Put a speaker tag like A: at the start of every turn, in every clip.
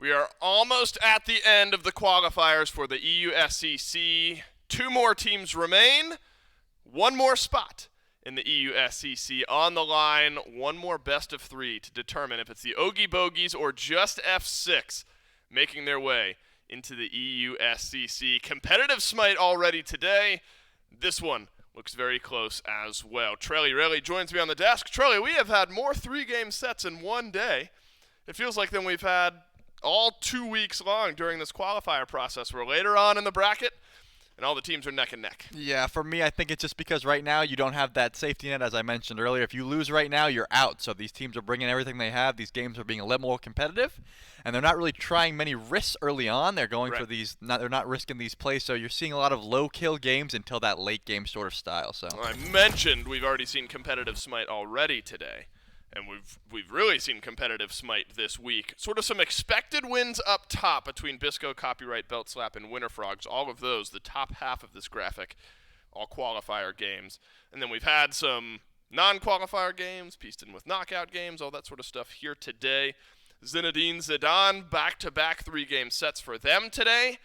A: We are almost at the end of the qualifiers for the EUSCC. 2 more teams remain. 1 more spot in the EUSCC on the line. 1 more best of 3 to determine if it's the Oogie Bogeys or JUSTF6 making their way into the EUSCC. Competitive Smite already today. This one looks very close as well. Trelly Rayleigh joins me on the desk. Trelly, we have had more 3-game sets in one day. It feels like than we've had all 2 weeks long during this qualifier process. We're later on in the bracket, and all the teams are neck and neck.
B: Yeah, for me, I think it's just because right now you don't have that safety net, as I mentioned earlier. If you lose right now, you're out. So these teams are bringing everything they have. These games are being a little more competitive, and they're not really trying many risks early on. They're going for these. They're not risking these plays. So you're seeing a lot of low-kill games until that late game sort of style. So
A: I mentioned we've already seen competitive Smite already today. And we've really seen competitive Smite this week. Sort of some expected wins up top between Bisco, Copyright, Belt Slap, and Winter Frogs. All of those, the top half of this graphic, all qualifier games. And then we've had some non-qualifier games, pieced in with knockout games, all that sort of stuff here today. Zinedine Zidane, back-to-back 3-game sets for them today.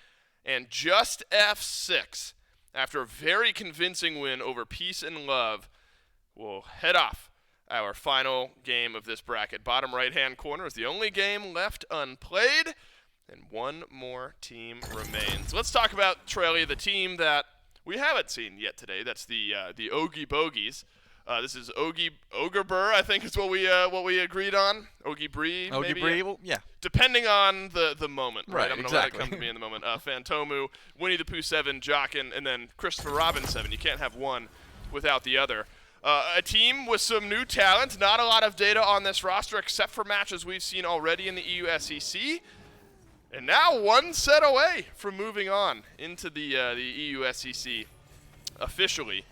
A: And JUSTF6, after a very convincing win over Peace and Love, will head off our final game of this bracket. Bottom right-hand corner is the only game left unplayed, and 1 more team remains. Let's talk about Trelly, the team that we haven't seen yet today. That's the Oogie Bogeys. This is Ogre Burr, I think is what we agreed on. Oogie Bree, maybe.
B: Oogie Bree, well, yeah.
A: Depending on the moment, right? I'm
B: exactly.
A: gonna let it come to me in the moment. Phantomu, Winnie the Pooh 7, Jockin, and then Christopher Robin 7. You can't have one without the other. A team with some new talent, not a lot of data on this roster except for matches we've seen already in the EUSCC, and now 1 set away from moving on into the EUSCC officially.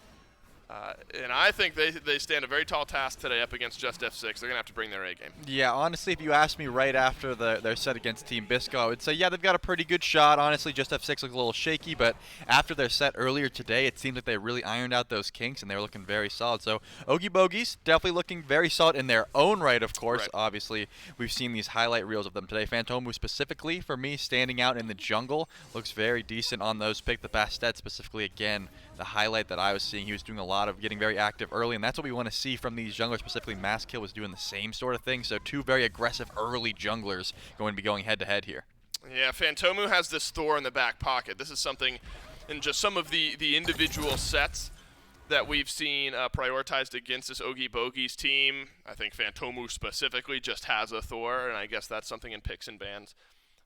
A: And I think they stand a very tall task today up against JUSTF6. They're going to have to bring their A game.
B: Yeah, honestly, if you asked me right after their set against Team Bisco, I would say, yeah, they've got a pretty good shot. Honestly, JUSTF6 looks a little shaky, but after their set earlier today, it seems like they really ironed out those kinks, and they're looking very solid. So Oogie Bogeys definitely looking very solid in their own right, of course. Right. Obviously, we've seen these highlight reels of them today. Phantomu specifically, for me, standing out in the jungle, looks very decent on those pick. The Bastet specifically, again, the highlight that I was seeing, he was doing a lot of getting very active early, and that's what we want to see from these junglers. Specifically, Masskill was doing the same sort of thing, so 2 very aggressive early junglers going to be going head-to-head here. Yeah,
A: Phantomu has this Thor in the back pocket. This is something in just some of the individual sets that we've seen prioritized against this Oogie Bogeys team. I think Phantomu specifically just has a Thor, and I guess that's something in picks and bans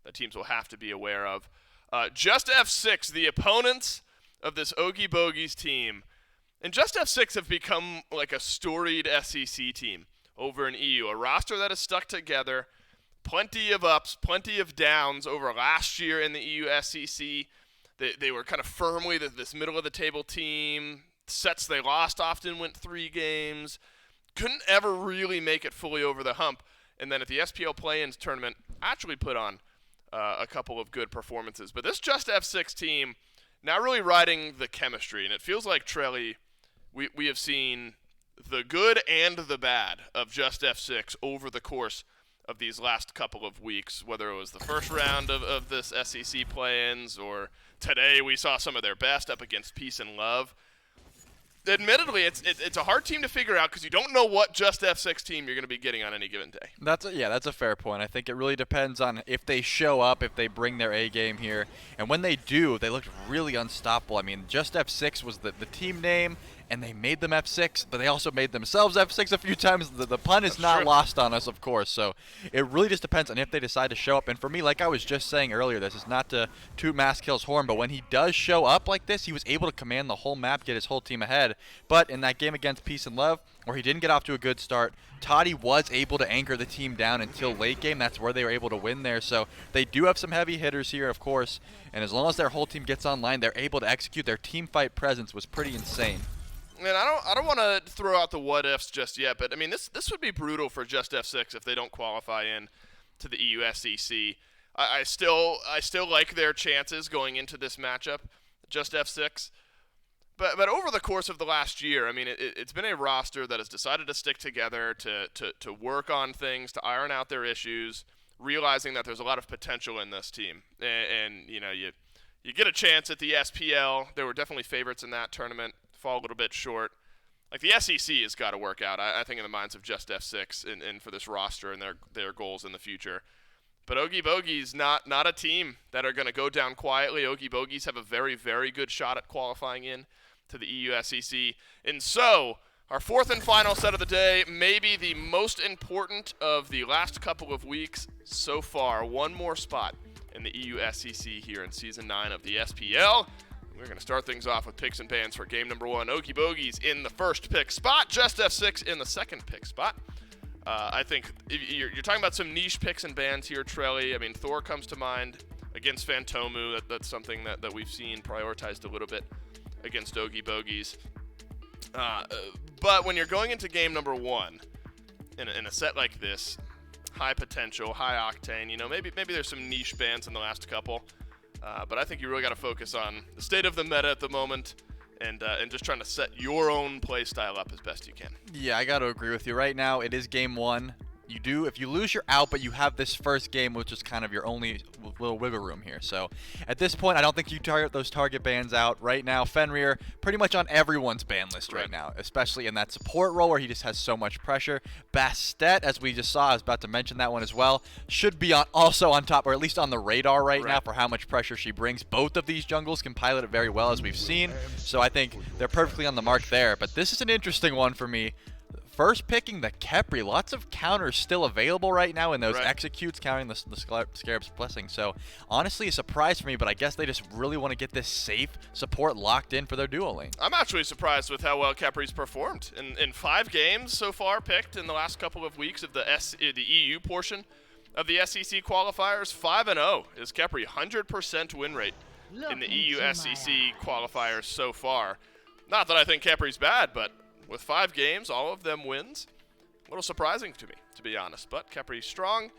A: that teams will have to be aware of. JUSTF6, the opponents of this Oogie Bogeys team. And JUSTF6 have become like a storied SEC team over in EU, a roster that has stuck together, plenty of ups, plenty of downs over last year in the EU SEC. They were kind of firmly this middle-of-the-table team. Sets they lost often went 3 games. Couldn't ever really make it fully over the hump. And then at the SPL play-ins tournament, actually put on a couple of good performances. But this JUSTF6 team now really riding the chemistry, and it feels like Trelly, we have seen the good and the bad of JUSTF6 over the course of these last couple of weeks, whether it was the first round of this SEC play-ins or today we saw some of their best up against Peace and Love. Admittedly, it's a hard team to figure out because you don't know what JUSTF6 team you're going to be getting on any given day.
B: That's a fair point. I think it really depends on if they show up, if they bring their A game here. And when they do, they looked really unstoppable. I mean, JUSTF6 was the team name, and they made them F6, but they also made themselves F6 a few times. The pun is not lost on us, of course. So it really just depends on if they decide to show up. And for me, like I was just saying earlier, this is not to toot Masskill's horn, but when he does show up like this, he was able to command the whole map, get his whole team ahead. But in that game against Peace and Love, where he didn't get off to a good start, Toddy was able to anchor the team down until late game. That's where they were able to win there. So they do have some heavy hitters here, of course. And as long as their whole team gets online, they're able to execute. Their team fight presence was pretty insane.
A: And I don't want to throw out the what ifs just yet, but I mean this would be brutal for JUSTF6 if they don't qualify in to the EUSCC. I still like their chances going into this matchup, JUSTF6. But over the course of the last year, I mean, it's been a roster that has decided to stick together, to work on things, to iron out their issues, realizing that there's a lot of potential in this team. And you know, you get a chance at the SPL. There were definitely favorites in that tournament. Fall a little bit short. Like the SEC has got to work out, I think, in the minds of JUSTF6 and for this roster and their goals in the future. But Oogie Bogeys, not a team that are going to go down quietly. Oogie Bogeys have a very, very good shot at qualifying in to the EU SEC. And so, our fourth and final set of the day, maybe the most important of the last couple of weeks so far. One more spot in the EU SEC here in Season 9 of the SPL. We're going to start things off with picks and bans for game number 1. Oogie Bogeys in the first pick spot. JUSTF6 in the second pick spot. I think you're talking about some niche picks and bans here, Trelly. I mean, Thor comes to mind against Phantomu. That's something that we've seen prioritized a little bit against Oogie Bogeys. But when you're going into game number 1 in a set like this, high potential, high octane, you know, maybe there's some niche bans in the last couple. But I think you really got to focus on the state of the meta at the moment and just trying to set your own play style up as best you can.
B: Yeah, I got to agree with you. Right now, it is game 1. If you lose, you're out, but you have this first game, which is kind of your only little wiggle room here. So at this point, I don't think you target those target bans out. Right now, Fenrir pretty much on everyone's ban list right now, especially in that support role where he just has so much pressure. Bastet, as we just saw, I was about to mention that one as well, should be also on top, or at least on the radar right now for how much pressure she brings. Both of these jungles can pilot it very well, as we've seen. So I think they're perfectly on the mark there. But this is an interesting one for me. First picking the Khepri. Lots of counters still available right now in those executes, counting the Scarab's Blessing. So, honestly, a surprise for me, but I guess they just really want to get this safe support locked in for their duo lane. I'm
A: actually surprised with how well Khepri's performed. In 5 games so far picked in the last couple of weeks of the EU portion of the SEC qualifiers, 5-0 is Khepri. 100% win rate in the EU SEC qualifiers so far. Not that I think Khepri's bad, but with 5 games, all of them wins. A little surprising to me, to be honest. But Khepri's strong.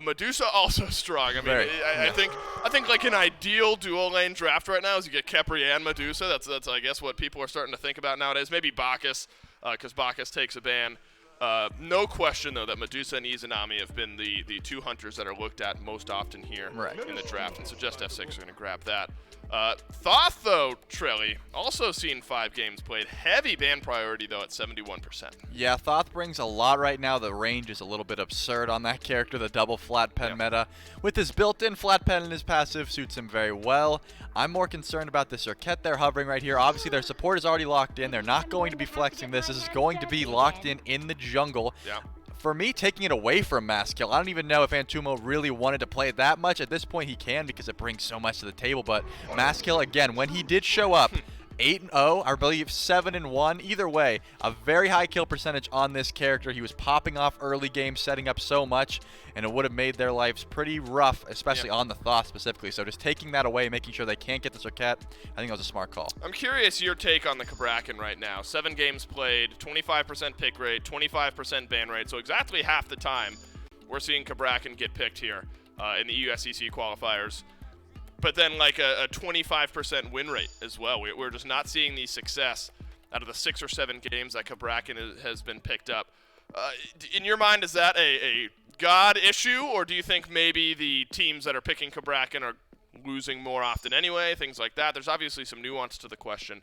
A: Medusa also strong. I mean, I think like an ideal dual lane draft right now is you get Khepri and Medusa. That's I guess what people are starting to think about nowadays. Maybe Bacchus, because Bacchus takes a ban. No question, though, that Medusa and Izanami have been the 2 hunters that are looked at most often here in the draft, and so JUSTF6 are going to grab that. Thoth, though, Trelly, also seen 5 games played. Heavy ban priority, though, at 71%.
B: Yeah, Thoth brings a lot right now. The range is a little bit absurd on that character, the double flat pen meta. With his built-in flat pen in his passive, suits him very well. I'm more concerned about the Circuit they're hovering right here. Obviously, their support is already locked in. They're not going to be flexing this. This is going to be locked in the jungle.
A: Yeah.
B: For me, taking it away from Maskill, I don't even know if Antumo really wanted to play it that much. At this point, he can because it brings so much to the table. But Maskill, again, when he did show up, 8-0, I believe 7-1. Either way, a very high kill percentage on this character. He was popping off early game, setting up so much, and it would have made their lives pretty rough, especially on the Thoth specifically. So just taking that away, making sure they can't get the Circuit, I think that was a smart call.
A: I'm curious your take on the Khebrakan right now. 7 games played, 25% pick rate, 25% ban rate. So exactly half the time we're seeing Khebrakan get picked here in the USCC qualifiers. But then like a 25% win rate as well. We're just not seeing the success out of the 6 or 7 games that Khebrakan has been picked up. In your mind, is that a God issue, or do you think maybe the teams that are picking Khebrakan are losing more often anyway, things like that? There's obviously some nuance to the question.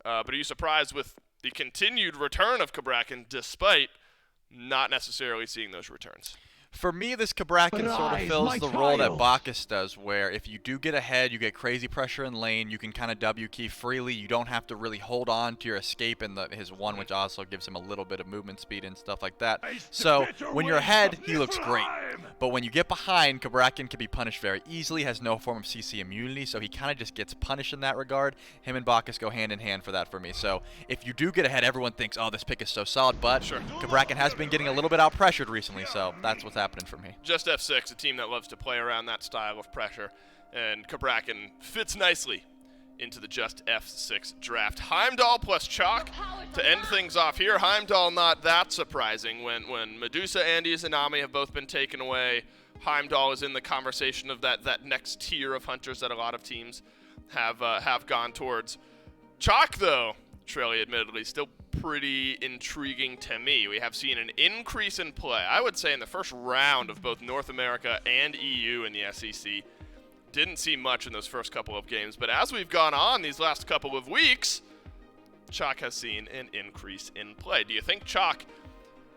A: But are you surprised with the continued return of Khebrakan despite not necessarily seeing those returns?
B: For me, this Khebrakan sort of fills the role that Bacchus does, where if you do get ahead, you get crazy pressure in lane, you can kind of W key freely, you don't have to really hold on to your escape in his one, which also gives him a little bit of movement speed and stuff like that. So when you're ahead, he looks great. But when you get behind, Khebrakan can be punished very easily, has no form of CC immunity, so he kind of just gets punished in that regard. Him and Bacchus go hand in hand for that for me. So if you do get ahead, everyone thinks, oh, this pick is so solid, but Khebrakan has been getting a little bit out-pressured recently, so that's what's happening for me.
A: JUSTF6, a team that loves to play around that style of pressure, and Khebrakan fits nicely into the JUSTF6 draft. Heimdall plus Chalk to end things off here. Heimdall not that surprising when Medusa and Izanami have both been taken away. Heimdall is in the conversation of that next tier of hunters that a lot of teams have gone towards. Chalk, though, Trelly admittedly still pretty intriguing to me. We have seen an increase in play, I would say, in the first round of both North America and EU in the SEC. Didn't see much in those first couple of games, but as we've gone on these last couple of weeks, Chalk has seen an increase in play. Do you think Chalk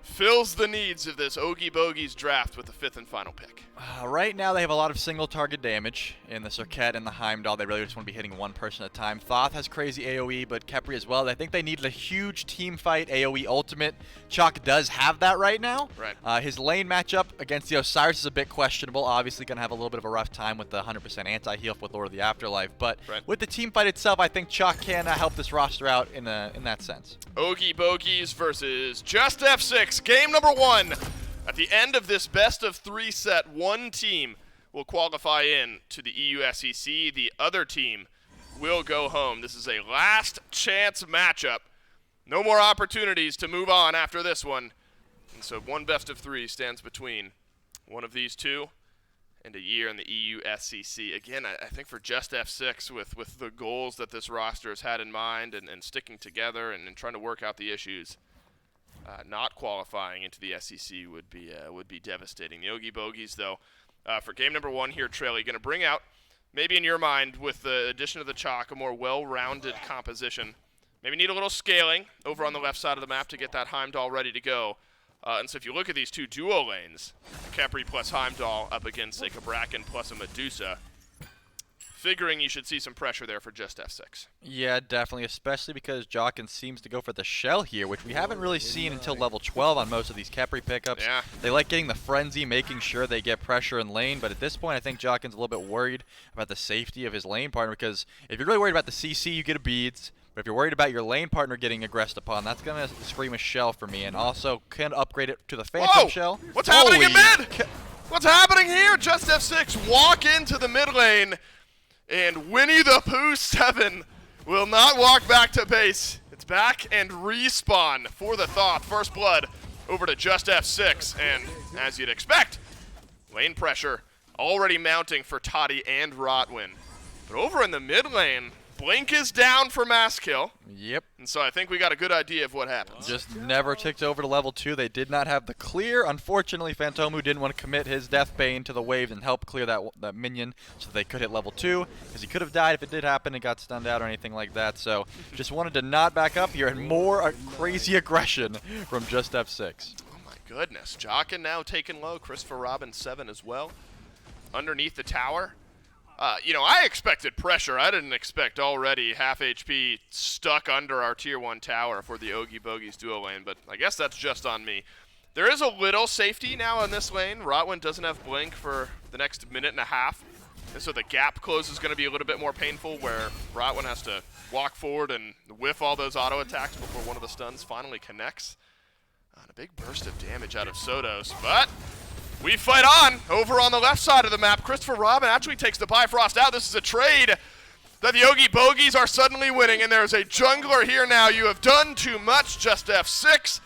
A: fills the needs of this Oogie Bogeys draft with the 5th and final pick?
B: Right now they have a lot of single target damage in the Cirquette and the Heimdall. They really just want to be hitting one person at a time. Thoth has crazy AoE, but Khepri as well. I think they needed a huge team fight AoE ultimate. Chalk does have that right now.
A: Right.
B: His lane matchup against the Osiris is a bit questionable. Obviously going to have a little bit of a rough time with the 100% anti-heal with Lord of the Afterlife. But with the team fight itself, I think Chalk can help this roster out in that sense.
A: Oogie Bogeys versus JUSTF6, game number 1. At the end of this best-of-3 set, one team will qualify in to the EU SEC. The other team will go home. This is a last-chance matchup. No more opportunities to move on after this one. And so one best-of-3 stands between one of these two and a year in the EU SEC. Again, I think for JUSTF6, with the goals that this roster has had in mind and sticking together and trying to work out the issues, not qualifying into the SEC would be devastating. The Oogie Bogeys, though, for game number 1 here, Trailly, going to bring out, maybe in your mind, with the addition of the Chalk, a more well-rounded composition. Maybe need a little scaling over on the left side of the map to get that Heimdall ready to go. And so if you look at these two duo lanes, Khepri plus Heimdall up against a Cabrakan plus a Medusa, figuring you should see some pressure there for JUSTF6.
B: Yeah, definitely, especially because Jockin seems to go for the shell here, which we haven't really seen until level 12 on most of these Khepri pickups.
A: Yeah.
B: They like getting the frenzy, making sure they get pressure in lane, but at this point I think Jockin's a little bit worried about the safety of his lane partner, because if you're really worried about the CC, you get a beads. But if you're worried about your lane partner getting aggressed upon, that's going to scream a shell for me, and also can upgrade it to the Phantom Shell.
A: What's happening in mid? What's happening here? JUSTF6 walk into the mid lane, and Winnie the Pooh 7 will not walk back to base. It's back and respawn for the Thoth. First blood over to JUSTF6, and as you'd expect, lane pressure already mounting for Toddy and Rotwin. But over in the mid lane, Blink is down for mass kill.
B: Yep.
A: And so I think we got a good idea of what happens.
B: Just never ticked over to level 2. They did not have the clear. Unfortunately, Phantomu didn't want to commit his Death Bane to the wave and help clear that minion so they could hit level 2, because he could have died if it did happen and got stunned out or anything like that. So just wanted to not back up here, and more crazy aggression from JUSTF6.
A: Oh my goodness. Jockin now taken low. Christopher Robin 7 as well. Underneath the tower. I expected pressure. I didn't expect already half HP stuck under our tier 1 tower for the Oogie Bogeys duo lane, but I guess that's just on me. There is a little safety now in this lane. Rotwin doesn't have Blink for the next minute and a half, and so the gap close is going to be a little bit more painful, where Rotwin has to walk forward and whiff all those auto attacks before one of the stuns finally connects. A big burst of damage out of Sodos, but we fight on over on the left side of the map. Christopher Robin actually takes the Bifrost out. This is a trade that the Oogie Bogeys are suddenly winning, and there's a jungler here now. You have done too much, JUSTF6.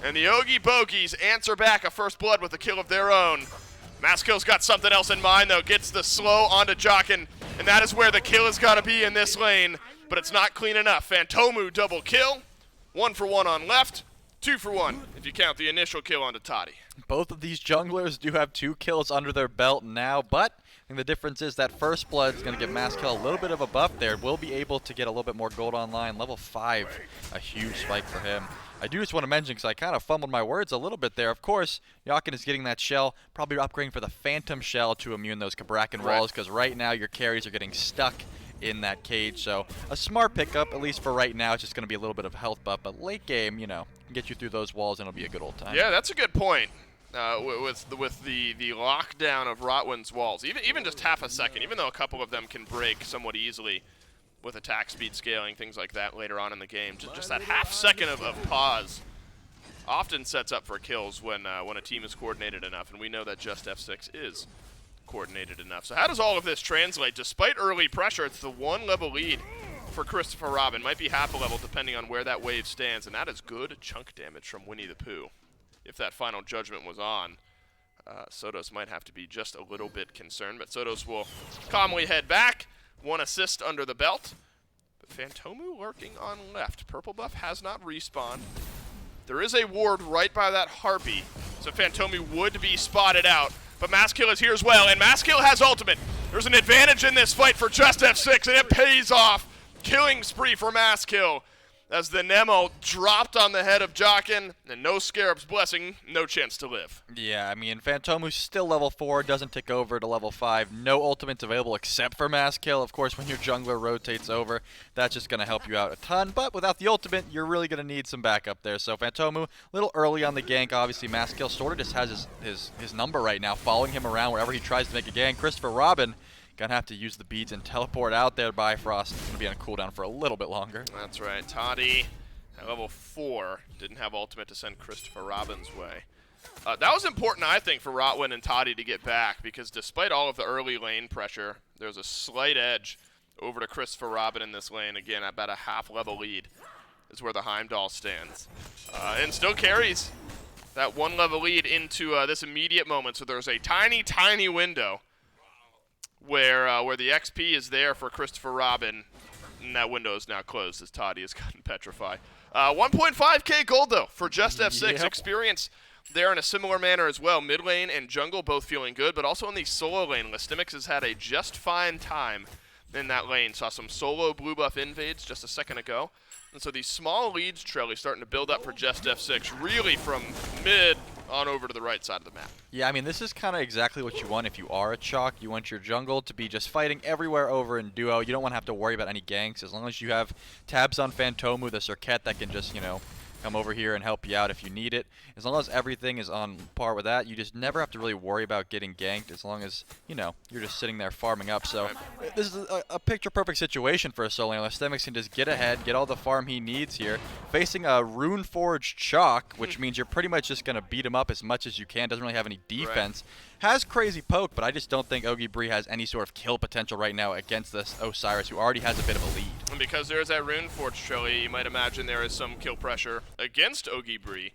A: And the Oogie Bogeys answer back a first blood with a kill of their own. Maskill's got something else in mind, though. Gets the slow onto Jockin, and that is where the kill is got to be in this lane. But it's not clean enough. Phantomu double kill. 1 for 1 on left. 2 for 1 if you count the initial kill onto Toddy.
B: Both of these junglers do have 2 kills under their belt now, but I think the difference is that First Blood is going to give Maskill a little bit of a buff there. We'll be able to get a little bit more gold online. Level 5, a huge spike for him. I do just want to mention, because I kind of fumbled my words a little bit there, of course, Jockin is getting that shell, probably upgrading for the Phantom Shell to immune those Cabrakan walls, because right now your carries are getting stuck in that cage. So a smart pickup, at least for right now. It's just going to be a little bit of health buff, but late game, can get you through those walls and it'll be a good old time.
A: Yeah, that's a good point. With the lockdown of Rotwin's walls, even just half a second, even though a couple of them can break somewhat easily with attack speed scaling, things like that later on in the game, just that half second of pause often sets up for kills when a team is coordinated enough, and we know that JUSTF6 is coordinated enough. So how does all of this translate? Despite early pressure, it's the 1 level lead for Christopher Robin. Might be half a level depending on where that wave stands, and that is good chunk damage from Winnie the Pooh. If that final judgment was on, Sodos might have to be just a little bit concerned, but Sodos will calmly head back. 1 assist under the belt. Fantomu lurking on left. Purple buff has not respawned. There is a ward right by that Harpy, so Fantomu would be spotted out. But Maskill is here as well, and Maskill has ultimate. There's an advantage in this fight for JUSTF6, and it pays off. Killing spree for Maskill as the Nemo dropped on the head of Jockin, and no Scarab's Blessing, no chance to live.
B: Yeah, I mean, Fantomu's still level 4, doesn't tick over to level 5. No ultimates available except for Mass Kill. Of course, when your jungler rotates over, that's just going to help you out a ton. But without the ultimate, you're really going to need some backup there. So Fantomu, a little early on the gank. Obviously, Mass Kill sort of just has his number right now, following him around wherever he tries to make a gank. Christopher Robin gonna have to use the beads and teleport out there. Bifrost is gonna be on a cooldown for a little bit longer.
A: That's right. Toddy at level 4 didn't have ultimate to send Christopher Robin's way. That was important, I think, for Rotwin and Toddy to get back, because despite all of the early lane pressure, there's a slight edge over to Christopher Robin in this lane. Again, about a half-level lead is where the Heimdall stands. And still carries that 1-level lead into this immediate moment. So there's a tiny, tiny window where the XP is there for Christopher Robin, and that window is now closed as Toddy has gotten petrified. 1.5k gold, though, for JUSTF6.
B: Yep.
A: Experience there in a similar manner as well. Mid lane and jungle both feeling good, but also in the solo lane, Listimix has had a just fine time in that lane. Saw some solo blue buff invades just a second ago. And so these small leads, Trelly, starting to build up for JUSTF6, really from mid on over to the right side of the map.
B: Yeah, I mean, this is kind of exactly what you want if you are a Chalk. You want your jungle to be just fighting everywhere over in duo. You don't want to have to worry about any ganks. As long as you have tabs on Fantomu, the Circuit that can just, you know, come over here and help you out if you need it. As long as everything is on par with that, you just never have to really worry about getting ganked as long as, you know, you're just sitting there farming up. So this is a picture-perfect situation for a solo laner. Listimix can just get ahead, get all the farm he needs here. Facing a Runeforged Chalk, which means you're pretty much just going to beat him up as much as you can. Doesn't really have any defense. Right. Has crazy poke, but I just don't think Oogie Bogeys has any sort of kill potential right now against this Osiris, who already has a bit of a lead.
A: And because there's that Runeforged, Trelly, you might imagine there is some kill pressure against Oogie Bogeys,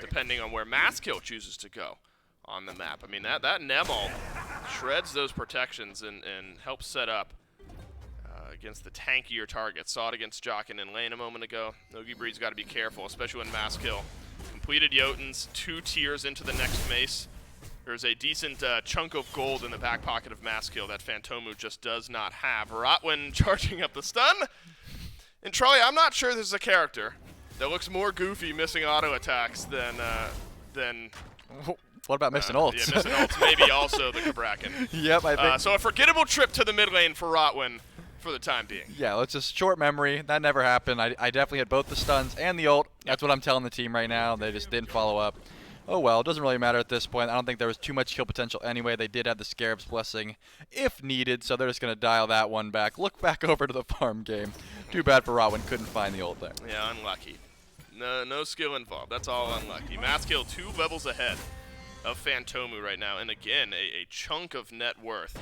A: depending on where Maskill chooses to go on the map. I mean, that Nemel shreds those protections and helps set up against the tankier targets. Saw it against Jockin in lane a moment ago. Oogie Bogeys got to be careful, especially when Maskill completed Jotun's 2 tiers into the next mace. There's a decent chunk of gold in the back pocket of Maskill that Fantomu just does not have. Rotwin charging up the stun. And Troy, I'm not sure this is a character that looks more goofy missing auto attacks than
B: what about missing ults?
A: Yeah, missing ults, maybe also the Cabrakan.
B: Yep, I think.
A: So a forgettable trip to the mid lane for Rotwin for the time being.
B: Yeah, let's just short memory. That never happened. I definitely had both the stuns and the ult. That's what I'm telling the team right now. They just didn't follow up. Oh well, it doesn't really matter at this point. I don't think there was too much kill potential anyway. They did have the Scarab's Blessing if needed, so they're just going to dial that one back. Look back over to the farm game. Too bad for Rotwin, couldn't find the ult there.
A: Yeah, unlucky. No skill involved. That's all unlucky. Maskill 2 levels ahead of Fantomu right now, and again, a chunk of net worth.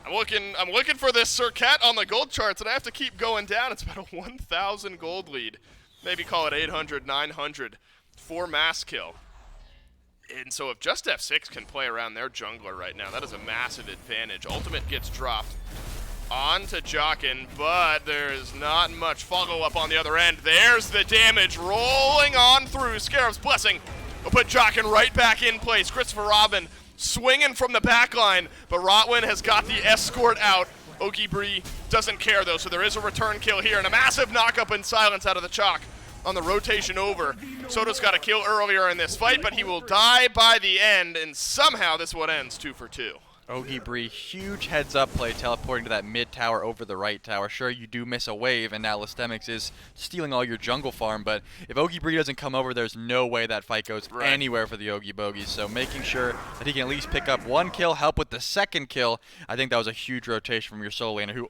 A: I'm looking for this Circuit on the gold charts, and I have to keep going down. It's about a 1,000 gold lead. Maybe call it 800, 900 for Maskill. And so if JUSTF6 can play around their jungler right now, that is a massive advantage. Ultimate gets dropped onto Jockin, but there's not much follow-up on the other end. There's the damage rolling on through. Scarab's Blessing will put Jockin right back in place. Christopher Robin swinging from the back line, but Rotwin has got the escort out. Oogie Bogeys doesn't care, though, so there is a return kill here, and a massive knock-up and silence out of the Chalk on the rotation over. Soto's got a kill earlier in this fight, but he will die by the end, and somehow this one ends 2 for 2.
B: Oogie Bogeys, huge heads-up play teleporting to that mid tower over the right tower. Sure, you do miss a wave, and now Listimix is stealing all your jungle farm, but if Oogie Bogeys doesn't come over, there's no way that fight goes anywhere for the Oogie Bogeys. So making sure that he can at least pick up 1 kill, help with the 2nd kill, I think that was a huge rotation from your solo laner, who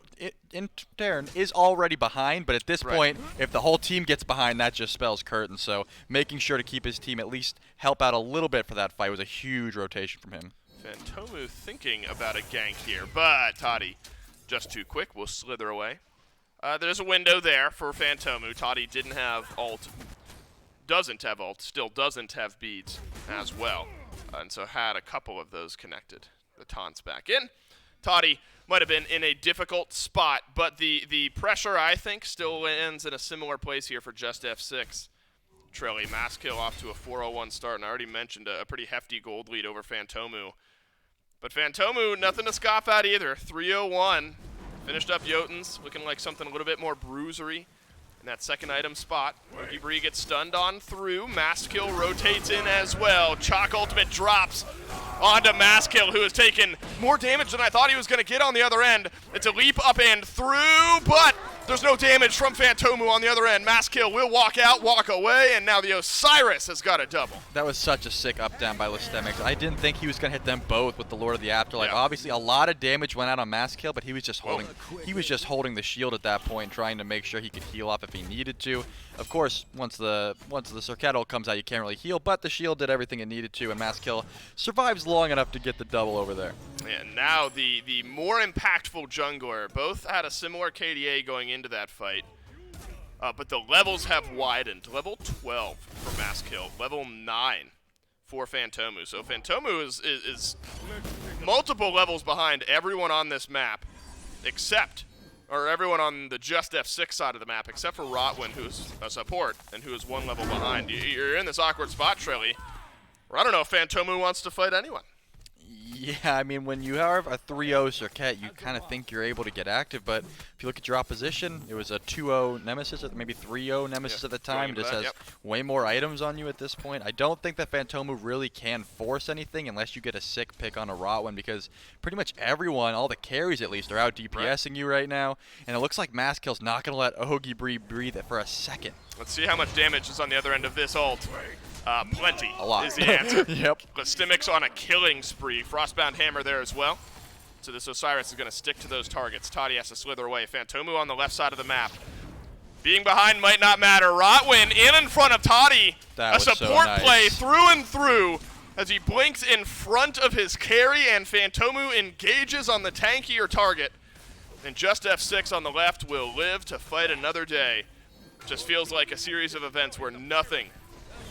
B: in turn is already behind, but at this point, if the whole team gets behind, that just spells curtain. So making sure to keep his team at least help out a little bit for that fight was a huge rotation from him.
A: Fantomu thinking about a gank here, but Toddy just too quick, will slither away. There's a window there for Fantomu. Toddy didn't have ult, doesn't have ult, still doesn't have beads as well, and so had a couple of those connected. The taunts back in. Toddy might have been in a difficult spot, but the pressure, I think, still lands in a similar place here for JUSTF6. Trelly, mass kill off to a 4-0-1 start, and I already mentioned a pretty hefty gold lead over Fantomu. But Fantomu, nothing to scoff at either. 3-0-1. Finished up Jotuns, looking like something a little bit more bruisery in that second item spot. Oogie Bogeys gets stunned on through. Maskill rotates in as well. Chalk ultimate drops onto Maskill, who has taken more damage than I thought he was going to get on the other end. It's a leap up and through, but there's no damage from Fantomu on the other end. Maskill will walk out, walk away, and now the Osiris has got a double.
B: That was such a sick up down by Listemics. I didn't think he was going to hit them both with the Lord of the Afterlife.
A: Yeah.
B: Obviously, a lot of damage went out on Maskill, but he was just holding the shield at that point, trying to make sure he could heal up if he needed to. Of course, once the Circettle comes out, you can't really heal, but the shield did everything it needed to, and Maskill survives long enough to get the double over there.
A: And now the more impactful jungler. Both had a similar KDA going into that fight. But the levels have widened. Level 12 for Maskill. Level 9 for Fantomu. So Fantomu is multiple levels behind everyone on this map, everyone on the JUSTF6 side of the map, except for Rotwin, who's a support, and who is one level behind. You're in this awkward spot, Trelly, where I don't know if Fantomu wants to fight anyone.
B: Yeah, I mean, when you have a 3-0 Circuit, you kind of think you're able to get active, but if you look at your opposition, it was a 2-0 Nemesis, maybe 3-0 Nemesis at the time, just has way more items on you at this point. I don't think that Fantomu really can force anything unless you get a sick pick on a Rotwin, because pretty much everyone, all the carries at least, are out DPSing you right now, and it looks like Maskill's not going to let Oogie Bogeys breathe for a second.
A: Let's see how much damage is on the other end of this ult. Plenty
B: a lot.
A: Is the answer.
B: Yep.
A: Listemics on a killing spree. Frostbound Hammer there as well. So this Osiris is going to stick to those targets. Toddy has to slither away. Fantomu on the left side of the map. Being behind might not matter. Rotwin in front of Toddy. A support play through and through as he blinks in front of his carry, and Fantomu engages on the tankier target. And JUSTF6 on the left will live to fight another day. Just feels like a series of events where nothing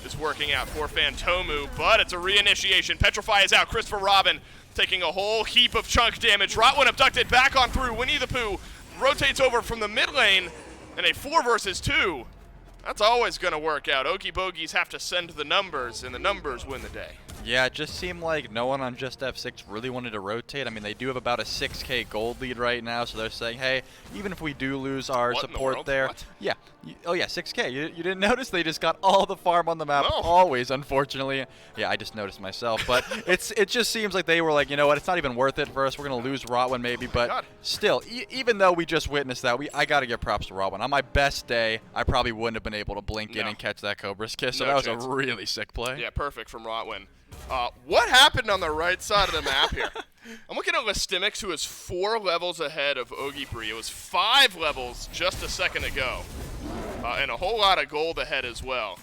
A: is working out for Fantomu, but it's a reinitiation. Petrify is out. Christopher Robin taking a whole heap of chunk damage. Rotwin abducted back on through. Winnie the Pooh rotates over from the mid lane, and a 4 versus 2. That's always going to work out. Oogie Bogeys have to send the numbers, and the numbers win the day.
B: Yeah, it just seemed like no one on JUSTF6 really wanted to rotate. I mean, they do have about a 6K gold lead right now, so they're saying, hey, even if we do lose our support there.
A: What?
B: Yeah. Oh, yeah, 6K. You didn't notice? They just got all the farm on the map, always, unfortunately. Yeah, I just noticed myself. But it just seems like they were like, you know what, it's not even worth it for us. We're going to lose Rotwin maybe. But still, even though we just witnessed that, I got to give props to Rotwin. On my best day, I probably wouldn't have been able to blink in and catch that Cobra's Kiss, so that was a really sick play.
A: Yeah, perfect from Rotwin. What happened on the right side of the map here? I'm looking at Listemics, who is 4 levels ahead of Oogie Bogeys. It was 5 levels just a second ago, and a whole lot of gold ahead as well.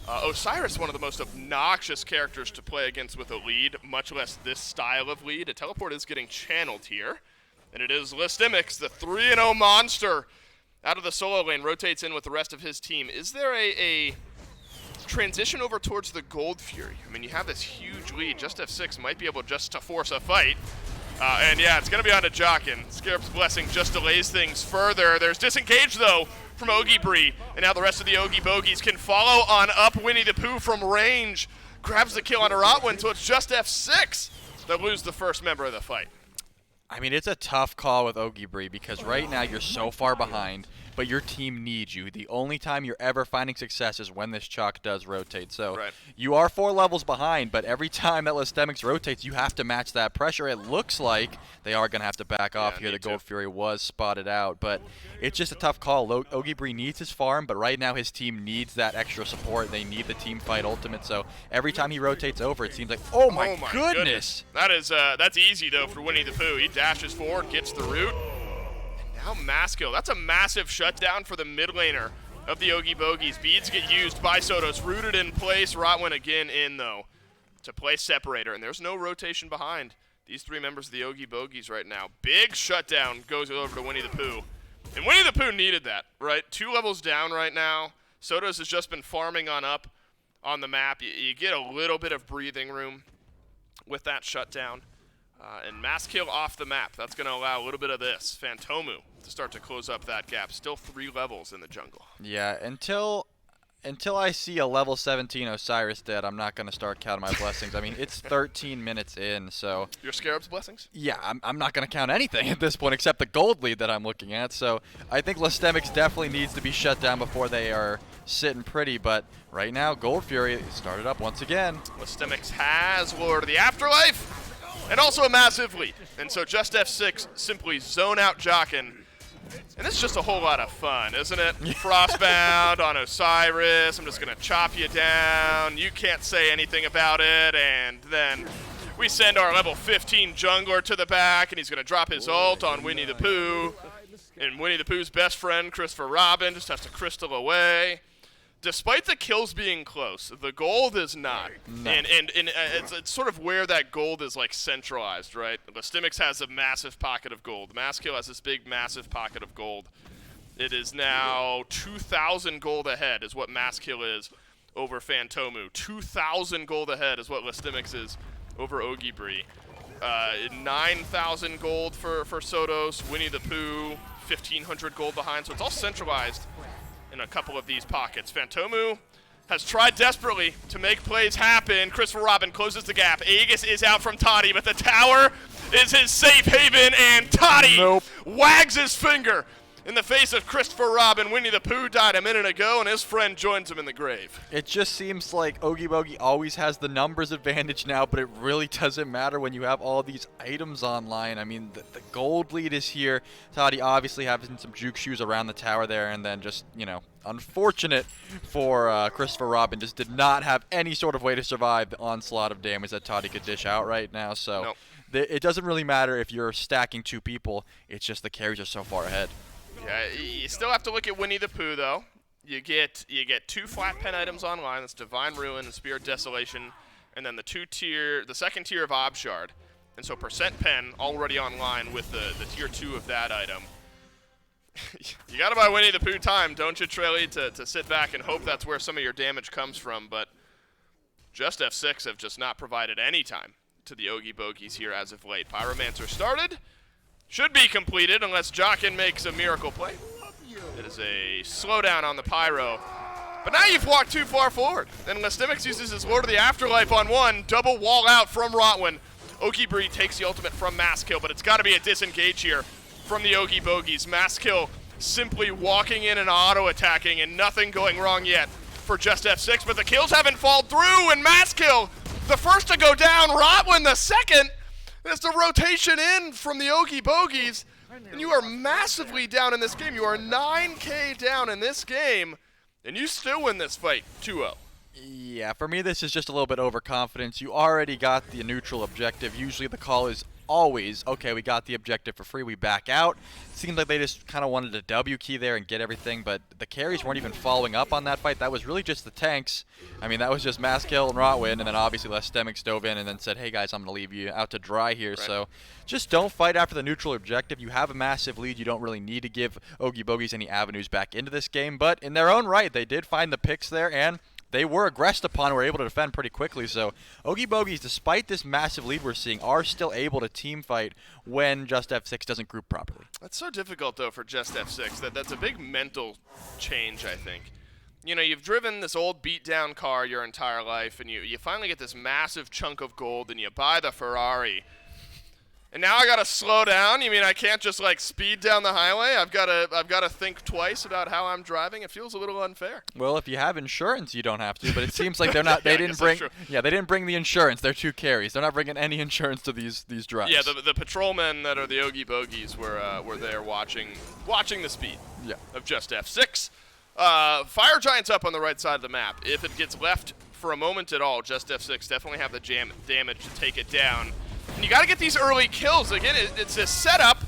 A: Osiris, one of the most obnoxious characters to play against with a lead, much less this style of lead. A teleport is getting channeled here, and it is Listemics, the 3-0 monster, out of the solo lane, rotates in with the rest of his team. Is there a transition over towards the Gold Fury? I mean, you have this huge lead. JUSTF6 might be able just to force a fight. And yeah, it's going to be on to Jockin. Scarab's Blessing just delays things further. There's disengage, though, from Oogie Bogeys. And now the rest of the Oogie Bogeys can follow on up. Winnie the Pooh from range grabs the kill on a Rotwin, so it's JUSTF6 that lose the first member of the fight.
B: I mean, it's a tough call with Oogie Bogeys because right now you're so far behind, but your team needs you. The only time you're ever finding success is when this chalk does rotate. So you are 4 levels behind, but every time that Listemics rotates, you have to match that pressure. It looks like they are going to have to back off here. The Gold Fury was spotted out, but it's just a tough call. Oogie Bogeys needs his farm, but right now his team needs that extra support. They need the team fight ultimate, so every time he rotates over, it seems like, oh my goodness.
A: That is, that's easy, though, for Winnie the Pooh. He dashes forward, gets the root. Now Maskill, that's a massive shutdown for the mid laner of the Oogie Bogeys. Beads get used by Sotos, rooted in place. Rotwin again in, though, to play separator, and there's no rotation behind these 3 members of the Oogie Bogeys right now. Big shutdown goes over to Winnie the Pooh, and Winnie the Pooh needed that, right? 2 levels down right now. Sotos has just been farming on up on the map. You get a little bit of breathing room with that shutdown. And mass kill off the map. That's going to allow a little bit of this. Phantomu to start to close up that gap. Still 3 levels in the jungle.
B: Yeah, until I see a level 17 Osiris dead, I'm not going to start counting my blessings. I mean, it's 13 minutes in, so...
A: Your Scarab's blessings?
B: Yeah, I'm not going to count anything at this point except the gold lead that I'm looking at. So I think Lystemix definitely needs to be shut down before they are sitting pretty. But right now, Gold Fury started up once again.
A: Lystemix has Lord of the Afterlife and also a massive lead. And so JUSTF6 simply zone out Jockin. And it's just a whole lot of fun, isn't it? Frostbound on Osiris. I'm just going to chop you down. You can't say anything about it. And then we send our level 15 jungler to the back, and he's going to drop his ult on Winnie the Pooh. And Winnie the Pooh's best friend, Christopher Robin, just has to crystal away. Despite the kills being close, the gold is not.
B: No.
A: And it's sort of where that gold is like centralized, right? Lystemix has a massive pocket of gold. Maskill has this big, massive pocket of gold. It is now 2,000 gold ahead is what Maskill is over Phantomu. 2,000 gold ahead is what Lystemix is over Oogie Bogeys. 9,000 gold for Sotos. Winnie the Pooh, 1,500 gold behind. So it's all centralized in a couple of these pockets. Phantomu has tried desperately to make plays happen. Christopher Robin closes the gap. Aegis is out from Toddy, but the tower is his safe haven, and Toddy wags his finger in the face of Christopher Robin. Winnie the Pooh died a minute ago, and his friend joins him in the grave.
B: It just seems like Oogie Bogeys always has the numbers advantage now, but it really doesn't matter when you have all these items online. I mean, the gold lead is here. Toddy obviously having some juke shoes around the tower there, and then just, you know, unfortunate for Christopher Robin, just did not have any sort of way to survive the onslaught of damage that Toddy could dish out right now. So
A: Nope.
B: It doesn't really matter if you're stacking 2 people. It's just the carries are so far ahead.
A: Yeah, you still have to look at Winnie the Pooh, though. You get 2 flat pen items online. That's Divine Ruin and Spear of Desolation, and then the second tier of Obshard. And so percent pen already online with the tier 2 of that item. You got to buy Winnie the Pooh time, don't you, Trelly, to sit back and hope that's where some of your damage comes from. But JUSTF6 have just not provided any time to the Oogie Bogeys here as of late. Pyromancer started. Should be completed unless Jockin makes a miracle play. It is a slowdown on the Pyro. But now you've walked too far forward. And Lystemix uses his Lord of the Afterlife on one. Double wall out from Rotwin. Oogie Bogeys takes the ultimate from Maskill, but it's got to be a disengage here from the Oogie Bogeys. Maskill simply walking in and auto-attacking, and nothing going wrong yet for JUSTF6. But the kills haven't fallen through, and Maskill, the first to go down. Rotwin, the second. There's the rotation in from the Oogie Bogeys, and you are massively down in this game. You are 9K down in this game, and you still win this fight 2-0.
B: Yeah, for me, this is just a little bit overconfidence. You already got the neutral objective. Usually the call is always, okay, we got the objective for free, we back out. Seems like they just kind of wanted a W key there and get everything, but the carries weren't even following up on that fight. That was really just the tanks. I mean, that was just Maskill and Rotwin, and then obviously Lystemix dove in and then said, hey guys, I'm going to leave you out to dry here. Right. So just don't fight after the neutral objective. You have a massive lead. You don't really need to give Oogie Bogeys any avenues back into this game, but in their own right, they did find the picks there, and they were aggressed upon and were able to defend pretty quickly. So Oogie Bogeys, despite this massive lead we're seeing, are still able to team fight when JUSTF6 doesn't group properly.
A: That's so difficult, though, for JUSTF6. That's a big mental change, I think. You know, you've driven this old beat-down car your entire life, and you finally get this massive chunk of gold, and you buy the Ferrari. And now I got to slow down. You mean I can't just, like, speed down the highway? I've got to think twice about how I'm driving. It feels a little unfair.
B: Well, if you have insurance, you don't have to, but it seems like they're not. They didn't bring. Yeah, they didn't bring the insurance. They're 2 carries. They're not bringing any insurance to these drives.
A: Yeah, the patrolmen that are the Oogie Bogeys were there watching the speed.
B: Yeah. Of
A: JUSTF6. Fire Giant's up on the right side of the map. If it gets left for a moment at all, JUSTF6 definitely have the damage to take it down. And you got to get these early kills. Again, it's a setup,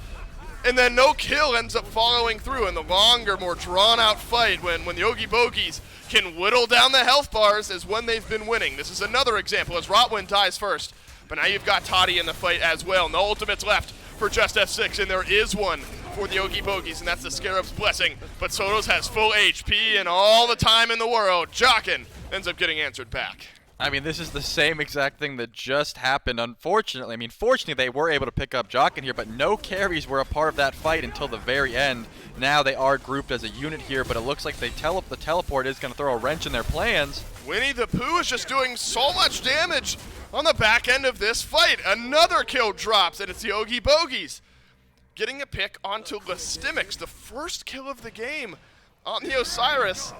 A: and then no kill ends up following through. And the longer, more drawn-out fight when the Oogie Bogeys can whittle down the health bars is when they've been winning. This is another example as Rotwin dies first. But now you've got Toddy in the fight as well. No ultimates left for JUSTF6, and there is one for the Oogie Bogeys, and that's the Scarab's Blessing. But Sotos has full HP and all the time in the world. Jockin ends up getting answered back.
B: I mean, this is the same exact thing that just happened, unfortunately. I mean, fortunately, they were able to pick up Jock in here, but no carries were a part of that fight until the very end. Now they are grouped as a unit here, but it looks like the teleport is going to throw a wrench in their plans.
A: Winnie the Pooh is just doing so much damage on the back end of this fight. Another kill drops, and it's the Oogie Bogeys getting a pick onto Listimics, the first kill of the game on the Osiris.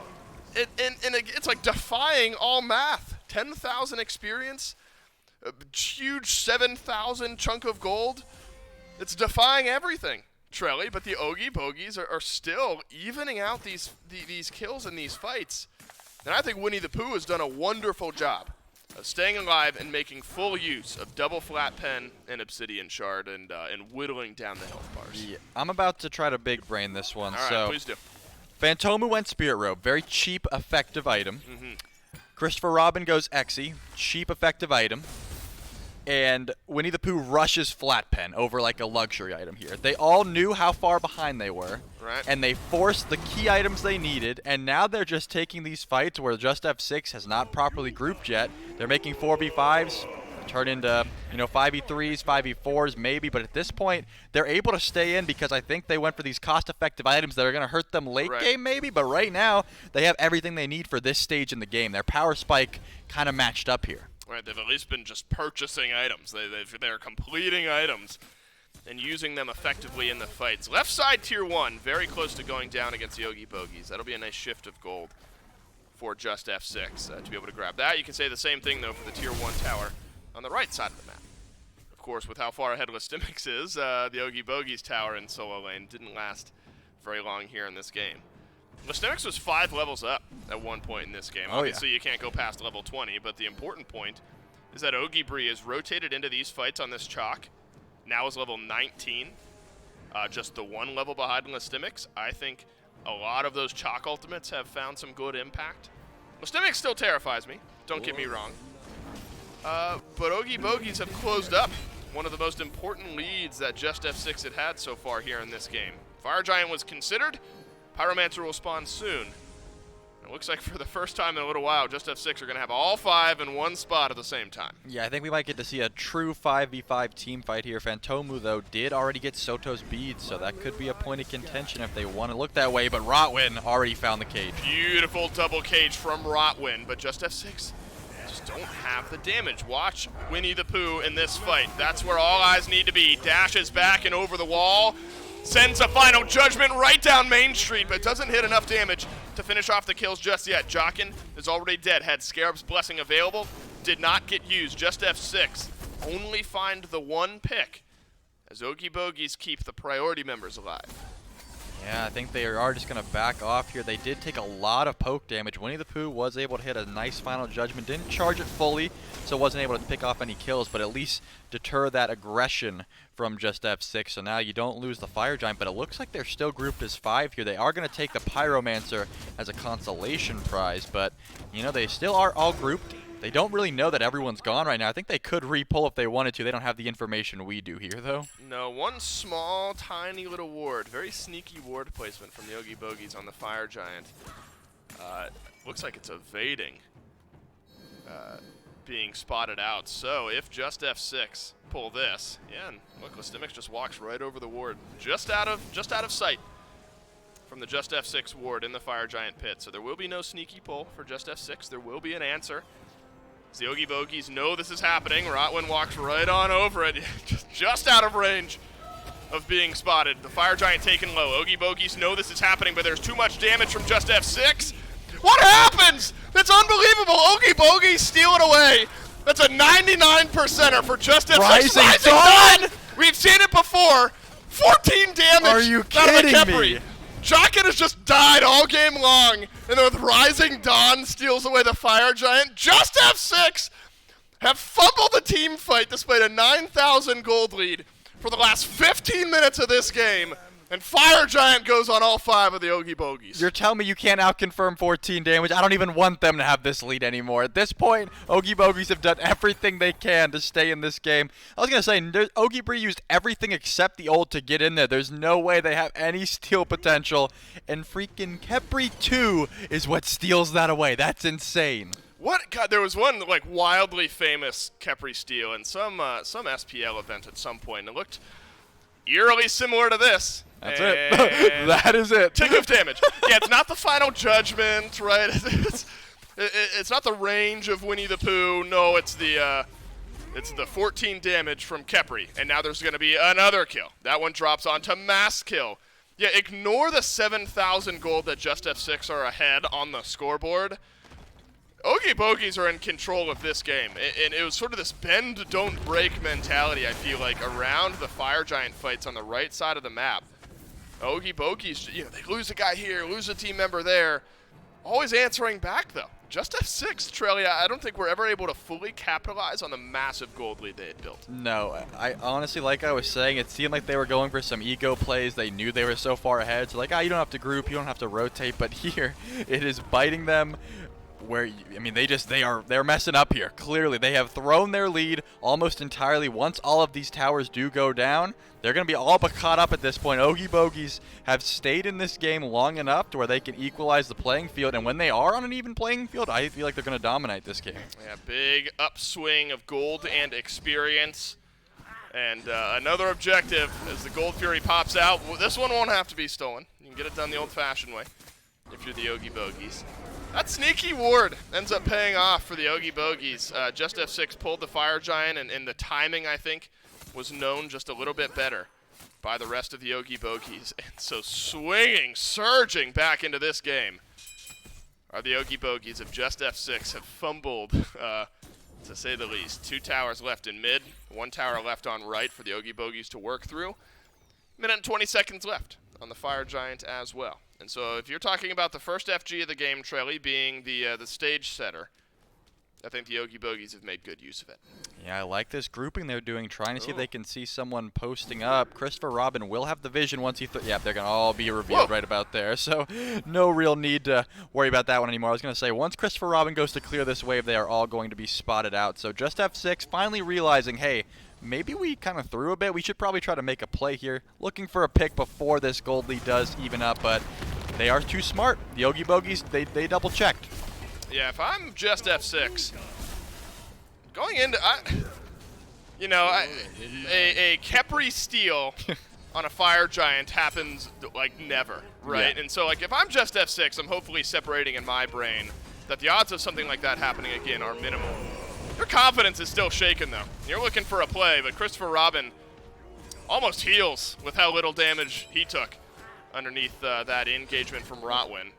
A: It's like defying all math. 10,000 experience, a huge 7,000 chunk of gold. It's defying everything, Trelly, but the Oogie Bogeys are still evening out these kills in these fights. And I think Winnie the Pooh has done a wonderful job of staying alive and making full use of double flat pen and obsidian shard and whittling down the health bars.
B: Yeah, I'm about to try to big brain this one.
A: All right,
B: so
A: please do.
B: Phantomu went Spirit Robe, very cheap, effective item. Christopher Robin goes Exy, cheap, effective item. And Winnie the Pooh rushes Flat Pen over like a luxury item here. They all knew how far behind they were,
A: right,
B: and they forced the key items they needed, and now they're just taking these fights where JUSTF6 has not properly grouped yet. They're making 4v5s, turn into 5v3s, 5v4s maybe, but at this point, they're able to stay in because I think they went for these cost-effective items that are going to hurt them late game maybe, but right now, they have everything they need for this stage in the game. Their power spike kind of matched up here.
A: Right, they've at least been just purchasing items. They're completing items and using them effectively in the fights. Left side tier 1, very close to going down against the Oogie Bogeys. That'll be a nice shift of gold for JUSTF6 to be able to grab that. You can say the same thing, though, for the tier 1 tower on the right side of the map. Of course, with how far ahead Listimics is, the Oogie Bogeys tower in solo lane didn't last very long here in this game. Listimics was 5 levels up at one point in this game. Obviously, you can't go past level 20, but the important point is that Oogie Bree is rotated into these fights on this chalk. Now is level 19, just the 1 level behind Listimics. I think a lot of those chalk ultimates have found some good impact. Listimics still terrifies me, don't get me wrong. But Oogie Bogeys have closed up one of the most important leads that JUSTF6 had so far here in this game. Fire Giant was considered. Pyromancer will spawn soon. It looks like for the first time in a little while, JUSTF6 are going to have all 5 in one spot at the same time.
B: Yeah, I think we might get to see a true 5v5 team fight here. Phantomu, though, did already get Soto's beads, so that could be a point of contention if they want to look that way, but Rotwin already found the cage.
A: Beautiful double cage from Rotwin, but JUSTF6 just don't have the damage. Watch Winnie the Pooh in this fight. That's where all eyes need to be. Dashes back and over the wall. Sends a final judgment right down Main Street, but doesn't hit enough damage to finish off the kills just yet. Jockin is already dead, had Scarab's Blessing available, did not get used. JUSTF6 only find the 1 pick as Oogie Bogeys keep the priority members alive.
B: Yeah, I think they are just going to back off here. They did take a lot of poke damage. Winnie the Pooh was able to hit a nice final judgment. Didn't charge it fully, so wasn't able to pick off any kills, but at least deter that aggression from JUSTF6. So now you don't lose the Fire Giant, but it looks like they're still grouped as 5 here. They are going to take the Pyromancer as a consolation prize, but, they still are all grouped. They don't really know that everyone's gone right now. I think they could re-pull if they wanted to. They don't have the information we do here, though.
A: No, one small, tiny little ward. Very sneaky ward placement from the Oogie Bogeys on the Fire Giant. Looks like it's evading being spotted out. So if JUSTF6 pull this, yeah, and look, Listimics just walks right over the ward. Just out of sight from the JUSTF6 ward in the Fire Giant pit. So there will be no sneaky pull for JUSTF6. There will be an answer. The Oogie Bogeys know this is happening. Rotwin walks right on over it, just out of range of being spotted. The Fire Giant taken low. Oogie Bogeys know this is happening, but there's too much damage from JUSTF6. What happens? That's unbelievable. Oogie Bogeys steal it away. That's a 99%er for JUSTF6.
B: Rising Dawn!
A: We've seen it before. 14 damage.
B: Are you
A: out of
B: kidding
A: the Khepri.
B: me?
A: Jockin has just died all game long, and then with Rising Dawn steals away the Fire Giant. JUSTF6 have fumbled the team fight despite a 9,000 gold lead for the last 15 minutes of this game, and Fire Giant goes on all 5 of the Oogie Bogeys.
B: You're telling me you can't outconfirm 14 damage? I don't even want them to have this lead anymore. At this point, Oogie Bogeys have done everything they can to stay in this game. I was going to say, Oogie Bree used everything except the ult to get in there. There's no way they have any steal potential. And freaking Khepri 2 is what steals that away. That's insane.
A: What? God, there was one like wildly famous Khepri steal in some SPL event at some point. It looked eerily similar to this.
B: That's it. That is it.
A: Tick of damage. Yeah, it's not the final judgment, right? It's not the range of Winnie the Pooh. No, it's the 14 damage from Khepri, and now there's going to be another kill. That one drops onto mass kill. Yeah, ignore the 7,000 gold that JUSTF6 are ahead on the scoreboard. Oogie Bogeys are in control of this game, and it was sort of this bend, don't break mentality, I feel like, around the Fire Giant fights on the right side of the map. Oogie Bogeys, you know, they lose a guy here, lose a team member there. Always answering back, though. JUSTF6, Trellia, I don't think we're ever able to fully capitalize on the massive gold lead they had built.
B: No, I honestly, like I was saying, it seemed like they were going for some ego plays. They knew they were so far ahead. So like, you don't have to group, you don't have to rotate. But here, it is biting them. Where I mean, they're messing up here. Clearly, they have thrown their lead almost entirely. Once all of these towers do go down, they're going to be all but caught up at this point. Oogie Bogeys have stayed in this game long enough to where they can equalize the playing field, and when they are on an even playing field, I feel like they're going to dominate this game.
A: Yeah, big upswing of gold and experience. And another objective as the Gold Fury pops out. This one won't have to be stolen. You can get it done the old-fashioned way if you're the Oogie Bogeys. That sneaky ward ends up paying off for the Oogie Bogeys. JUSTF6 pulled the Fire Giant, and the timing, I think, was known just a little bit better by the rest of the Oogie Bogeys. And so swinging, surging back into this game are the Oogie Bogeys of JUSTF6 have fumbled, to say the least. 2 towers left in mid, 1 tower left on right for the Oogie Bogeys to work through. Minute and 20 seconds left on the Fire Giant as well. And so if you're talking about the first FG of the game, Trelly, being the stage setter, I think the Oogie Bogeys have made good use of it.
B: Yeah, I like this grouping they're doing, trying to see if they can see someone posting up. Christopher Robin will have the vision once he yeah, they're going to all be revealed right about there. So no real need to worry about that one anymore. I was going to say, once Christopher Robin goes to clear this wave, they are all going to be spotted out. So JUSTF6 finally realizing, hey, maybe we kind of threw a bit. We should probably try to make a play here. Looking for a pick before this gold lead does even up, but they are too smart. The Oogie Bogeys, they double-checked.
A: Yeah, if I'm JUSTF6, going into, a Khepri steal on a Fire Giant happens like never, right? Yeah. And so like if I'm JUSTF6, I'm hopefully separating in my brain that the odds of something like that happening again are minimal. Your confidence is still shaken, though. You're looking for a play, but Christopher Robin almost heals with how little damage he took underneath that engagement from Rotwin.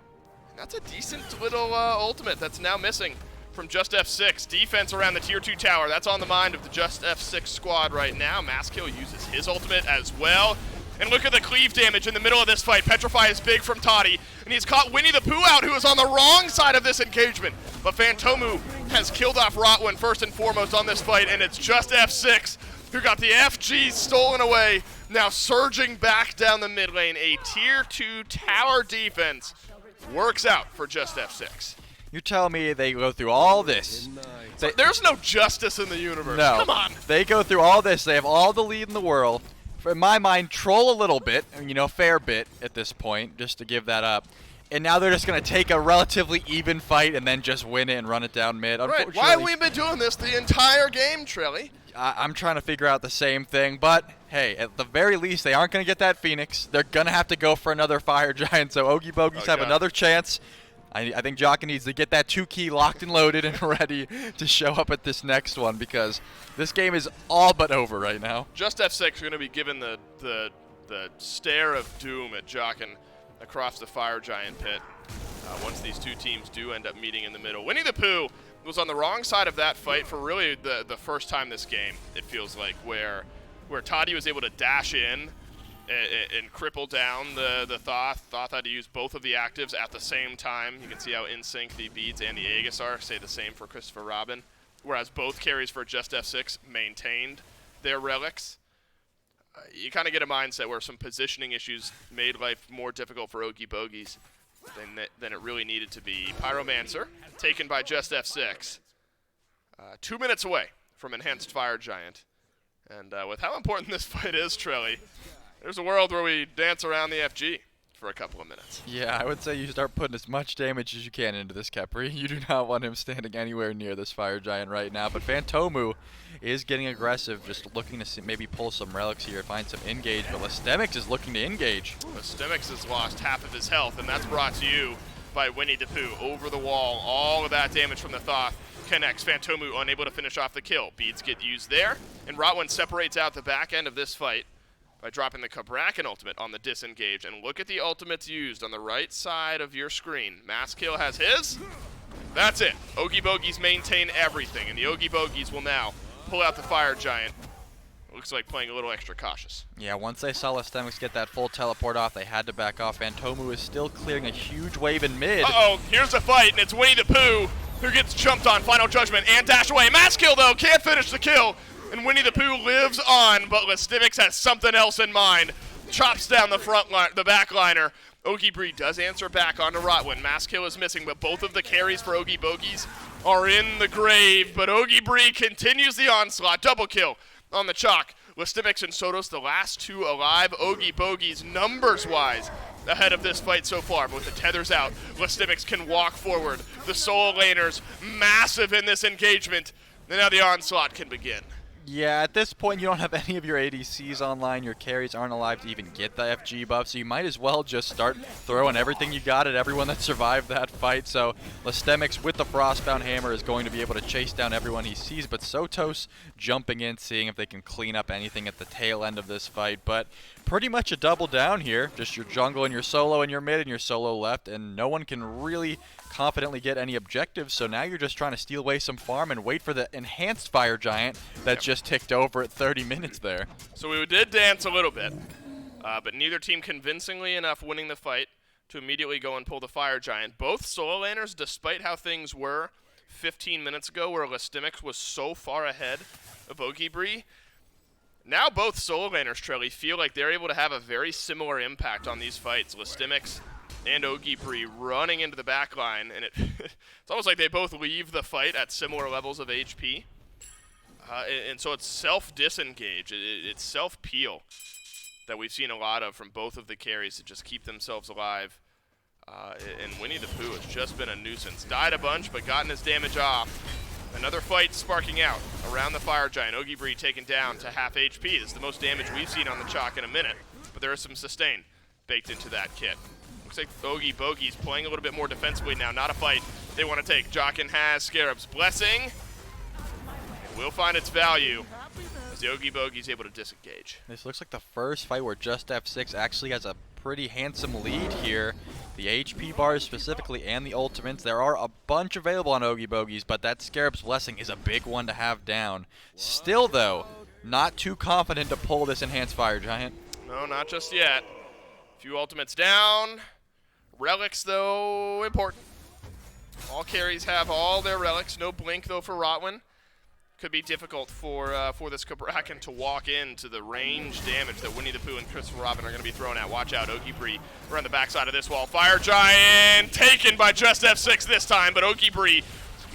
A: That's a decent little ultimate that's now missing from JUSTF6. Defense around the Tier 2 tower. That's on the mind of the JUSTF6 squad right now. Masskill uses his ultimate as well. And look at the cleave damage in the middle of this fight. Petrify is big from Toddy, and he's caught Winnie the Pooh out, who is on the wrong side of this engagement. But Phantomu has killed off Rotwin first and foremost on this fight, and it's JUSTF6 who got the FG stolen away, now surging back down the mid lane. A Tier 2 tower defense works out for JUSTF6.
B: You're telling me they go through all this?
A: There's no justice in the universe.
B: No.
A: Come on.
B: They go through all this. They have all the lead in the world. In my mind, troll a little bit, a fair bit at this point, just to give that up. And now they're just going to take a relatively even fight and then just win it and run it down mid.
A: Right. Why have we been doing this the entire game, Trelly?
B: I'm trying to figure out the same thing, but hey, at the very least, they aren't going to get that Phoenix. They're going to have to go for another Fire Giant, so Oogie Bogeys have another chance. I think Jocka needs to get that 2-key locked and loaded and ready to show up at this next one, because this game is all but over right now.
A: JUSTF6 are going to be given the stare of doom at Jockin across the Fire Giant pit once these two teams do end up meeting in the middle. Winnie the Pooh was on the wrong side of that fight for really the first time this game, it feels like, where Toddy was able to dash in and cripple down the Thoth. Thoth had to use both of the actives at the same time. You can see how in sync the Beads and the Aegis are. Say the same for Christopher Robin. Whereas both carries for JUSTF6 maintained their relics. You kind of get a mindset where some positioning issues made life more difficult for Oogie Bogeys than it really needed to be. Pyromancer, taken by JUSTF6. 2 minutes away from Enhanced Fire Giant. And with how important this fight is, Trelly, there's a world where we dance around the FG for a couple of minutes.
B: Yeah, I would say you start putting as much damage as you can into this Khepri. You do not want him standing anywhere near this Fire Giant right now. But Phantomu is getting aggressive, just looking to see, maybe pull some relics here, find some engage. But Lystemix is looking to engage.
A: Lystemix has lost half of his health, and that's brought to you by Winnie the Pooh. Over the wall, all of that damage from the Thoth connects. Phantomu unable to finish off the kill. Beads get used there, and Rotwin separates out the back end of this fight by dropping the Cabrakan ultimate on the disengage. And look at the ultimates used on the right side of your screen. Masskill has his. That's it. Oogie Bogeys maintain everything, and the Oogie Bogeys will now pull out the Fire Giant. Looks like playing a little extra cautious.
B: Yeah, once they saw Lystemix get that full teleport off, they had to back off. Phantomu is still clearing a huge wave in mid.
A: Uh-oh, here's a fight, and it's Winnie the Pooh who gets jumped on. Final Judgment and dash away. Masskill, though, can't finish the kill. And Winnie the Pooh lives on, but Lystemix has something else in mind. Chops down the the backliner. Oogie Bree does answer back onto Rotwin. Masskill is missing, but both of the carries for Oogie Bogeys are in the grave. But Oogie Bree continues the onslaught. Double kill on the chalk. Lystemix and Sotos, the last two alive. Oogie Bogeys, numbers-wise, ahead of this fight so far. But with the tethers out, Lystemix can walk forward. The solo laners, massive in this engagement. And now the onslaught can begin.
B: Yeah, at this point, you don't have any of your ADCs online. Your carries aren't alive to even get the FG buff, so you might as well just start throwing everything you got at everyone that survived that fight. So Lystemix with the Frostbound Hammer is going to be able to chase down everyone he sees, but Sotos jumping in, seeing if they can clean up anything at the tail end of this fight. But pretty much a double down here. Just your jungle and your solo and your mid and your solo left, and no one can really confidently get any objectives, so now you're just trying to steal away some farm and wait for the enhanced Fire Giant that just ticked over at 30 minutes there.
A: So we did dance a little bit, but neither team convincingly enough winning the fight to immediately go and pull the Fire Giant. Both solo laners, despite how things were 15 minutes ago where Lystemix was so far ahead of Oogie Bree, now both solo laners, Trelly, feel like they're able to have a very similar impact on these fights. Lystemix and Oogie Bree running into the back line, and it's almost like they both leave the fight at similar levels of HP. And so it's self-disengage, it's self-peel that we've seen a lot of from both of the carries to just keep themselves alive. And Winnie the Pooh has just been a nuisance. Died a bunch, but gotten his damage off. Another fight sparking out around the Fire Giant. Oogie Bree taken down to half HP. This is the most damage we've seen on the chalk in a minute, but there is some sustain baked into that kit. Looks like Oogie Bogeys playing a little bit more defensively now. Not a fight they want to take. Jockin has Scarab's Blessing. It will find its value as the Oogie Bogeys able to disengage.
B: This looks like the first fight where JUSTF6 actually has a pretty handsome lead here. The HP bars specifically and the ultimates, there are a bunch available on Oogie Bogeys, but that Scarab's Blessing is a big one to have down. Still, though, not too confident to pull this enhanced Fire Giant.
A: No, not just yet. Few ultimates down. Relics, though, important. All carries have all their relics. No blink, though, for Rotwin. Could be difficult for this Cabrakan to walk into the range damage that Winnie the Pooh and Christopher Robin are going to be thrown at. Watch out, Oogie Bree around the backside of this wall. Fire Giant taken by JUSTF6 this time, but Oogie Bree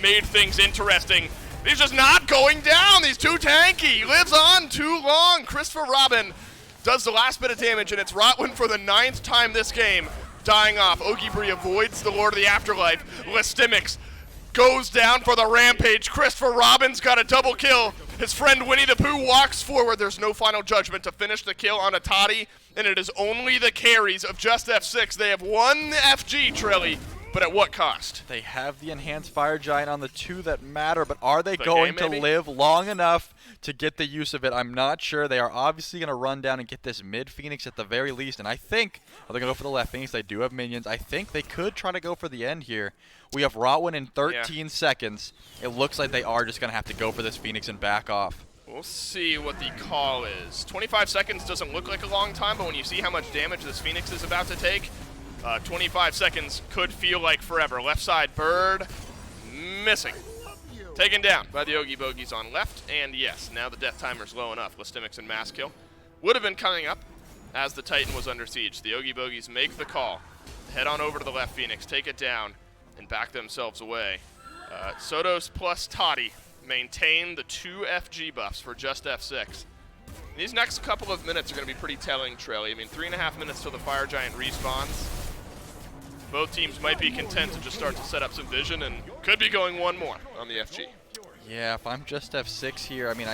A: made things interesting. He's just not going down. He's too tanky. Lives on too long. Christopher Robin does the last bit of damage, and it's Rotwin for the 9th time this game dying off. Oogie Bree avoids the Lord of the Afterlife. Lystemix goes down for the rampage. Christopher Robin's got a double kill. His friend Winnie the Pooh walks forward. There's no final judgment to finish the kill on a Toddy, and it is only the carries of JUSTF6. They have one FG, Trilly, but at what cost?
B: They have the enhanced Fire Giant on the two that matter, but are they
A: The
B: going
A: game,
B: to
A: maybe?
B: live long enough to get the use of it? I'm not sure. They are obviously going to run down and get this mid Phoenix at the very least, and I think they're going to go for the left Phoenix. They do have minions. I think they could try to go for the end here. We have Rotwin in 13 seconds. It looks like they are just going to have to go for this Phoenix and back off.
A: We'll see what the call is. 25 seconds doesn't look like a long time, but when you see how much damage this Phoenix is about to take, 25 seconds could feel like forever. Left side bird, missing. Taken down by the Oogie Bogeys on left, and yes, now the death timer's low enough. Lystemix and Masskill would have been coming up as the Titan was under siege. The Oogie Bogeys make the call. Head on over to the left Phoenix, take it down, and back themselves away. Sotos plus Toddy maintain the 2 FG buffs for JUSTF6. These next couple of minutes are going to be pretty telling, Trelly. I mean, 3.5 minutes till the Fire Giant respawns. Both teams might be content to just start to set up some vision and could be going one more on the FG.
B: Yeah, if I'm JUSTF6 here, I mean,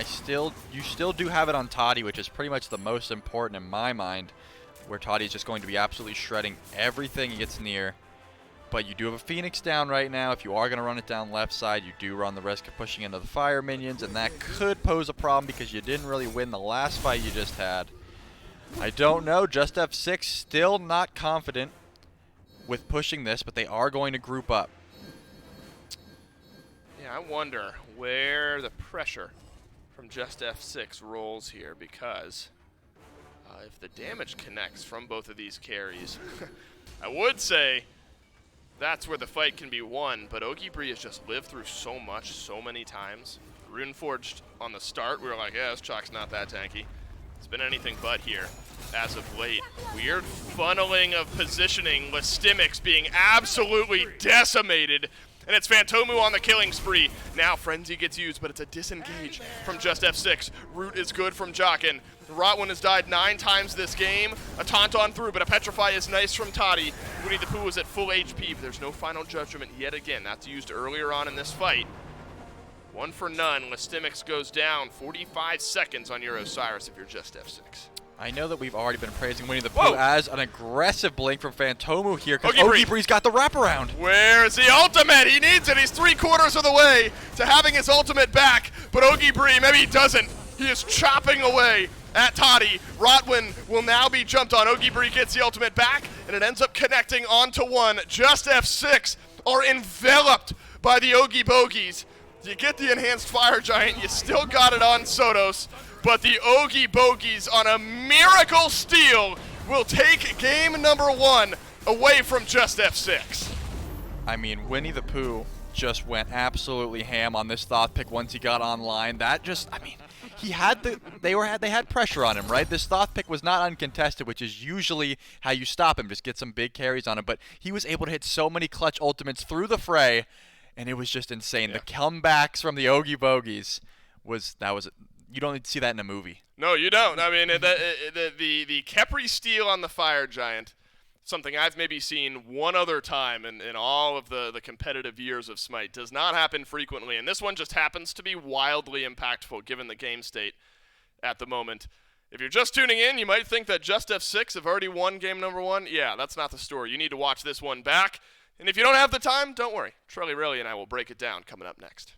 B: you still do have it on Toddy, which is pretty much the most important in my mind, where Toddy is just going to be absolutely shredding everything he gets near. But you do have a Phoenix down right now. If you are going to run it down left side, you do run the risk of pushing into the fire minions, and that could pose a problem because you didn't really win the last fight you just had. I don't know. JUSTF6 still not confident with pushing this, but they are going to group up.
A: Yeah, I wonder where the pressure from JUSTF6 rolls here, because if the damage connects from both of these carries, I would say that's where the fight can be won, but Oogie Bogeys has just lived through so much, so many times. Runeforged on the start, we were like, yeah, this chalk's not that tanky. It's been anything but here as of late. Weird funneling of positioning, Listimics being absolutely decimated, and it's Phantomu on the killing spree. Now Frenzy gets used, but it's a disengage from JUSTF6. Root is good from Jockin. Rotwin has died 9 times this game. A taunt on through, but a Petrify is nice from Toddy. Winnie the Pooh is at full HP, but there's no final judgment yet again. That's used earlier on in this fight. 1 for none. Listimics goes down. 45 seconds on your Osiris if you're JUSTF6.
B: I know that we've already been praising Winnie the Pooh as an aggressive blink from Phantomu here, because
A: Oogie
B: Bogeys got the wraparound.
A: Where's the ultimate? He needs it. He's 3/4 of the way to having his ultimate back, but Oogie Bogeys, maybe he doesn't. He is chopping away at Toddy. Rotwin will now be jumped on. Oogie Bogeys gets the ultimate back, and it ends up connecting onto one. JUSTF6 are enveloped by the Oogie Bogeys. You get the enhanced Fire Giant, you still got it on Sotos, but the Oogie Bogeys on a miracle steal will take game number 1 away from JUSTF6.
B: I mean, Winnie the Pooh just went absolutely ham on this Thoth pick once he got online. That just, I mean, he had they had pressure on him, right? This Thoth pick was not uncontested, which is usually how you stop him, just get some big carries on him, but he was able to hit so many clutch ultimates through the fray, and it was just insane. Yeah. The comebacks from the Oogie Bogeys you don't see that in a movie.
A: No, you don't. I mean, the Khepri steal on the Fire Giant, something I've maybe seen one other time in all of the competitive years of Smite, does not happen frequently, and this one just happens to be wildly impactful given the game state at the moment. If you're just tuning in, you might think that JUSTF6 have already won game number 1. Yeah, that's not the story. You need to watch this one back, and if you don't have the time, don't worry. Trelly Relly and I will break it down coming up next.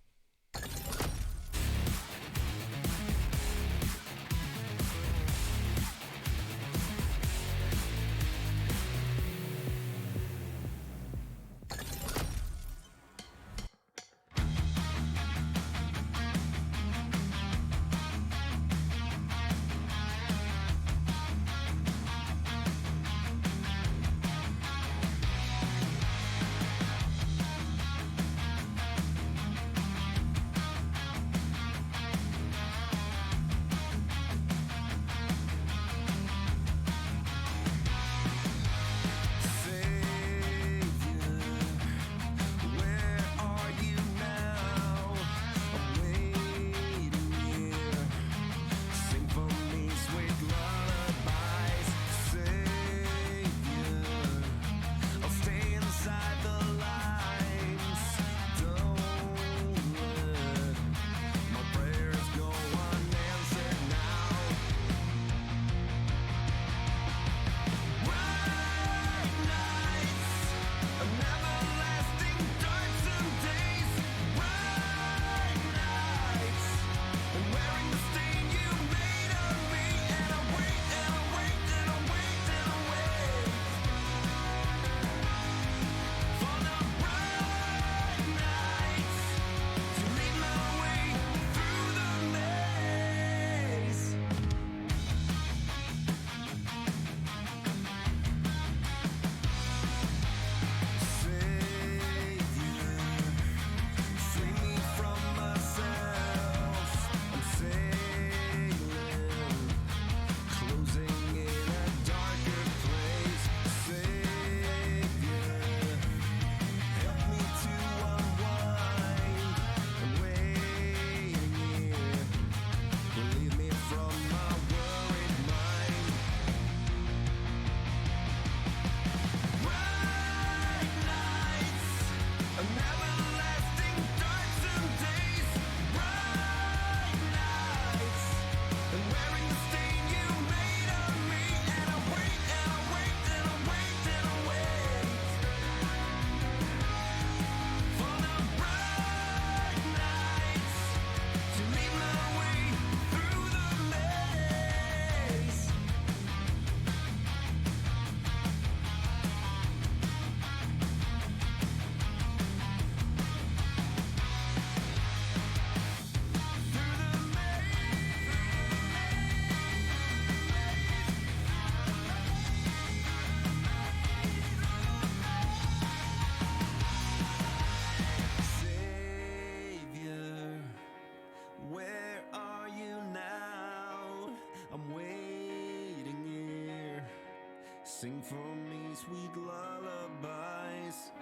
C: Sing for me sweet lullabies.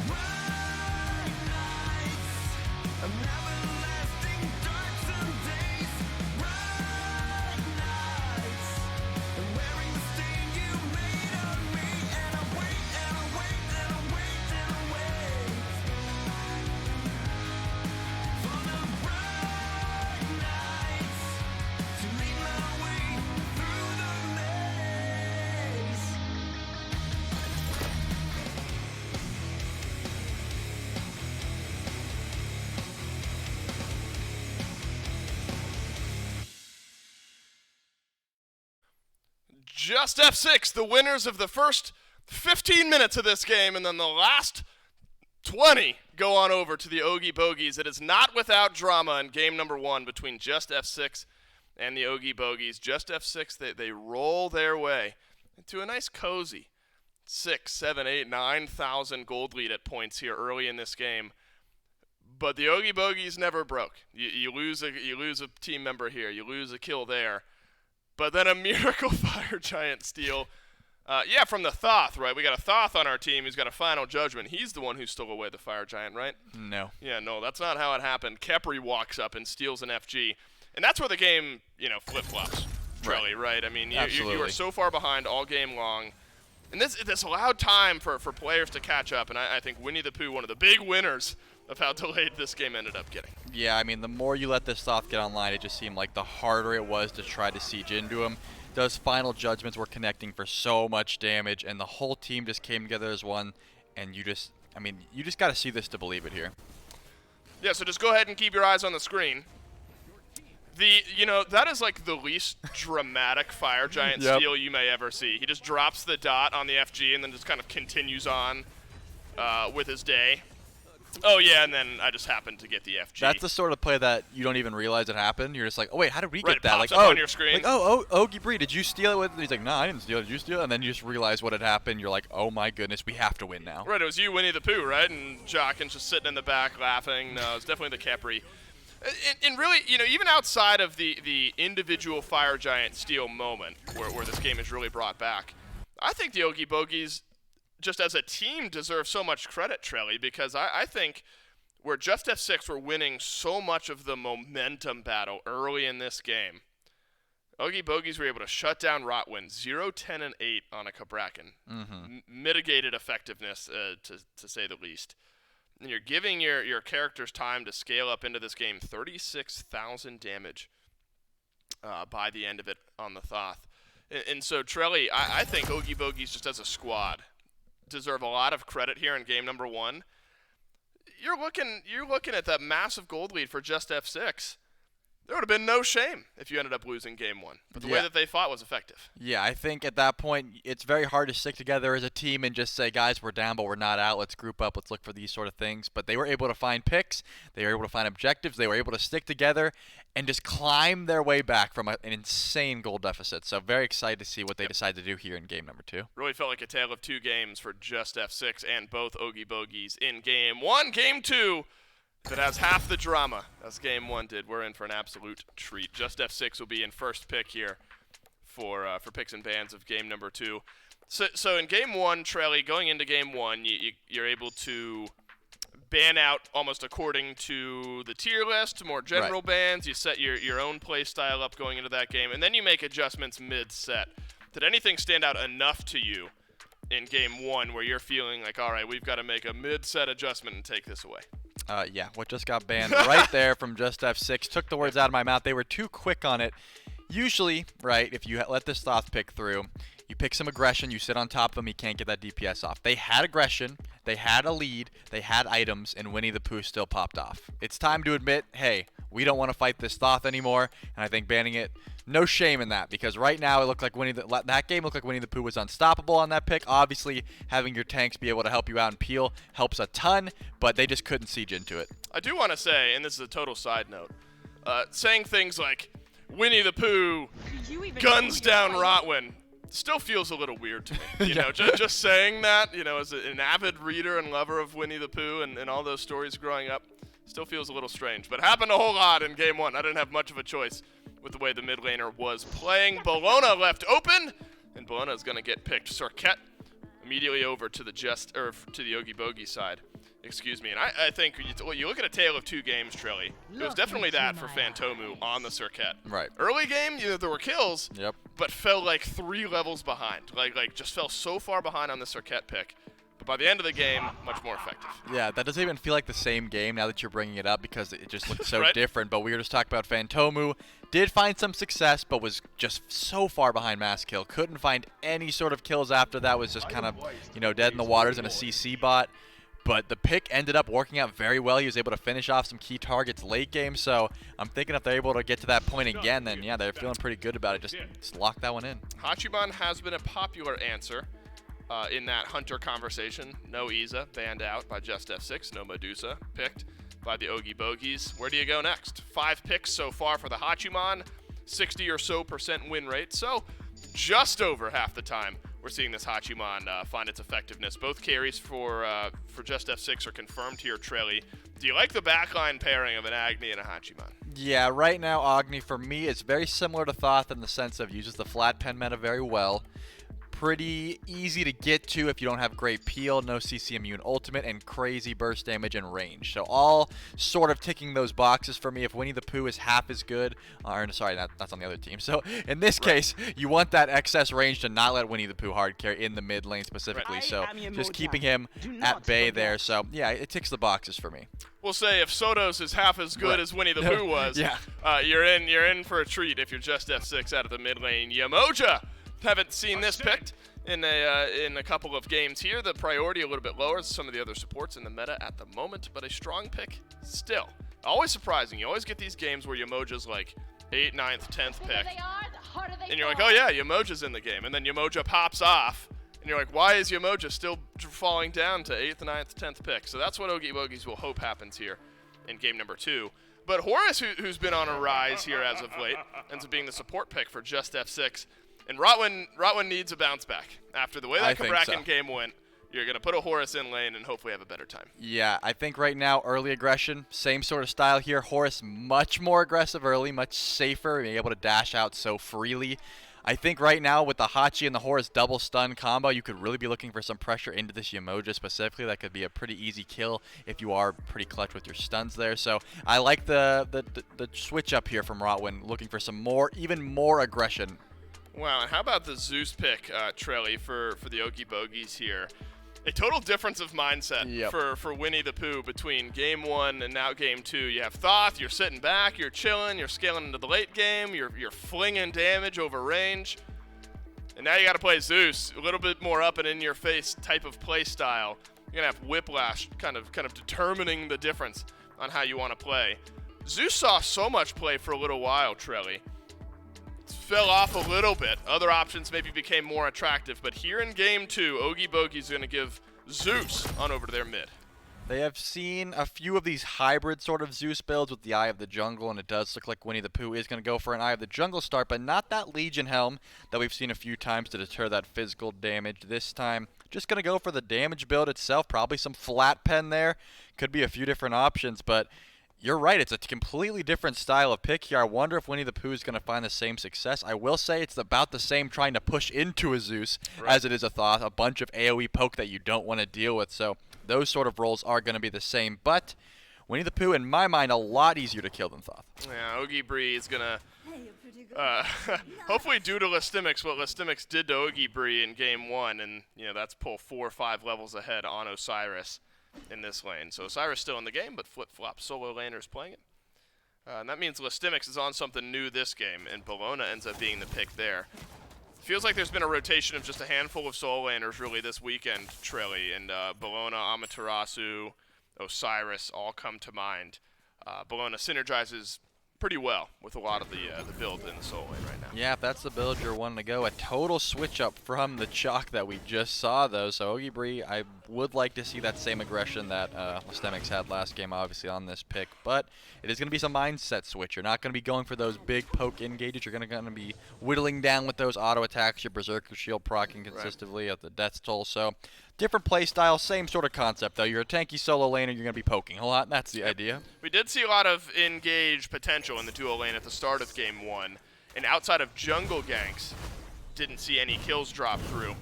C: Bright nights, I'm everlasting darksome days. Bright nights, I'm wearing the stain you made on me. And I wait, and I wait, and I wait, and I wait for the bright nights to lead my way through the maze.
A: JUSTF6, the winners of the first 15 minutes of this game, and then the last 20 go on over to the Oogie Bogeys. It is not without drama in game number 1 between JUSTF6 and the Oogie Bogeys. JUSTF6, they roll their way into a nice cozy 6, 7, 8, 9,000 gold lead at points here early in this game. But the Oogie Bogeys never broke. You lose a team member here, you lose a kill there. But then a miracle fire giant steal. From the Thoth, right? We got a Thoth on our team who's got a final judgment. He's the one who stole away the fire giant, right?
B: No.
A: Yeah, no, that's not how it happened. Khepri walks up and steals an FG. And that's where the game, flip-flops, Trelly, right? I mean, you were so far behind all game long. And this allowed time for players to catch up. And I think Winnie the Pooh, one of the big winners of how delayed this game ended up getting.
B: Yeah, I mean, the more you let this Thoth get online, it just seemed like the harder it was to try to siege into him. Those final judgments were connecting for so much damage, and the whole team just came together as one, and you just got to see this to believe it here.
A: Yeah, so just go ahead and keep your eyes on the screen. That is like the least dramatic fire giant steal you may ever see. He just drops the dot on the FG and then just kind of continues on with his day. Oh, yeah, and then I just happened to get the FG.
B: That's the sort of play that you don't even realize it happened. You're just like, oh, wait, how did we get that?
A: Pops
B: like,
A: up on your screen.
B: Like, Oogie Bree, did you steal it with? And he's like, no, I didn't steal it. Did you steal it? And then you just realize what had happened. You're like, oh, my goodness, we have to win now.
A: Right, it was you, Winnie the Pooh, right? And Jockin's just sitting in the back laughing. No, it was definitely the Khepri. And really, even outside of the individual fire giant steal moment where this game is really brought back, I think the Oogie Bogeys, just as a team, deserve so much credit, Trelly, because I think where JUSTF6 were winning so much of the momentum battle early in this game, Oogie Bogeys were able to shut down Rotwin 0, 10, and 8 on a Cabrakan. Mitigated effectiveness, to say the least. And you're giving your characters time to scale up into this game, 36,000 damage by the end of it on the Thoth. And so, Trelly, I think Oogie Bogeys, just as a squad, deserve a lot of credit here in game number 1. You're looking at that massive gold lead for JUSTF6. There would have been no shame if you ended up losing game 1. But the way that they fought was effective.
B: Yeah, I think at that point, it's very hard to stick together as a team and just say, guys, we're down, but we're not out. Let's group up. Let's look for these sort of things. But they were able to find picks. They were able to find objectives. They were able to stick together and just climb their way back from an insane goal deficit. So very excited to see what they decide to do here in game number 2.
A: Really felt like a tale of two games for JUSTF6 and both Oogie Bogeys in game 1. Game 2, if it has half the drama as game 1 did, we're in for an absolute treat. JUSTF6 will be in first pick here for picks and bans of game number 2. So in game 1, Trelly, going into game 1, you're able to ban out almost according to the tier list, more general bans. You set your own play style up going into that game, and then you make adjustments mid-set. Did anything stand out enough to you in game 1 where you're feeling like, all right, we've got to make a mid-set adjustment and take this away?
B: Yeah, what just got banned right there from JUSTF6 took the words out of my mouth. They were too quick on it. Usually, right, if you let this Thoth pick through, you pick some aggression, you sit on top of them, you can't get that DPS off. They had aggression, they had a lead, they had items, and Winnie the Pooh still popped off. It's time to admit, hey, we don't want to fight this Thoth anymore, and I think banning it, no shame in that, because right now it looked like that game looked like Winnie the Pooh was unstoppable on that pick. Obviously, having your tanks be able to help you out and peel helps a ton, but they just couldn't siege into it.
A: I do want to say, and this is a total side note, saying things like Winnie the Pooh guns down Rotwin still feels a little weird to me. You know, just saying that, as an avid reader and lover of Winnie the Pooh and all those stories growing up, still feels a little strange. But happened a whole lot in game 1. I didn't have much of a choice with the way the mid laner was playing. Bologna left open, and Bologna is going to get picked. Sorket immediately over to the Oogie Bogeys side. Excuse me. And I think you look at a tale of two games, Trilly. It was definitely that for Phantomu on the Sorket.
B: Right.
A: Early game, there were kills,
B: Yep.
A: but fell like 3 levels behind. Like just fell so far behind on the Sorket pick. But by the end of the game, much more effective.
B: Yeah, that doesn't even feel like the same game now that you're bringing it up because it just looks so
A: Right.
B: different. But we were just talking about Phantomu. Did find some success, but was just so far behind Masskill. Couldn't find any sort of kills after that. Was just kind of, dead in the waters in a CC bot. But the pick ended up working out very well. He was able to finish off some key targets late game. So I'm thinking if they're able to get to that point again, then yeah, they're feeling pretty good about it. Just lock that one in.
A: Hachiman has been a popular answer in that Hunter conversation. No Iza, banned out by JUSTF6. No Medusa, picked by the Oogie Bogeys. Where do you go next? 5 picks so far for the Hachiman, 60 or so % win rate. So just over half the time we're seeing this Hachiman find its effectiveness. Both carries for JUSTF6 are confirmed here, Trelly. Do you like the backline pairing of an Agni and a Hachiman?
B: Yeah, right now Agni for me is very similar to Thoth in the sense of uses the flat pen meta very well. Pretty easy to get to if you don't have great peel, no CC immune ultimate, and crazy burst damage and range. So all sort of ticking those boxes for me. If Winnie the Pooh is half as good, or sorry, that's on the other team. So in this case, you want that excess range to not let Winnie the Pooh hard carry in the mid lane specifically.
C: Right.
B: So
C: I am
B: just
C: Moja.
B: keeping him
C: Do
B: at
C: not
B: bay
C: forget.
B: there. So yeah, it ticks the boxes for me.
A: We'll say if Sotos is half as good
B: Right.
A: as Winnie the Pooh was,
B: Yeah.
A: you're in for a treat if you're just F6 out of the mid lane. Yamoja, haven't seen this picked in a couple of games here. The priority a little bit lower than some of the other supports in the meta at the moment, but a strong pick still. Always surprising. You always get these games where Yamoja's like 8th, 9th, 10th pick, and you're like, oh yeah, Yamoja's in the game, and then Yamoja pops off. And you're like, why is Yamoja still falling down to 8th, 9th, 10th pick? So that's what Oogie Bogeys will hope happens here in game number 2. But Horus, who's been on a rise here as of late, ends up being the support pick for JUSTF6. And Rotwin needs a bounce back. After the way that
B: I think
A: Kabrakan
B: so.
A: game went, you're going to put a Horus in lane and hopefully have a better time.
B: Yeah, I think right now early aggression, same sort of style here. Horus much more aggressive early, much safer, being able to dash out so freely. I think right now with the Hachi and the Horus double stun combo, you could really be looking for some pressure into this Yamoja specifically. That could be a pretty easy kill if you are pretty clutch with your stuns there. So I like the switch up here from Rotwin, looking for some even more aggression.
A: Wow, and how about the Zeus pick, Trelly, for the Oogie Bogeys here? A total difference of mindset
B: Yep.
A: for Winnie the Pooh between game 1 and now game 2. You have Thoth, you're sitting back, you're chilling, you're scaling into the late game, you're flinging damage over range. And now you got to play Zeus, a little bit more up and in your face type of play style. You're going to have Whiplash kind of determining the difference on how you want to play. Zeus saw so much play for a little while, Trelly. Fell off a little bit. Other options maybe became more attractive, but here in game 2, Oogie Bogeys going to give Zeus on over to their mid.
B: They have seen a few of these hybrid sort of Zeus builds with the Eye of the Jungle, and it does look like Winnie the Pooh is going to go for an Eye of the Jungle start, but not that Legion Helm that we've seen a few times to deter that physical damage. This time, just going to go for the damage build itself, probably some flat pen there. Could be a few different options, but you're right, it's a completely different style of pick here. I wonder if Winnie the Pooh is going to find the same success. I will say it's about the same trying to push into a Zeus as it is a Thoth, a bunch of AoE poke that you don't want to deal with. So those sort of roles are going to be the same. But Winnie the Pooh, in my mind, a lot easier to kill than Thoth.
A: Yeah, Oogie Bree is going to hopefully do to Listimics what Listimics did to Oogie Bree in game 1, and that's pull 4 or 5 levels ahead on Osiris in this lane. So Osiris still in the game, but flip-flop solo laners playing it. And that means Listimics is on something new this game, and Bologna ends up being the pick there. Feels like there's been a rotation of just a handful of solo laners really this weekend, Trelly, and Bologna, Amaterasu, Osiris all come to mind. Bologna synergizes pretty well with a lot of the build in the solo lane right now.
B: Yeah, if that's the build you're wanting to go, a total switch up from the chalk that we just saw, though. So Oogie Bree, I'm would like to see that same aggression that Lystemix had last game, obviously, on this pick. But it is going to be some mindset switch. You're not going to be going for those big poke engages. You're going to be whittling down with those auto attacks, your Berserker Shield proccing consistently at the Death Toll. So different play style, same sort of concept, though. You're a tanky solo laner, you're going to be poking a lot. That's the idea.
A: We did see a lot of engage potential in the duo lane at the start of game 1. And outside of jungle ganks, didn't see any kills drop through.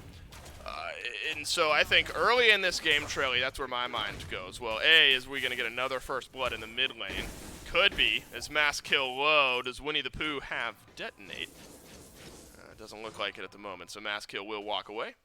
A: And so I think early in this game, Trelly, that's where my mind goes. Well, A, is we going to get another first blood in the mid lane? Could be. Is mass kill low? Does Winnie the Pooh have detonate? Doesn't look like it at the moment, so mass kill will walk away.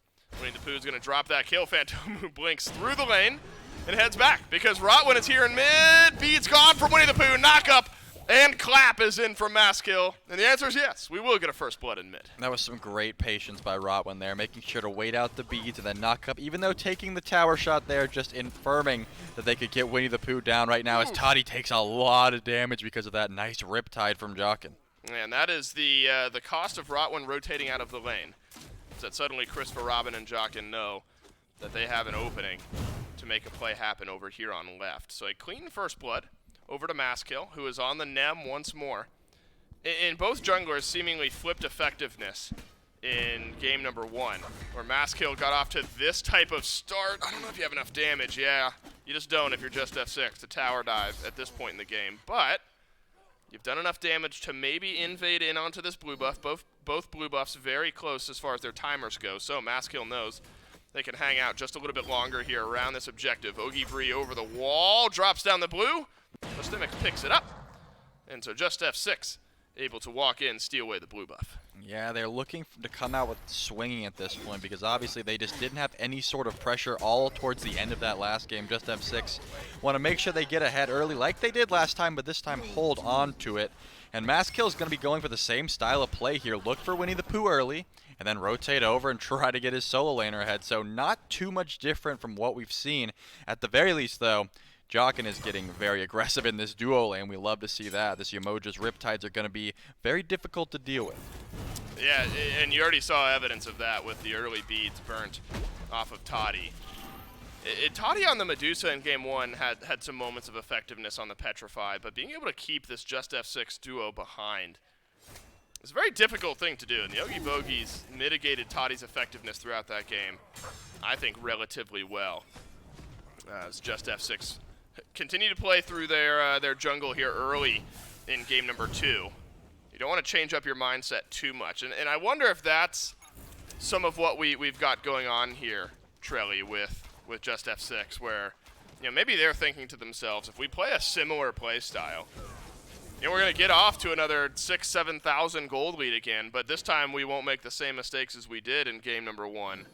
A: Winnie the Pooh's going to drop that kill. Phantom blinks through the lane and heads back because Rotwin is here in mid. Beat's gone from Winnie the Pooh. Knock up. And clap is in from Maskill. And the answer is yes, we will get a first blood in mid.
B: That was some great patience by Rotwin there, making sure to wait out the beads and then knock up, even though taking the tower shot there, just infirming that they could get Winnie the Pooh down right now as Toddy takes a lot of damage because of that nice riptide from Jockin.
A: And that is the cost of Rotwin rotating out of the lane. Is that suddenly Christopher, Robin, and Jockin know that they have an opening to make a play happen over here on left. So a clean first blood over to Maskill, who is on the Nem once more. In both junglers seemingly flipped effectiveness in game number 1, where Maskill got off to this type of start. I don't know if you have enough damage. Yeah, you just don't if you're JUSTF6 to tower dive at this point in the game. But you've done enough damage to maybe invade in onto this blue buff. Both blue buffs very close as far as their timers go. So Maskill knows they can hang out just a little bit longer here around this objective. Oogie Bogeys over the wall, drops down the blue. Lystemix picks it up. And so JUSTF6 able to walk in, steal away the blue buff.
B: Yeah, they're looking to come out with swinging at this point because obviously they just didn't have any sort of pressure all towards the end of that last game. JUSTF6 want to make sure they get ahead early like they did last time, but this time hold on to it. And Maskill is going to be going for the same style of play here. Look for Winnie the Pooh early and then rotate over and try to get his solo laner ahead. So not too much different from what we've seen. At the very least, though, Jockin is getting very aggressive in this duo lane. We love to see that. This Yamoja's Riptides are going to be very difficult to deal with.
A: Yeah, and you already saw evidence of that with the early beads burnt off of Toddy. Toddy on the Medusa in game 1 had some moments of effectiveness on the Petrify, but being able to keep this JUSTF6 duo behind is a very difficult thing to do. And the Oogie Bogeys mitigated Toddy's effectiveness throughout that game, I think, relatively well. As JUSTF6 continue to play through their jungle here early in game number 2. You don't want to change up your mindset too much. And I wonder if that's some of what we've got going on here, Trelly, with JUSTF6, where maybe they're thinking to themselves, if we play a similar play style, we're going to get off to another 6,000-7,000 gold lead again, but this time we won't make the same mistakes as we did in game number 1.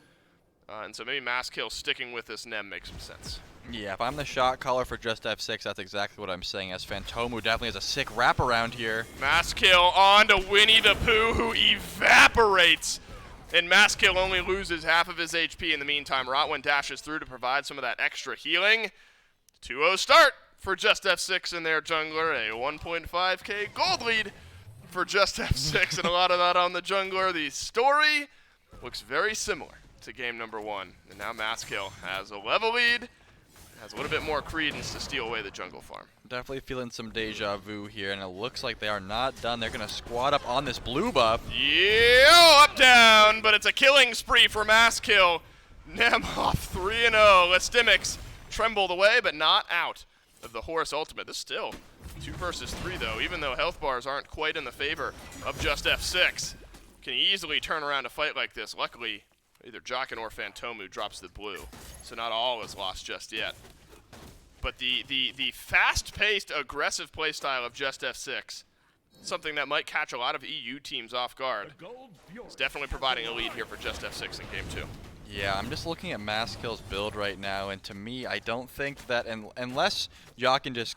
A: And so maybe Maskill sticking with this Nem makes some sense.
B: Yeah, if I'm the shot caller for JUSTF6, that's exactly what I'm saying, as Phantomu definitely has a sick wraparound here.
A: Maskill on to Winnie the Pooh, who evaporates. And Maskill only loses half of his HP in the meantime. Rotwin dashes through to provide some of that extra healing. 2-0 start for JUSTF6 and their jungler. A 1.5k gold lead for JUSTF6, and a lot of that on the jungler. The story looks very similar to game number 1. And now Maskill has a level lead, has a little bit more credence to steal away the jungle farm.
B: Definitely feeling some deja vu here, and it looks like they are not done. They're going to squat up on this blue buff.
A: Yeah, up down, but it's a killing spree for Maskill. Nem off 3-0. Lystemix trembled away, but not out of the Horus ultimate. This is still 2 versus 3, though, even though health bars aren't quite in the favor of JUSTF6. Can easily turn around a fight like this. Luckily, either Jockin or Phantomu drops the blue, so not all is lost just yet. But the fast-paced, aggressive playstyle of JUSTF6, something that might catch a lot of EU teams off guard, is definitely providing a lead here for JUSTF6 in game 2.
B: Yeah, I'm just looking at Maskill's build right now, and to me, I don't think that unless Jockin just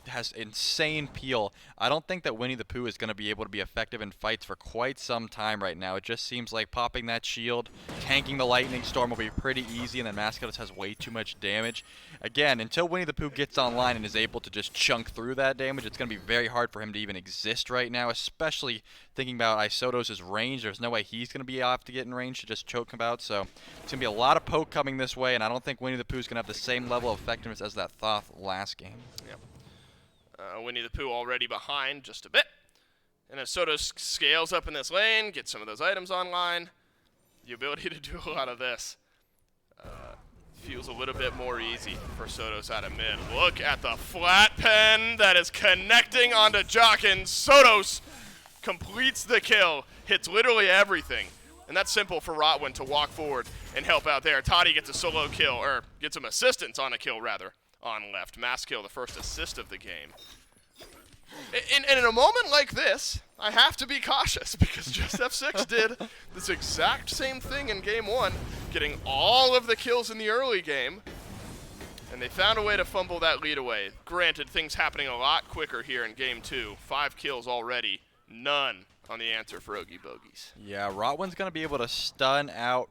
B: has insane peel. I don't think that Winnie the Pooh is going to be able to be effective in fights for quite some time right now. It just seems like popping that shield, tanking the lightning storm will be pretty easy, and then Mascotus has way too much damage. Again, until Winnie the Pooh gets online and is able to just chunk through that damage, it's going to be very hard for him to even exist right now, especially thinking about Isotos' range. There's no way he's going to be able to get in range to just choke him out, so it's going to be a lot of poke coming this way, and I don't think Winnie the Pooh's going to have the same level of effectiveness as that Thoth last game.
A: Yep. Winnie the Pooh already behind just a bit. And as Sotos scales up in this lane, gets some of those items online, the ability to do a lot of this feels a little bit more easy for Sotos out of mid. Look at the flat pen that is connecting onto Jockin. Sotos completes the kill, hits literally everything. And that's simple for Rotwin to walk forward and help out there. Toddy gets a solo kill, or gets some assistance on a kill, rather, on left. Mass kill, the first assist of the game. And in a moment like this, I have to be cautious because JUSTF6 did this exact same thing in game 1, getting all of the kills in the early game, and they found a way to fumble that lead away. Granted, things happening a lot quicker here in game 2. 5 kills already, none on the answer for Oogie Bogeys.
B: Yeah, Rotwin's going to be able to stun out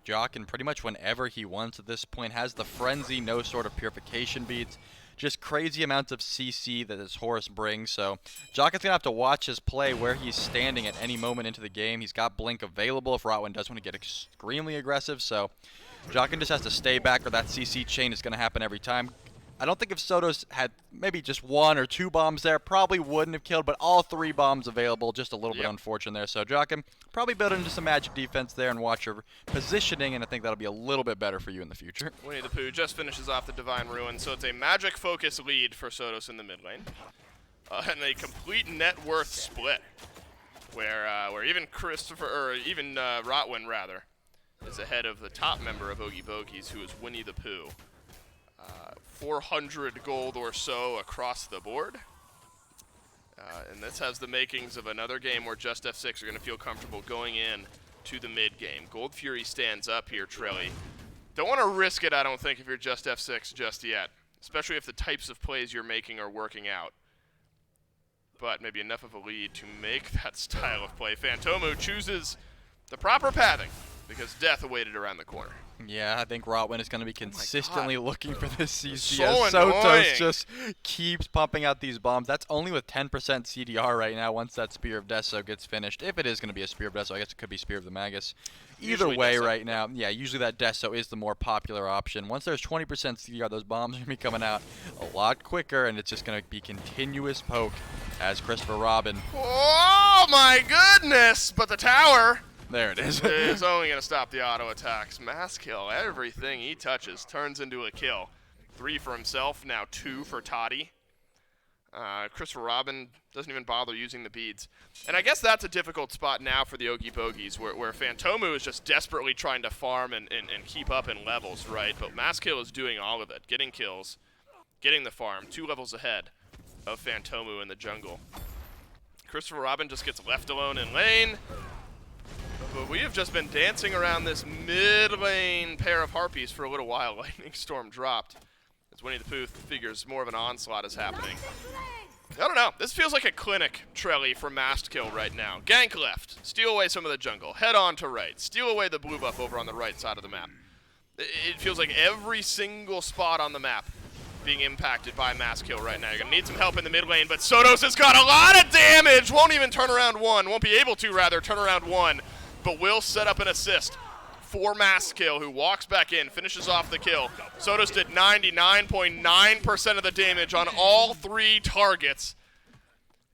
B: Jockin pretty much whenever he wants at this point. Has the frenzy, no sort of purification beads. Just crazy amounts of CC that his Horus brings. So Jockin's going to have to watch his play where he's standing at any moment into the game. He's got Blink available if Rotwin does want to get extremely aggressive. So Jockin just has to stay back or that CC chain is going to happen every time. I don't think if Sotos had maybe just 1 or 2 bombs there, probably wouldn't have killed, but all 3 bombs available, just a little bit unfortunate there. So Jockin probably build into some magic defense there and watch your positioning, and I think that'll be a little bit better for you in the future.
A: Winnie the Pooh just finishes off the Divine Ruin, so it's a magic focus lead for Sotos in the mid lane. And a complete net worth split, where even Rotwin, rather, is ahead of the top member of Oogie Bogeys, who is Winnie the Pooh. 400 gold or so across the board. And this has the makings of another game where JUSTF6 are going to feel comfortable going in to the mid game. Gold Fury stands up here, Trelly. Don't want to risk it, I don't think, if you're JUSTF6 just yet, especially if the types of plays you're making are working out. But maybe enough of a lead to make that style of play. Phantomu chooses the proper pathing because death awaited around the corner.
B: Yeah, I think Rotwin is going to be consistently looking for this CC
A: So
B: as
A: annoying.
B: Sotos just keeps pumping out these bombs. That's only with 10% CDR right now once that Spear of Deso gets finished. If it is going to be a Spear of Deso, I guess it could be Spear of the Magus. Either
A: Usually
B: way
A: Deso.
B: right now, yeah, usually that Deso is the more popular option. Once there's 20% CDR, those bombs are going to be coming out a lot quicker, and it's just going to be continuous poke as Christopher Robin.
A: Oh my goodness! But the tower
B: There it is.
A: is only going to stop the auto attacks. Mass kill. Everything he touches turns into a kill. 3 for himself, now 2 for Toddy. Christopher Robin doesn't even bother using the beads. And I guess that's a difficult spot now for the Oogie Bogeys, where Phantomu is just desperately trying to farm and keep up in levels, right? But Mass kill is doing all of it. Getting kills, getting the farm, 2 levels ahead of Phantomu in the jungle. Christopher Robin just gets left alone in lane. But we have just been dancing around this mid-lane pair of Harpies for a little while. Lightning Storm dropped as Winnie the Pooh figures more of an onslaught is happening. I don't know. This feels like a clinic, Trelly, for Mast Kill right now. Gank left. Steal away some of the jungle. Head on to right. Steal away the blue buff over on the right side of the map. It feels like every single spot on the map being impacted by Mass Kill right now. You're going to need some help in the mid lane, but Sotos has got a lot of damage! Won't even turn around one. Won't be able to, rather, turn around one. But will set up an assist for Mass Kill, who walks back in, finishes off the kill. Sotos did 99.9% of the damage on all 3 targets,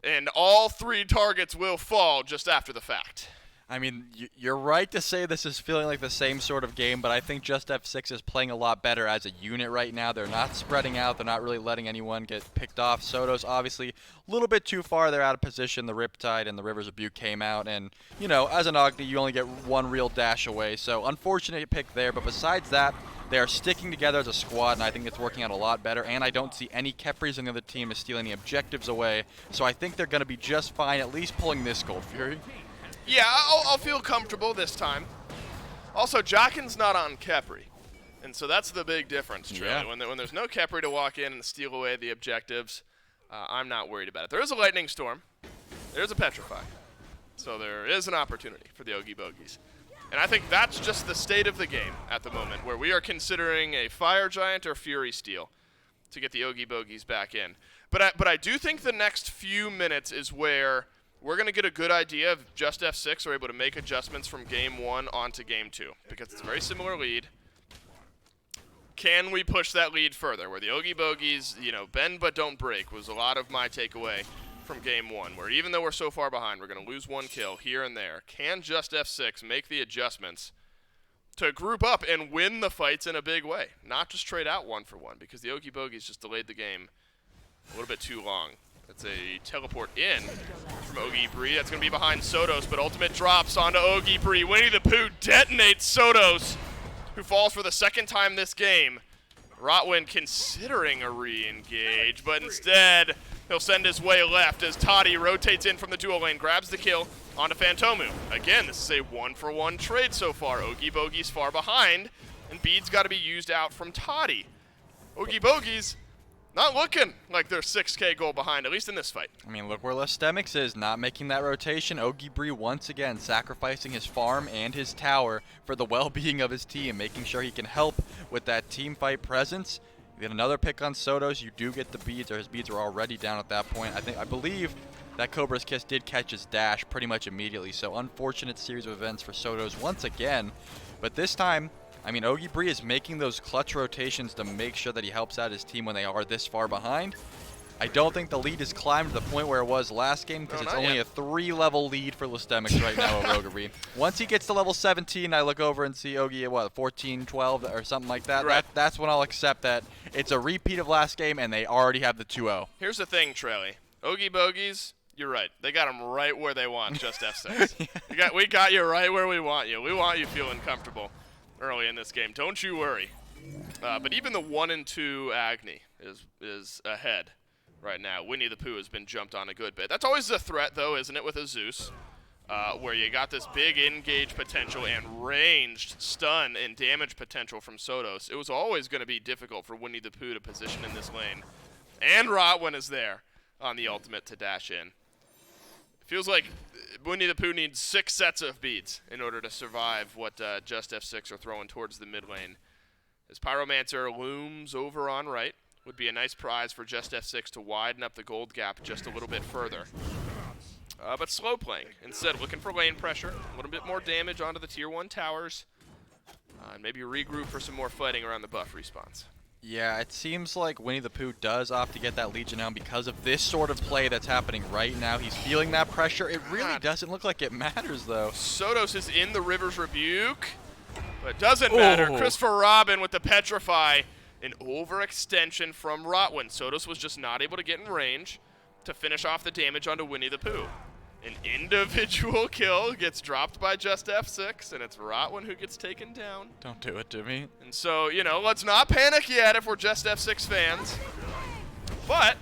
A: and all 3 targets will fall just after the fact.
B: I mean, you're right to say this is feeling like the same sort of game, but I think JUSTF6 is playing a lot better as a unit right now. They're not spreading out. They're not really letting anyone get picked off. Sotos, obviously, a little bit too far. They're out of position. The Riptide and the Rivers of Butte came out, and, you know, as an Agni, you only get 1 real dash away. So, unfortunate pick there, but besides that, they are sticking together as a squad, and I think it's working out a lot better. And I don't see any Khepris on the other team to steal any objectives away. So I think they're going to be just fine, at least pulling this Gold Fury.
A: Yeah, I'll feel comfortable this time. Also, Jockin's not on Khepri, and so that's the big difference, Trey.
B: Yeah.
A: When there's no Khepri to walk in and steal away the objectives, I'm not worried about it. There is a lightning storm. There's a petrify. So there is an opportunity for the Oogie Bogeys. And I think that's just the state of the game at the moment, where we are considering a Fire Giant or Fury Steel to get the Oogie Bogeys back in. But I do think the next few minutes is where we're going to get a good idea if JUSTF6 are able to make adjustments from Game 1 onto Game 2, because it's a very similar lead. Can we push that lead further, where the Oogie Bogeys, bend but don't break was a lot of my takeaway from Game 1, where even though we're so far behind, we're going to lose one kill here and there. Can JUSTF6 make the adjustments to group up and win the fights in a big way, not just trade out 1-for-1, because the Oogie Bogeys just delayed the game a little bit too long. That's a teleport in from Oogie Bree. That's going to be behind Sodos, but ultimate drops onto Oogie Bree. Winnie the Pooh detonates Sodos, who falls for the second time this game. Rotwin considering a re-engage, but instead he'll send his way left as Toddy rotates in from the dual lane, grabs the kill onto Phantomu. Again, this is a 1-for-1 trade so far. Oogie Bogeys far behind, and beads got to be used out from Toddy. Oogie Bogeys not looking like they're 6K goal behind, at least in this fight.
B: I mean, look where Lestemix is, not making that rotation. Oogie Bree once again sacrificing his farm and his tower for the well-being of his team, making sure he can help with that team fight presence. You get another pick on Sodos, you do get the beads, or his beads are already down at that point. I believe that Cobra's Kiss did catch his dash pretty much immediately, so unfortunate series of events for Sodos once again. But this time, I mean, Oogie Bree is making those clutch rotations to make sure that he helps out his team when they are this far behind. I don't think the lead has climbed to the point where it was last game, because it's only a 3-level lead for Lestemix right now over Oogie Bree. Once he gets to level 17, I look over and see Oogie at 14, 12, or something like that.
A: Right.
B: That's when I'll accept that it's a repeat of last game and they already have the 2-0.
A: Here's the thing, Trelly. Oogie Bogeys, you're right. They got him right where they want JUSTF6. We got you right where we want you. We want you feeling comfortable early in this game. Don't you worry. But even the 1 and 2 Agni is ahead right now. Winnie the Pooh has been jumped on a good bit. That's always a threat, though, isn't it, with a Zeus? Where you got this big engage potential and ranged stun and damage potential from Sodos. It was always going to be difficult for Winnie the Pooh to position in this lane. And Rotwin is there on the ultimate to dash in. It feels like Winnie the Pooh needs 6 sets of beads in order to survive what JUSTF6 are throwing towards the mid lane. As Pyromancer looms over on right, would be a nice prize for JUSTF6 to widen up the gold gap just a little bit further. But slow playing. Instead, looking for lane pressure, a little bit more damage onto the tier 1 towers, and maybe regroup for some more fighting around the buff respawns.
B: Yeah, it seems like Winnie the Pooh does opt to get that Legion down because of this sort of play that's happening right now. He's feeling that pressure. It really doesn't look like it matters, though.
A: Sodos is in the River's Rebuke, but it doesn't matter. Christopher Robin with the Petrify. An overextension from Rotwin. Sodos was just not able to get in range to finish off the damage onto Winnie the Pooh. An individual kill gets dropped by JUSTF6, and it's Rotwin who gets taken down.
B: Don't do it to me.
A: And so, let's not panic yet if we're JUSTF6 fans. But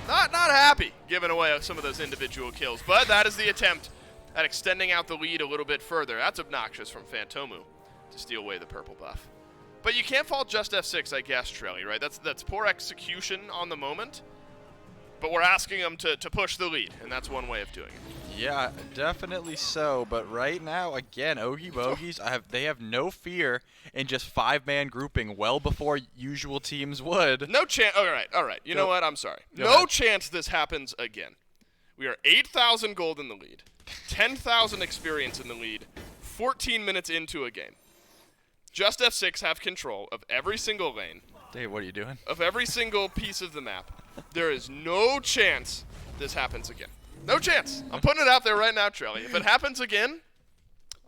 A: not happy giving away some of those individual kills. But that is the attempt at extending out the lead a little bit further. That's obnoxious from Phantomu to steal away the purple buff. But you can't fault JUSTF6, I guess, Trelly, right? That's poor execution on the moment. But we're asking them to push the lead, and that's one way of doing it.
B: Yeah, definitely so. But right now, again, Oogie Bogeys, they have no fear in just 5-man grouping well before usual teams would.
A: No chance. All right. You know what? I'm sorry. No chance this happens again. We are 8,000 gold in the lead, 10,000 experience in the lead, 14 minutes into a game. JUSTF6 have control of every single lane.
B: Dave, what are you doing?
A: Of every single piece of the map. There is no chance this happens again. No chance. I'm putting it out there right now, Trelly. If it happens again,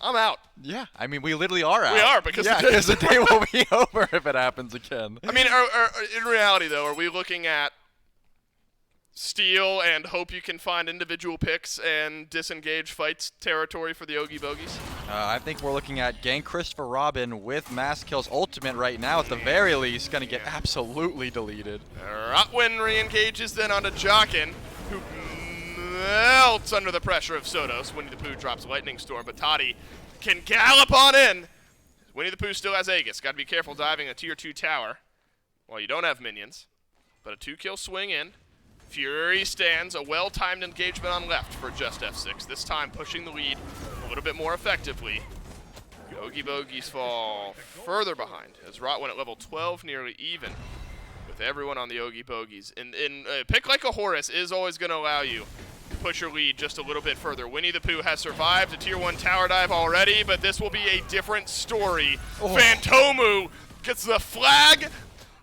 A: I'm out.
B: Yeah, I mean, we literally are out.
A: We are, because
B: the day will be over if it happens again.
A: I mean, in reality, though, are we looking at steal and hope you can find individual picks and disengage fights territory for the Oogie Bogeys?
B: I think we're looking at Gank Christopher Robin with Mass Kill's ultimate right now, at the very least, going to get absolutely deleted.
A: Rotwin re-engages then onto Jockin, who melts under the pressure of Sodos. Winnie the Pooh drops Lightning Storm, but Toddy can gallop on in. Winnie the Pooh still has Aegis. Got to be careful diving a tier 2 tower while you don't have minions. but a 2-kill swing in. Fury stands, a well-timed engagement on left for JUSTF6, this time pushing the lead a little bit more effectively. Oogie Bogeys fall further behind as Rot went at level 12, nearly even with everyone on the Oogie Bogeys. And a pick like a Horus is always going to allow you to push your lead just a little bit further. Winnie the Pooh has survived a tier 1 tower dive already, but this will be a different story. Phantomu gets the flag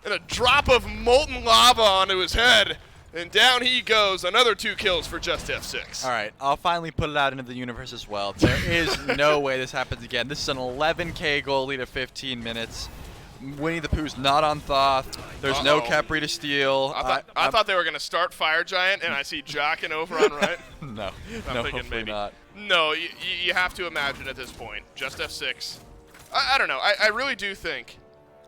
A: and a drop of molten lava onto his head. And down he goes, another 2 kills for JUSTF6.
B: All right, I'll finally put it out into the universe as well. There is no way this happens again. This is an 11K goal lead of 15 minutes. Winnie the Pooh's not on Thoth. There's no Khepri to steal.
A: I thought they were going to start Fire Giant, and I see Jockin over on right.
B: No,
A: I'm
B: no,
A: thinking
B: hopefully
A: maybe
B: not.
A: No, you have to imagine at this point, JUSTF6. I don't know. I really do think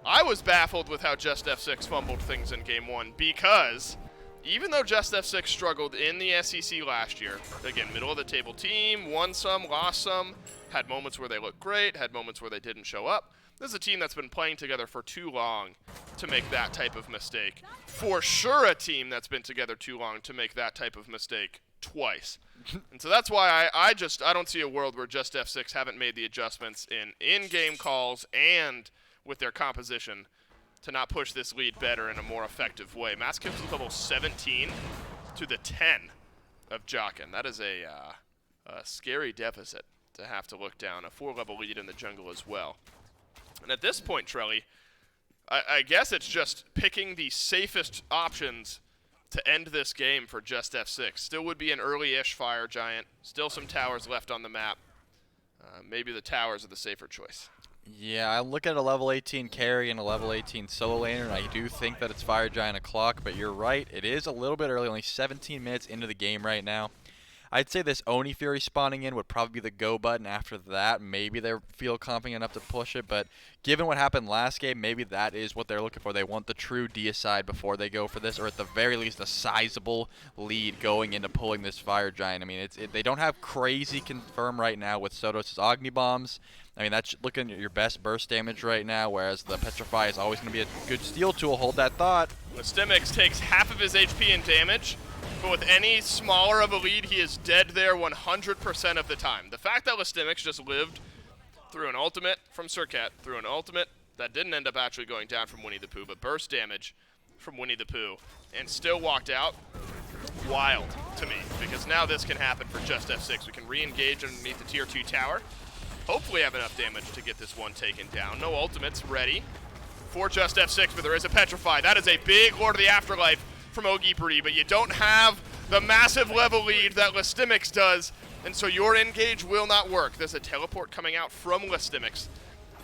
A: I was baffled with how JUSTF6 fumbled things in Game 1 because even though JUSTF6 struggled in the SEC last year, again, middle of the table team, won some, lost some, had moments where they looked great, had moments where they didn't show up. This is a team that's been playing together for too long to make that type of mistake. For sure a team that's been together too long to make that type of mistake twice. And so that's why I don't see a world where JUSTF6 haven't made the adjustments in-game calls and with their composition to not push this lead better in a more effective way. Masskill's level 17 to the 10 of Jockin. That is a scary deficit to have to look down. A 4-level lead in the jungle as well. And at this point, Trelly, I guess it's just picking the safest options to end this game for JUSTF6. Still would be an early-ish Fire Giant. Still some towers left on the map. Maybe the towers are the safer choice.
B: Yeah, I look at a level 18 carry and a level 18 solo laner, and I do think that it's Fire Giant o'clock, but you're right. It is a little bit early, only 17 minutes into the game right now. I'd say this Oni Fury spawning in would probably be the go button. After that, maybe they feel confident enough to push it, but given what happened last game, maybe that is what they're looking for. They want the true deicide before they go for this, or at the very least a sizable lead going into pulling this Fire Giant. I mean, they don't have crazy confirm right now with Sotos' Agni Bombs. I mean, that's looking at your best burst damage right now, whereas the Petrify is always going to be a good steal tool. Hold that thought.
A: Lystimix takes half of his HP in damage, but with any smaller of a lead, he is dead there 100% of the time. The fact that Lystimix just lived through an ultimate from Surcat, through an ultimate that didn't end up actually going down from Winnie the Pooh, but burst damage from Winnie the Pooh, and still walked out, wild to me, because now this can happen for JUSTF6. We can re-engage underneath the tier 2 tower, hopefully have enough damage to get this one taken down. No ultimates ready for JUSTF6, but there is a Petrify. That is a big Lord of the Afterlife from Oogie Bogeys, but you don't have the massive level lead that Lystimix does, and so your engage will not work. There's a teleport coming out from Lystimix,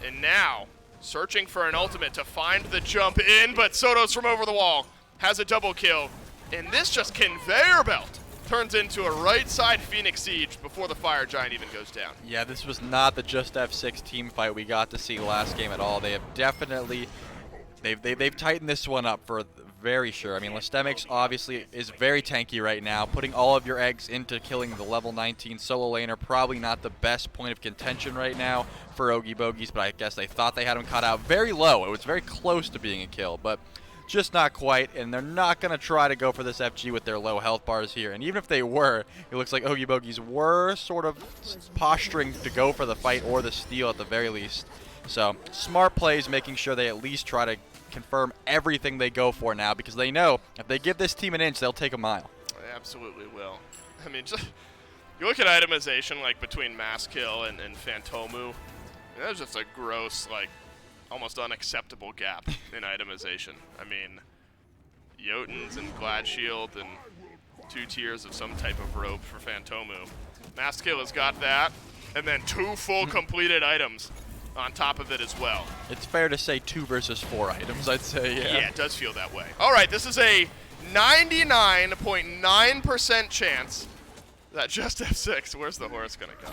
A: and now searching for an ultimate to find the jump in, but Sotos from over the wall has a double kill, and this just conveyor belt turns into a right side Phoenix Siege before the Fire Giant even goes down.
B: Yeah, this was not the JUSTF6 team fight we got to see last game at all. They have definitely, they've tightened this one up for very sure. I mean, Lystimix obviously is very tanky right now. Putting all of your eggs into killing the level 19 solo laner, probably not the best point of contention right now for Oogie Bogeys, but I guess they thought they had him caught out very low. It was very close to being a kill, but just not quite, and they're not going to try to go for this FG with their low health bars here. And even if they were, it looks like Oogie Bogeys were sort of posturing to go for the fight or the steal at the very least. So smart plays, making sure they at least try to confirm everything they go for now, because they know if they give this team an inch, they'll take a mile.
A: They absolutely will. I mean, just you look at itemization like between Masskill and Phantomu, there's just a gross, like, almost unacceptable gap in itemization. I mean, Jotuns and Glad Shield and 2 tiers of some type of robe for Phantomu. Masskill has got that, and then 2 full completed items on top of it as well.
B: It's fair to say 2 versus 4 items, I'd say, yeah.
A: Yeah, it does feel that way. All right, this is a 99.9% chance that JUSTF6, where's the horse gonna go?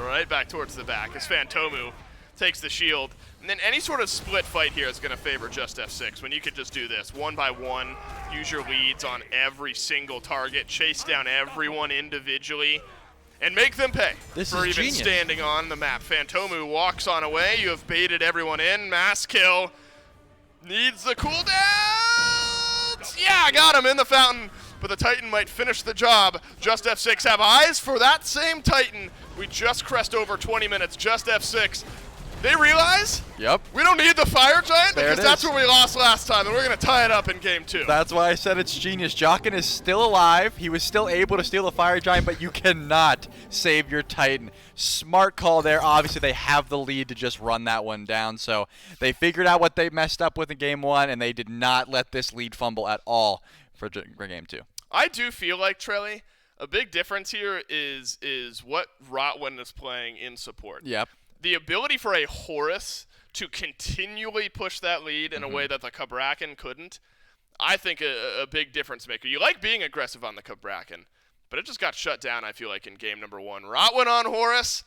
A: Right back towards the back as Phantomu takes the shield. And then any sort of split fight here is going to favor JUSTF6 when you could just do this. 1 by 1, use your leads on every single target, chase down everyone individually, and make them pay for even
B: genius.
A: Standing on the map. Phantomu walks on away. You have baited everyone in. Masskill needs the cooldown. I got him in the fountain, but the Titan might finish the job. JUSTF6 have eyes for that same Titan. We just crest over 20 minutes. JUSTF6, they realize
B: Yep.
A: we don't need the Fire Giant
B: There it
A: because that's
B: is.
A: where we lost last time, and we're going to tie it up in game 2.
B: That's why I said it's genius. Jockin is still alive. He was still able to steal the Fire Giant, but you cannot save your Titan. Smart call there. Obviously, they have the lead to just run that one down. So they figured out what they messed up with in game 1, and they did not let this lead fumble at all for game 2.
A: I do feel like, Trelly, a big difference here is what Rotwin is playing in support.
B: Yep.
A: The ability for a Horus to continually push that lead in a way that the Cabrakan couldn't, I think a big difference maker. You like being aggressive on the Cabrakan, but it just got shut down, I feel like, in game number 1. Rotwin on Horus,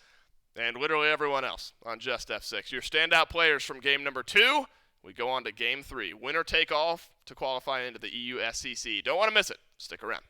A: and literally everyone else on JUSTF6. Your standout players from game number 2, we go on to game 3. Winner take all to qualify into the EU SCC. Don't want to miss it. Stick around.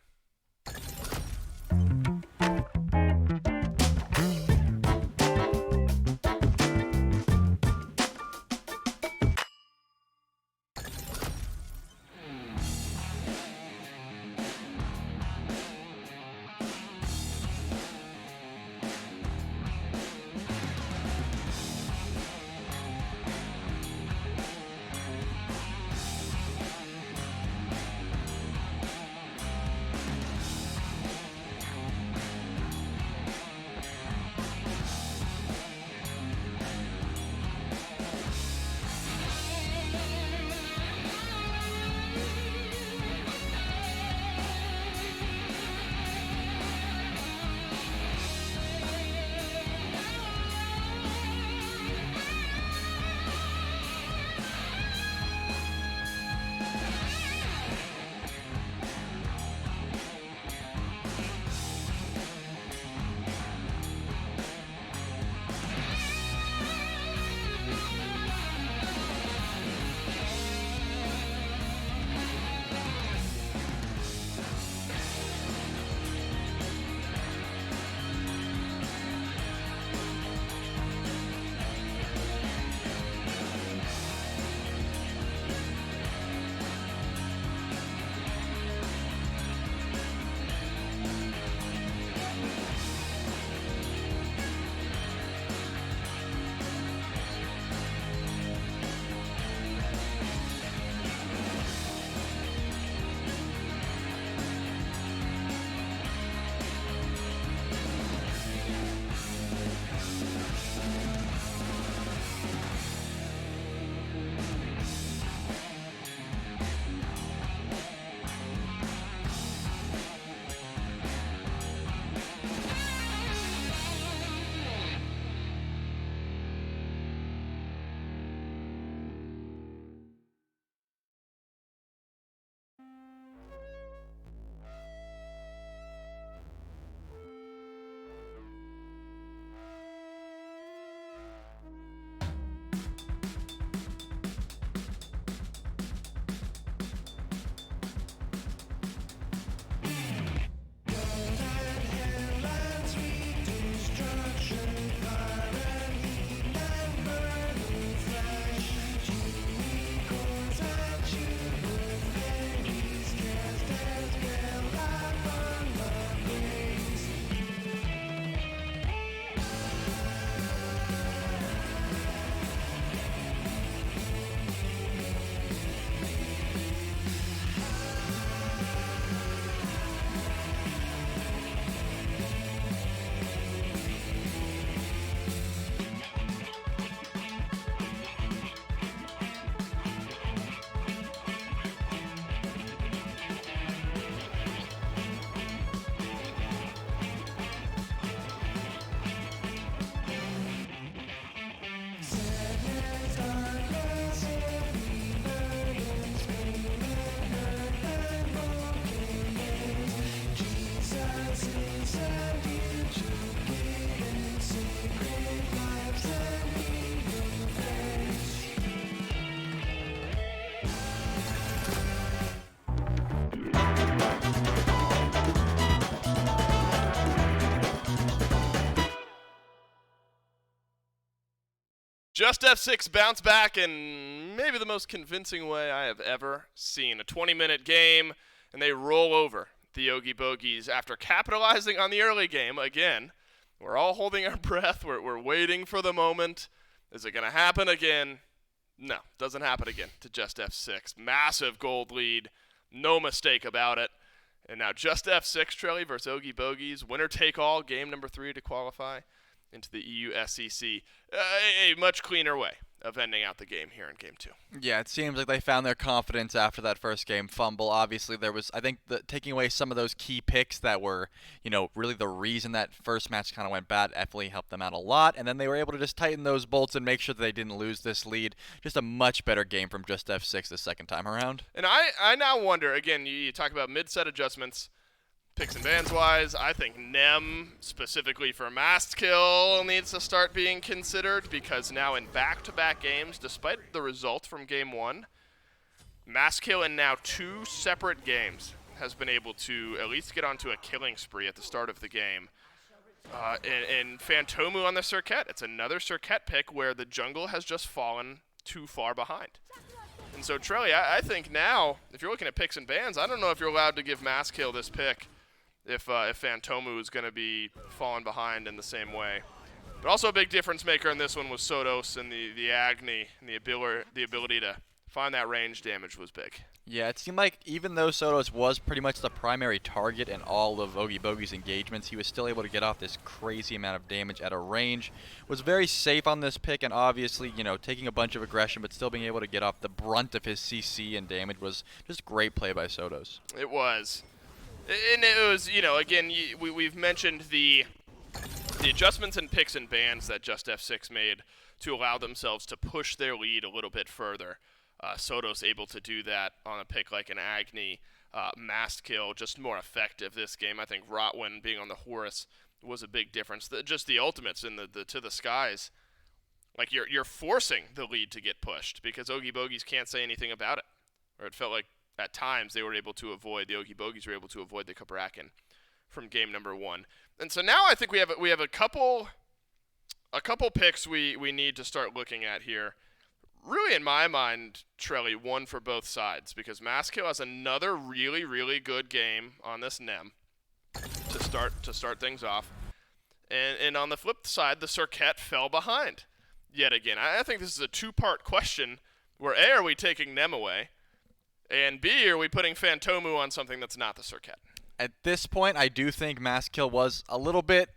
A: JUSTF6 bounce back and maybe the most convincing way I have ever seen. A 20-minute game, and they roll over the Oogie Bogeys after capitalizing on the early game again. We're all holding our breath. We're waiting for the moment. Is it going to happen again? No, doesn't happen again to JUSTF6. Massive gold lead. No mistake about it. And now JUSTF6, Trelly, versus Oogie Bogeys. Winner take all, game number 3 to qualify into the EU SEC. A much cleaner way of ending out the game here in game 2.
B: Yeah, it seems like they found their confidence after that first game fumble. Obviously, there was, I think, taking away some of those key picks that were, really the reason that first match kind of went bad definitely helped them out a lot. And then they were able to just tighten those bolts and make sure that they didn't lose this lead. Just a much better game from JUSTF6 the second time around.
A: And I now wonder, again, you talk about mid-set adjustments, picks and bans wise. I think Nem, specifically for Mast Kill, needs to start being considered because now in back-to-back games, despite the result from game 1, Mast Kill in now 2 separate games has been able to at least get onto a killing spree at the start of the game. And Fantomu on the Circuit. It's another Circuit pick where the jungle has just fallen too far behind. And so, Trelly, I think now, if you're looking at picks and bans, I don't know if you're allowed to give Mast Kill this pick if Fantomu is going to be falling behind in the same way. But also a big difference maker in this one was Sodos, and the Agni and the ability to find that range damage was big.
B: Yeah, it seemed like even though Sodos was pretty much the primary target in all of Oogie Bogeys' engagements, he was still able to get off this crazy amount of damage at a range. Was very safe on this pick, and obviously, taking a bunch of aggression, but still being able to get off the brunt of his CC and damage was just great play by Sodos.
A: It was. And it was, again, we've mentioned the adjustments in picks and bans that JUSTF6 made to allow themselves to push their lead a little bit further. Sodos able to do that on a pick like an Agni. Mast Kill, just more effective this game. I think Rotwin being on the Horus was a big difference. Just the ultimates in the to the skies. Like, you're forcing the lead to get pushed because Oogie Bogeys can't say anything about it. Or it felt like at times they were able to avoid, the Oogie Bogeys were able to avoid the Kabrakan from game number 1. And so now I think we have a couple picks we need to start looking at here. Really, in my mind, Trelly, one for both sides, because Mast Kill has another really, really good game on this Nem to start things off. And on the flip side, the Circuit fell behind yet again. I think this is a 2-part question where A, are we taking Nem away? And B, are we putting Fantomu on something that's not the Circuit?
B: At this point, I do think Mast Kill was a little bit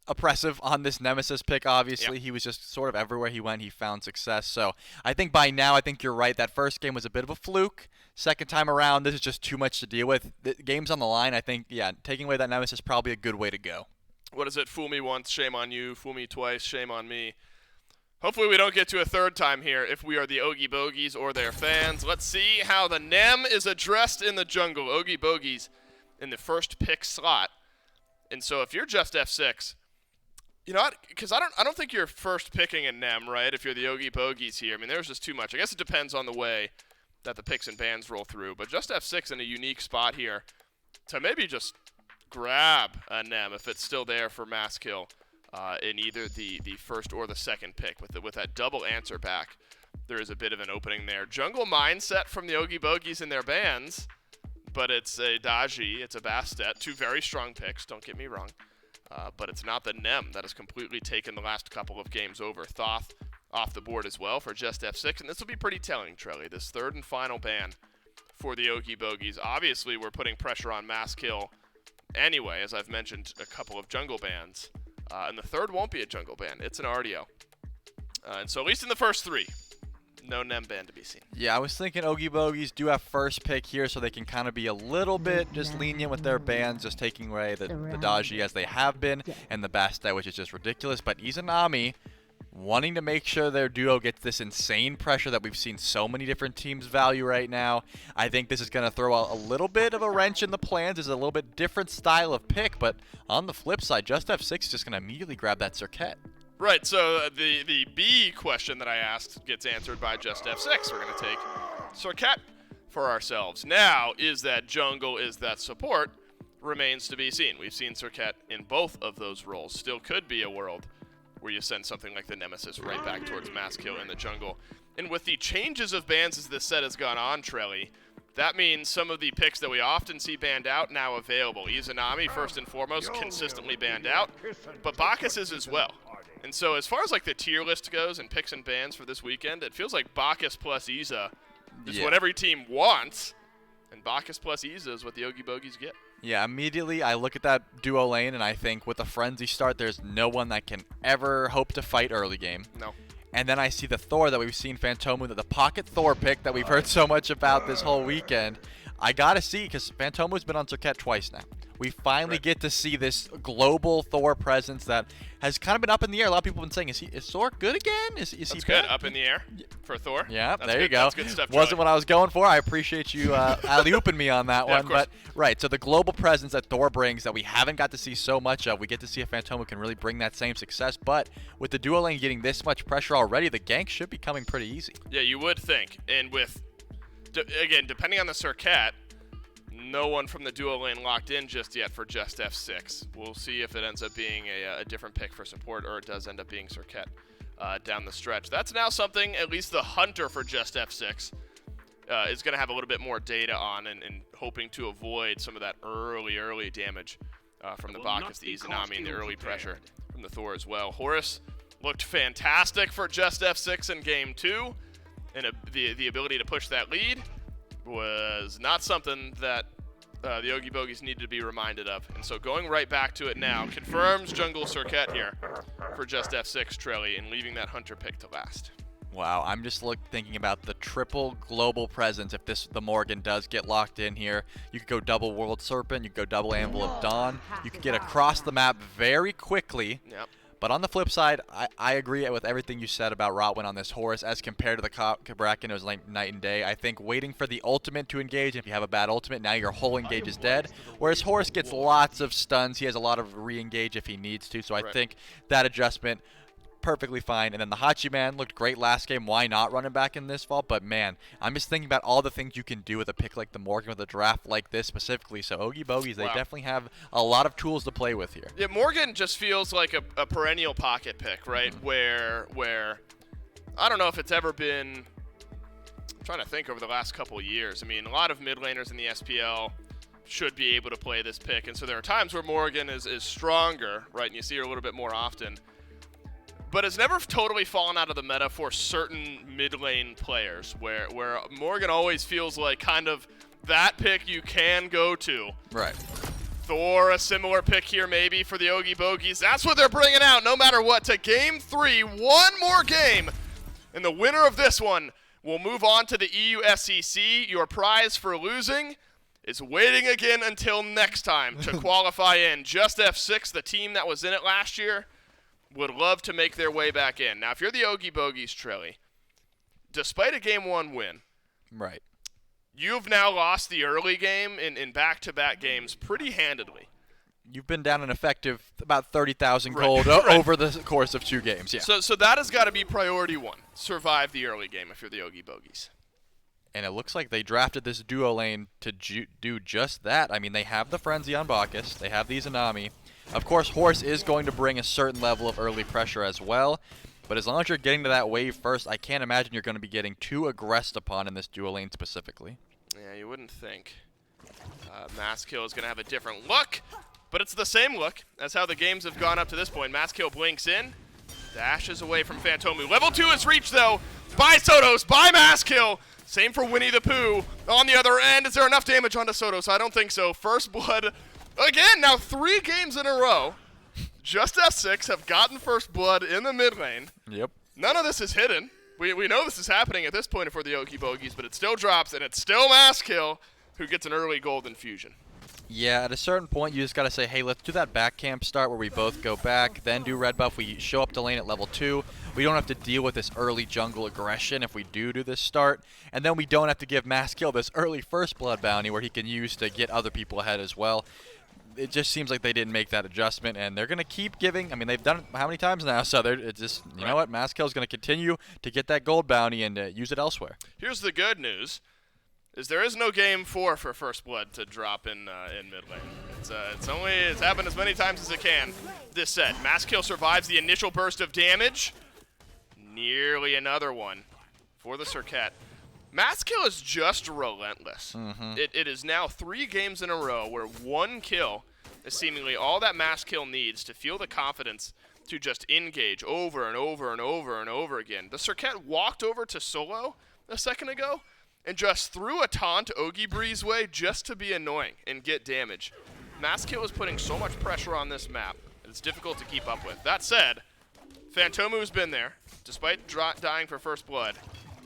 B: oppressive on this Nemesis pick, obviously.
A: Yep.
B: He was just sort of everywhere he went, he found success. So I think by now, I think you're right. That first game was a bit of a fluke. Second time around, this is just too much to deal with. The game's on the line. I think, yeah, taking away that Nemesis is probably a good way to go.
A: What is it? Fool me once, shame on you. Fool me twice, shame on me. Hopefully we don't get to a third time here if we are the Oogie Bogeys or their fans. Let's see how the Nem is addressed in the jungle. Oogie Bogeys in the first pick slot. And so if you're JUSTF6, because I don't think you're first picking a Nem, right, if you're the Oogie Bogeys here. I mean, there's just too much. I guess it depends on the way that the picks and bans roll through. But JUSTF6 in a unique spot here to maybe just grab a Nem if it's still there for Mast Kill. In either the first or the second pick. With that double answer back, there is a bit of an opening there. Jungle mindset from the Oogie Bogeys in their bans, but it's a Daji, it's a Bastet, 2 very strong picks, don't get me wrong. But it's not the Nem that has completely taken the last couple of games over. Thoth off the board as well for JUSTF6, and this will be pretty telling, Trelly. This third and final ban for the Oogie Bogeys. Obviously, we're putting pressure on Mast Kill anyway, as I've mentioned a couple of jungle bans. And the third won't be a jungle ban. It's an RDO. And so at least in the first 3, no Nem ban to be seen.
B: Yeah, I was thinking Oogie Bogeys do have first pick here so they can kind of be a little bit just lenient with their bans, just taking away the Daji as they have been, and the Bastet, which is just ridiculous. But Izanami wanting to make sure their duo gets this insane pressure that we've seen so many different teams value right now. I think this is going to throw a little bit of a wrench in the plans. It's a little bit different style of pick, but on the flip side, JUSTF6 is just going to immediately grab that Circuit.
A: Right, so the B question that I asked gets answered by JUSTF6. We're going to take Circuit for ourselves. Now, is that jungle, is that support, remains to be seen. We've seen Circuit in both of those roles. Still could be a world where you send something like the Nemesis right back towards Maskill in the jungle. And with the changes of bans as this set has gone on, Trelly, that means some of the picks that we often see banned out now available. Izanami, first and foremost, consistently banned out, but Bacchus is as well. And so as far as like the tier list goes and picks and bans for this weekend, it feels like Bacchus plus Iza is what every team wants, and Bacchus plus Iza is what the Oogie Bogeys get.
B: Yeah, immediately I look at that duo lane and I think with a Frenzy start, there's no one that can ever hope to fight early game.
A: No.
B: And then I see the Thor that we've seen Phantomu, the pocket Thor pick that we've heard so much about this whole weekend. I gotta see, because Phantomu's been on Circuit twice now. We finally get to see this global Thor presence that has kind of been up in the air. A lot of people have been saying, is Thor good again? Is
A: That's
B: he
A: good,
B: back?
A: up in the air for Thor.
B: Yeah,
A: That's
B: there
A: good.
B: you go.
A: That's good stuff,
B: Wasn't
A: Charlie.
B: what I was going for. I appreciate you alley-ooping me on that
A: Yeah, of
B: one.
A: course.
B: But right, so the global presence that Thor brings that we haven't got to see so much of, we get to see if Phantomu can really bring that same success. But with the duo lane getting this much pressure already, the gank should be coming pretty easy.
A: Yeah, you would think. And with, again, depending on the Circuit, no one from the duo lane locked in just yet for JUSTF6. We'll see if it ends up being a different pick for support or it does end up being Circuit down the stretch. That's now something at least the hunter for JUSTF6 is going to have a little bit more data on and hoping to avoid some of that early damage from the Bacchus, the Izanami, and the early pressure from the Thor as well. Horus looked fantastic for JUSTF6 in Game 2, and the ability to push that lead was not something that the Oogie Bogeys needed to be reminded of. And so going right back to it now confirms jungle Circuit here for JUSTF6, Trelly, and leaving that hunter pick to last.
B: Wow, I'm just thinking about the triple global presence. If the Morgan does get locked in here, you could go double World Serpent, you could go double Anvil of Dawn. You could get across the map very quickly.
A: Yep.
B: But on the flip side, I agree with everything you said about Rotwin on this Horus as compared to the Bracken. It was like night and day. I think waiting for the ultimate to engage, if you have a bad ultimate, now your whole engage is dead. Whereas Horus gets lots of stuns. He has a lot of re-engage if he needs to. So I think that adjustment, perfectly fine. And then the Hachiman looked great last game. Why not run him back in this fall? But man, I'm just thinking about all the things you can do with a pick like the Morgan with a draft like this specifically. So Oogie Bogeys, they definitely have a lot of tools to play with here.
A: Yeah, Morgan just feels like a perennial pocket pick, right? Where I don't know if it's ever been. I'm trying to think over the last couple of years. I mean, a lot of mid laners in the SPL should be able to play this pick, and so there are times where Morgan is stronger, right? And you see her a little bit more often. But it's never totally fallen out of the meta for certain mid lane players, where Morgan always feels like kind of that pick you can go to.
B: Right.
A: Thor, a similar pick here maybe for the Oogie Bogeys. That's what they're bringing out no matter what to Game 3. One more game. And the winner of this one will move on to the EU SEC. Your prize for losing is waiting again until next time to qualify in. JUSTF6, the team that was in it last year, would love to make their way back in. Now, if you're the Oogie Bogeys, Trelly, despite a Game 1 win,
B: right,
A: you've now lost the early game in back-to-back games pretty handedly.
B: You've been down an effective about 30,000 gold over the course of 2 games. Yeah.
A: So that has got to be priority one. Survive the early game if you're the Oogie Bogeys.
B: And it looks like they drafted this duo lane to do just that. I mean, they have the Frenzy on Bacchus. They have the Izanami. Of course, Horus is going to bring a certain level of early pressure as well. But as long as you're getting to that wave first, I can't imagine you're going to be getting too aggressed upon in this duo lane specifically.
A: Yeah, you wouldn't think. Maskill is going to have a different look, but it's the same look as how the games have gone up to this point. Maskill blinks in, dashes away from Phantomu. Level 2 is reached, though, by Sotos, by Maskill. Same for Winnie the Pooh. On the other end, is there enough damage onto Sotos? I don't think so. First blood. Again, now 3 games in a row, JUSTF6 have gotten first blood in the mid lane.
B: Yep.
A: None of this is hidden. We know this is happening at this point for the Oogie Bogeys, but it still drops, and it's still Maskill who gets an early golden fusion.
B: Yeah, at a certain point, you just got to say, hey, let's do that back camp start where we both go back, then do red buff. We show up to lane at level 2. We don't have to deal with this early jungle aggression if we do this start. And then we don't have to give Maskill this early first blood bounty where he can use to get other people ahead as well. It just seems like they didn't make that adjustment, and they're going to keep giving. I mean, they've done it how many times now? So it's just, you know what? Maskill's going to continue to get that gold bounty and use it elsewhere.
A: Here's the good news: is there is no game 4 for first blood to drop in mid lane. It's happened as many times as it can this set. Masskill survives the initial burst of damage. Nearly another one for the Cirquette. Masskill is just relentless. It is now 3 games in a row where 1 kill is seemingly all that Masskill needs to feel the confidence to just engage over and over and over and over again. The Cirquette walked over to Solo a second ago and just threw a taunt Oogie Bogeys' way just to be annoying and get damage. Masskill is putting so much pressure on this map, it's difficult to keep up with. That said, Phantomu's been there. Despite dying for first blood,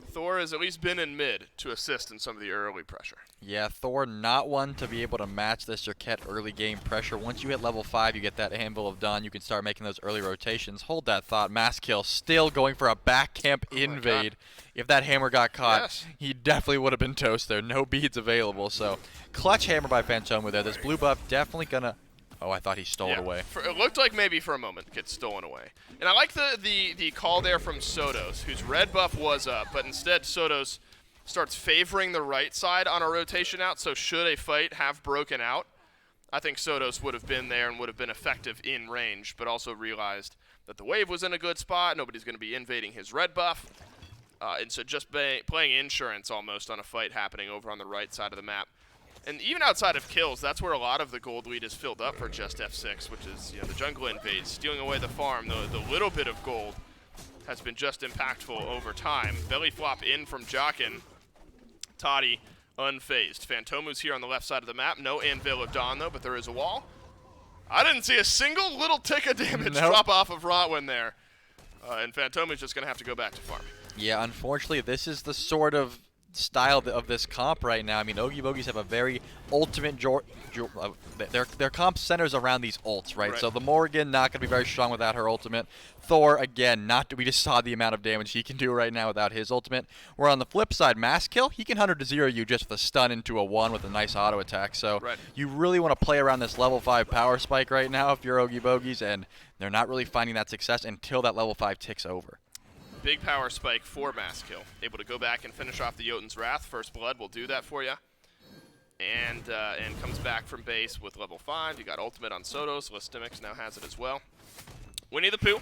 A: Thor has at least been in mid to assist in some of the early pressure.
B: Yeah, Thor not one to be able to match the Cirquette early game pressure. Once you hit level 5, you get that Anvil of Dawn. You can start making those early rotations. Hold that thought. Masskill still going for a back camp invade. If that hammer got caught, he definitely would have been toast there. No beads available. So clutch hammer by Phantomu there. This blue buff definitely gonna... Oh, I thought he stole it away.
A: It looked like maybe for a moment it gets stolen away. And I like the call there from Sotos, whose red buff was up, but instead Sotos starts favoring the right side on a rotation out, so should a fight have broken out, I think Sotos would have been there and would have been effective in range, but also realized that the wave was in a good spot, nobody's going to be invading his red buff, and so just playing insurance almost on a fight happening over on the right side of the map. And even outside of kills, that's where a lot of the gold lead is filled up for JUSTF6, which is the jungle invades, stealing away the farm. The little bit of gold has been just impactful over time. Belly flop in from Jockin. Toddy unfazed. Phantomu's here on the left side of the map. No Anvil of Dawn, though, but there is a wall. I didn't see a single little tick of damage drop off of Rotwin there. And Phantomu's just going to have to go back to farm.
B: Yeah, unfortunately, this is the sort of style of this comp right now. I mean, Oogie Bogeys have a very ultimate their comp centers around these ults, right? So the Morrigan not going to be very strong without her ultimate. Thor, again, we just saw the amount of damage he can do right now without his ultimate. Where on the flip side, Masskill, he can 100-0 you just with a stun into a 1 with a nice auto attack. So you really want to play around this level 5 power spike right now if you're Oogie Bogeys, and they're not really finding that success until that level 5 ticks over.
A: Big power spike for Masskill. Able to go back and finish off the Jotun's Wrath. First Blood will do that for you. And comes back from base with level 5. You got ultimate on Sotos. Listimics now has it as well. Winnie the Pooh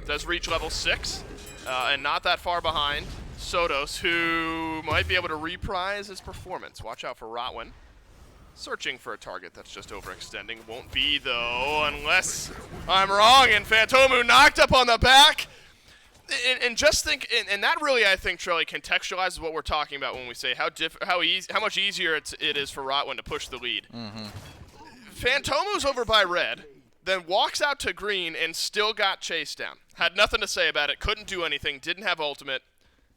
A: does reach level 6. And not that far behind Sotos, who might be able to reprise his performance. Watch out for Rotwin. Searching for a target that's just overextending. Won't be, though, unless I'm wrong. And Phantomu knocked up on the back. And just think, and that really, I think, Charlie, contextualizes what we're talking about when we say how much easier it is for Rotwin to push the lead. Phantomu's over by red, then walks out to green and still got chased down. Had nothing to say about it, couldn't do anything, didn't have ultimate,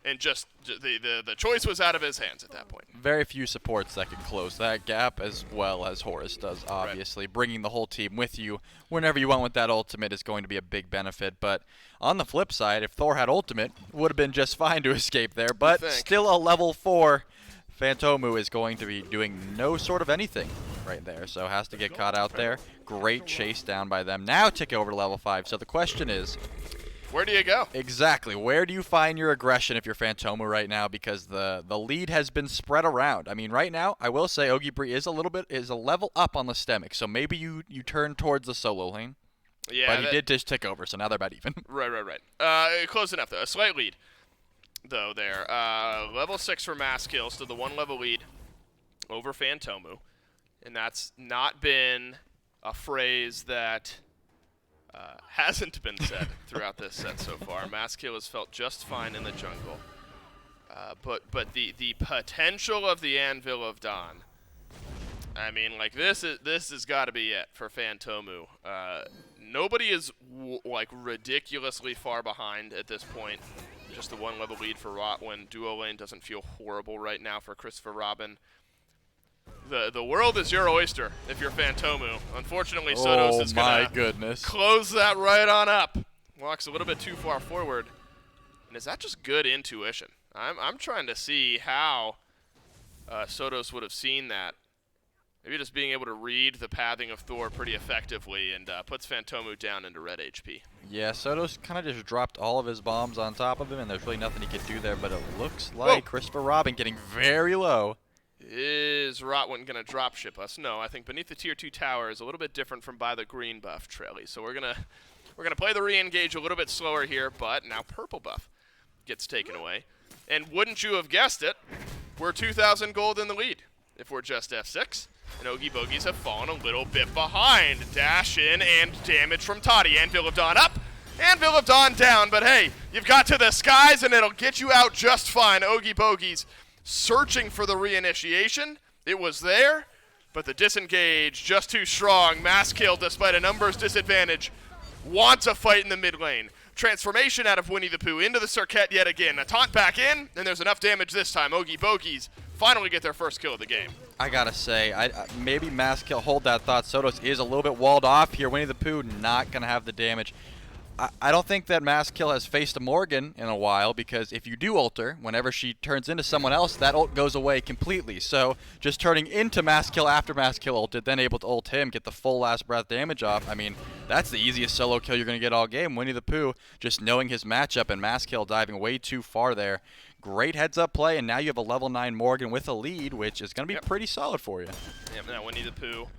A: and just the choice was out of his hands at that point.
B: Very few supports that can close that gap as well as Horus does, obviously. Bringing the whole team with you whenever you want with that ultimate is going to be a big benefit. But on the flip side, if Thor had ultimate, would have been just fine to escape there. But still a level 4. Phantomu is going to be doing no sort of anything right there, so has to get caught out there. Great chase down by them. Now tick over to level 5. So the question is,
A: where do you go?
B: Exactly. Where do you find your aggression if you're Phantomu right now? Because the lead has been spread around. I mean, right now, I will say Oogie Bogeys is a level up on the Listemic. So maybe you turn towards the solo lane. Yeah, but he did just tick over, so now they're about even.
A: Right. Close enough, though. A slight lead, though, there. Level 6 for Masskill, so the 1 level lead over Phantomu. And that's not been a phrase that hasn't been said throughout this set so far. Masskill has felt just fine in the jungle. But the potential of the Anvil of Dawn, I mean, like, this has got to be it for Phantomu. Nobody is like ridiculously far behind at this point. Just the 1 level lead for Rotwin. Duo lane doesn't feel horrible right now for Christopher Robin. The world is your oyster if you're Phantomu. Unfortunately, Sotos is going to close that right on up. Walks a little bit too far forward. And is that just good intuition? I'm trying to see how Sotos would have seen that. Maybe just being able to read the pathing of Thor pretty effectively and puts Phantomu down into red HP.
B: Yeah, Sotos kind of just dropped all of his bombs on top of him, and there's really nothing he could do there, but it looks like Christopher Robin getting very low.
A: Is is Rotwin going to drop ship us? No, I think beneath the tier 2 tower is a little bit different from by the green buff, Trelly. So we're gonna play the re-engage a little bit slower here, but now purple buff gets taken away. And wouldn't you have guessed it, we're 2,000 gold in the lead if we're just F6. And Oogie Bogeys have fallen a little bit behind. Dash in and damage from Toddy. Anvil of Dawn up. Anvil of Dawn down, but hey, you've got to the skies and it'll get you out just fine. Oogie Bogeys searching for the reinitiation. It was there, but the disengage just too strong. Mass kill despite a numbers disadvantage. Wants a fight in the mid lane. Transformation out of Winnie the Pooh into the Circuit yet again. A taunt back in, and there's enough damage this time. Oogie Bogeys finally get their first kill of the game.
B: I gotta say, maybe mass kill, hold that thought. Sodos is a little bit walled off here. Winnie the Pooh not gonna have the damage. I don't think that mass kill has faced a Morgan in a while, because if you do ult her, whenever she turns into someone else, that ult goes away completely. So just turning into mass kill after mass kill ulted, then able to ult him, get the full last breath damage off. I mean, that's the easiest solo kill you're gonna get all game. Winnie the Pooh just knowing his matchup and mass kill diving way too far there. Great heads up play, and now you have a level 9 Morgan with a lead, which is gonna be pretty solid for you.
A: Yep, now Winnie the Pooh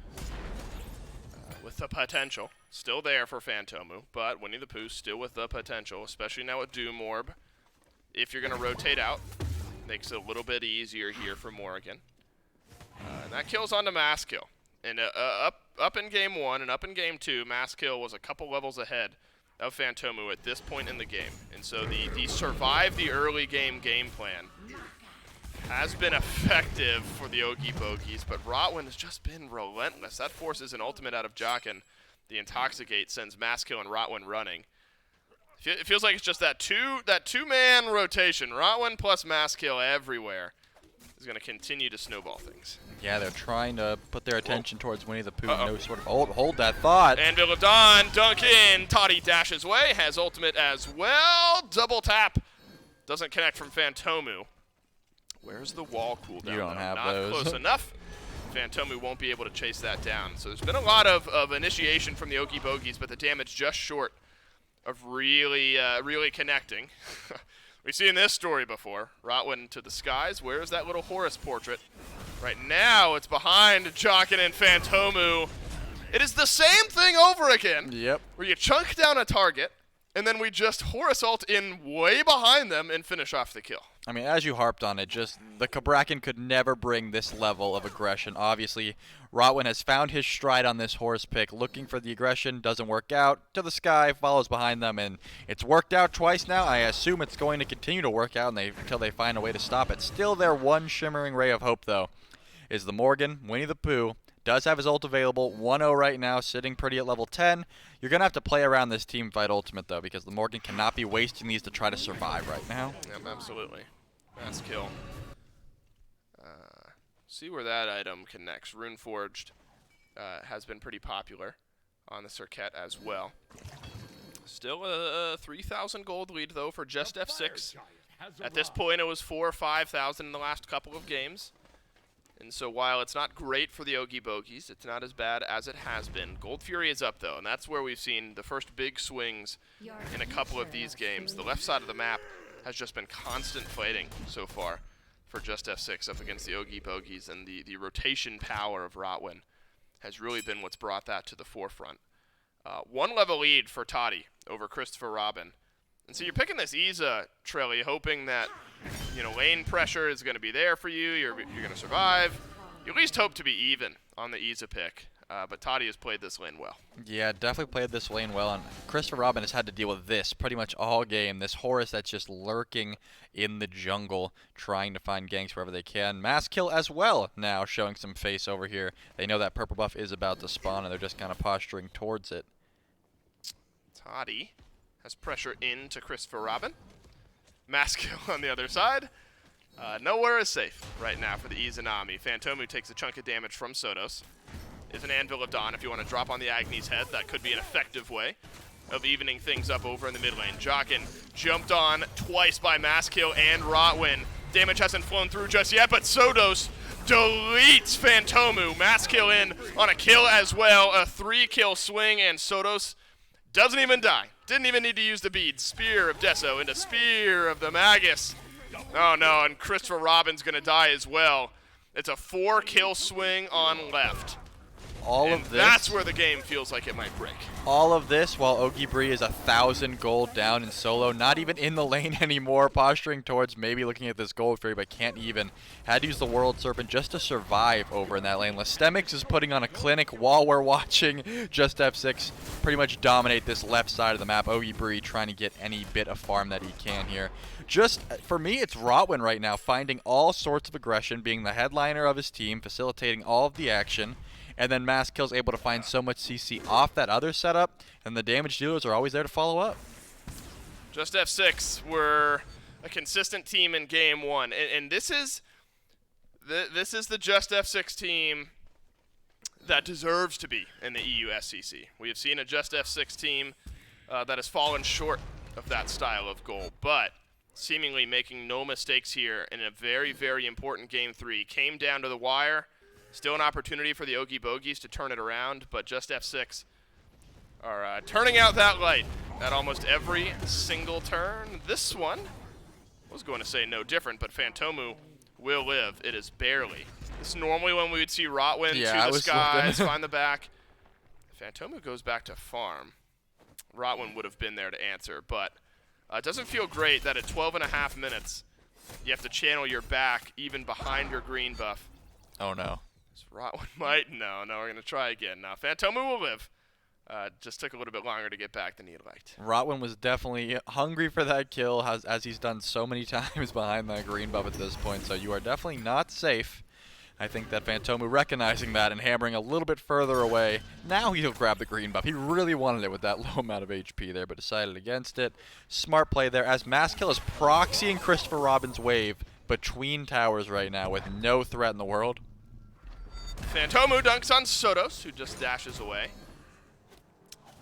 A: with the potential. Still there for Phantomu, but Winnie the Pooh still with the potential, especially now with Doom Orb. If you're going to rotate out, makes it a little bit easier here for Morgan. And that kills onto Mass Kill. And up in game 1 and up in game 2, Mass Kill was a couple levels ahead of Phantomu at this point in the game. And so the survive the early game plan has been effective for the Oogie Bogeys, but Rotwin has just been relentless. That forces an ultimate out of Jockin. The Intoxicate sends Mass Kill and Rotwin running. It feels like it's just that two-man rotation. Rotwin plus Mass Kill everywhere is going to continue to snowball things.
B: Yeah, they're trying to put their attention towards Winnie the Pooh. No sort of hold that thought.
A: Anvil of Dawn, dunk in. Toddy dashes away, has ultimate as well. Double tap. Doesn't connect from Phantomu. Where's the wall cooldown?
B: You don't have
A: Not
B: those.
A: close enough. Phantomu won't be able to chase that down. So there's been a lot of initiation from the Oogie Bogeys, but the damage just short of really connecting. We've seen this story before. Rotwin to the skies. Where's that little Horus portrait? Right now, it's behind Jockin and Phantomu. It is the same thing over again.
B: Yep.
A: Where you chunk down a target, and then we just Horus ult in way behind them and finish off the kill.
B: I mean, as you harped on it, just the Cabrakan could never bring this level of aggression. Obviously, Rotwin has found his stride on this horse pick, looking for the aggression, doesn't work out, to the sky, follows behind them, and it's worked out twice now. I assume it's going to continue to work out until they find a way to stop it. Still their one shimmering ray of hope, though, is the Morgan. Winnie the Pooh does have his ult available, 1-0 right now, sitting pretty at level 10. You're going to have to play around this team fight ultimate, though, because the Morgan cannot be wasting these to try to survive right now.
A: Yep, absolutely. Mass kill. See where that item connects. Runeforged has been pretty popular on the Circuit as well. Still a 3,000 gold lead, though, for JUSTF6. At this point, it was 4,000 or 5,000 in the last couple of games. And so while it's not great for the Oogie Bogeys, it's not as bad as it has been. Gold Fury is up, though, and that's where we've seen the first big swings in a couple of these games. The left side of the map has just been constant fighting so far for JUSTF6 up against the Oogie Bogeys, and the rotation power of Rotwin has really been what's brought that to the forefront. 1 level lead for Toddy over Christopher Robin. And so you're picking this Iza, Trelly, hoping that lane pressure is going to be there for you. You're going to survive. You at least hope to be even on the Iza pick. But Toddy has played this lane well.
B: Yeah, definitely played this lane well, and Christopher Robin has had to deal with this pretty much all game. This Horus that's just lurking in the jungle, trying to find ganks wherever they can. Mass kill as well now, showing some face over here. They know that purple buff is about to spawn, and they're just kind of posturing towards it.
A: Toddy has pressure into Christopher Robin. Mass kill on the other side. Nowhere is safe right now for the Izanami. Phantomu takes a chunk of damage from Sodos. Is an Anvil of Dawn if you want to drop on the Agni's head. That could be an effective way of evening things up over in the mid lane. Jockin jumped on twice by Mass Kill and Rotwin. Damage hasn't flown through just yet, but Sodos deletes Phantomu. Mass Kill in on a kill as well. A 3-kill swing, and Sodos doesn't even die. Didn't even need to use the bead. Spear of Deso into Spear of the Magus. Oh no, and Christopher Robin's going to die as well. It's a 4-kill swing on left.
B: All
A: And
B: of this.
A: that's where the game feels like it might break.
B: All of this while Oogie Bogeys is 1,000 gold down in solo, not even in the lane anymore, posturing towards maybe looking at this gold fairy, but can't even. Had to use the World Serpent just to survive over in that lane. Lystemix is putting on a clinic while we're watching JUSTF6 pretty much dominate this left side of the map. Oogie Bogeys trying to get any bit of farm that he can here. Just, for me, it's Rotwin right now, finding all sorts of aggression, being the headliner of his team, facilitating all of the action. And then Masskill's able to find so much CC off that other setup, and the damage dealers are always there to follow up.
A: JUSTF6 were a consistent team in game one, and this is the JUSTF6 team that deserves to be in the EU SCC. We have seen a JUSTF6 team that has fallen short of that style of goal, but seemingly making no mistakes here in a very, very important game three. Came down to the wire. Still an opportunity for the Oogie Bogeys to turn it around, but JUSTF6 are turning out that light at almost every single turn. This one was going to say no different, but Phantomu will live. It is barely. This is normally when we would see Rotwin to the skies, find the back. Phantomu goes back to farm. Rotwin would have been there to answer, but it doesn't feel great that at 12.5 minutes you have to channel your back even behind your green buff.
B: Oh no.
A: Rotwin might. No, we're going to try again. Now, Phantomu will live. Just took a little bit longer to get back than he'd liked.
B: Rotwin was definitely hungry for that kill, as he's done so many times behind that green buff at this point, so you are definitely not safe. I think that Phantomu recognizing that and hammering a little bit further away. Now he'll grab the green buff. He really wanted it with that low amount of HP there, but decided against it. Smart play there, as Masskill is proxying Christopher Robin's wave between towers right now with no threat in the world.
A: Phantomu dunks on Sotos, who just dashes away.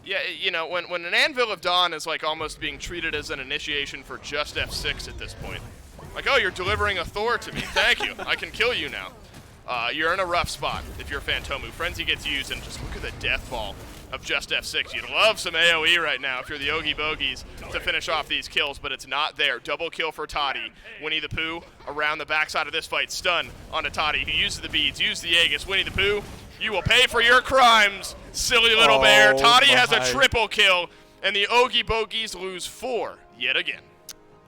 A: Yeah, you know, when an Anvil of Dawn is like almost being treated as an initiation for JUSTF6 at this point. Like, oh, you're delivering a Thor to me. Thank you. I can kill you now. You're in a rough spot if you're Phantomu. Frenzy gets used, and just look at the death ball of JUSTF6. You'd love some AoE right now if you're the Oogie Bogeys to finish off these kills, but it's not there. Double kill for Toddy. Winnie the Pooh around the backside of this fight. Stun onto Toddy, who uses the beads, uses the Aegis. Winnie the Pooh, you will pay for your crimes, silly little bear. Toddy has a triple kill, and the Oogie Bogeys lose 4 yet again.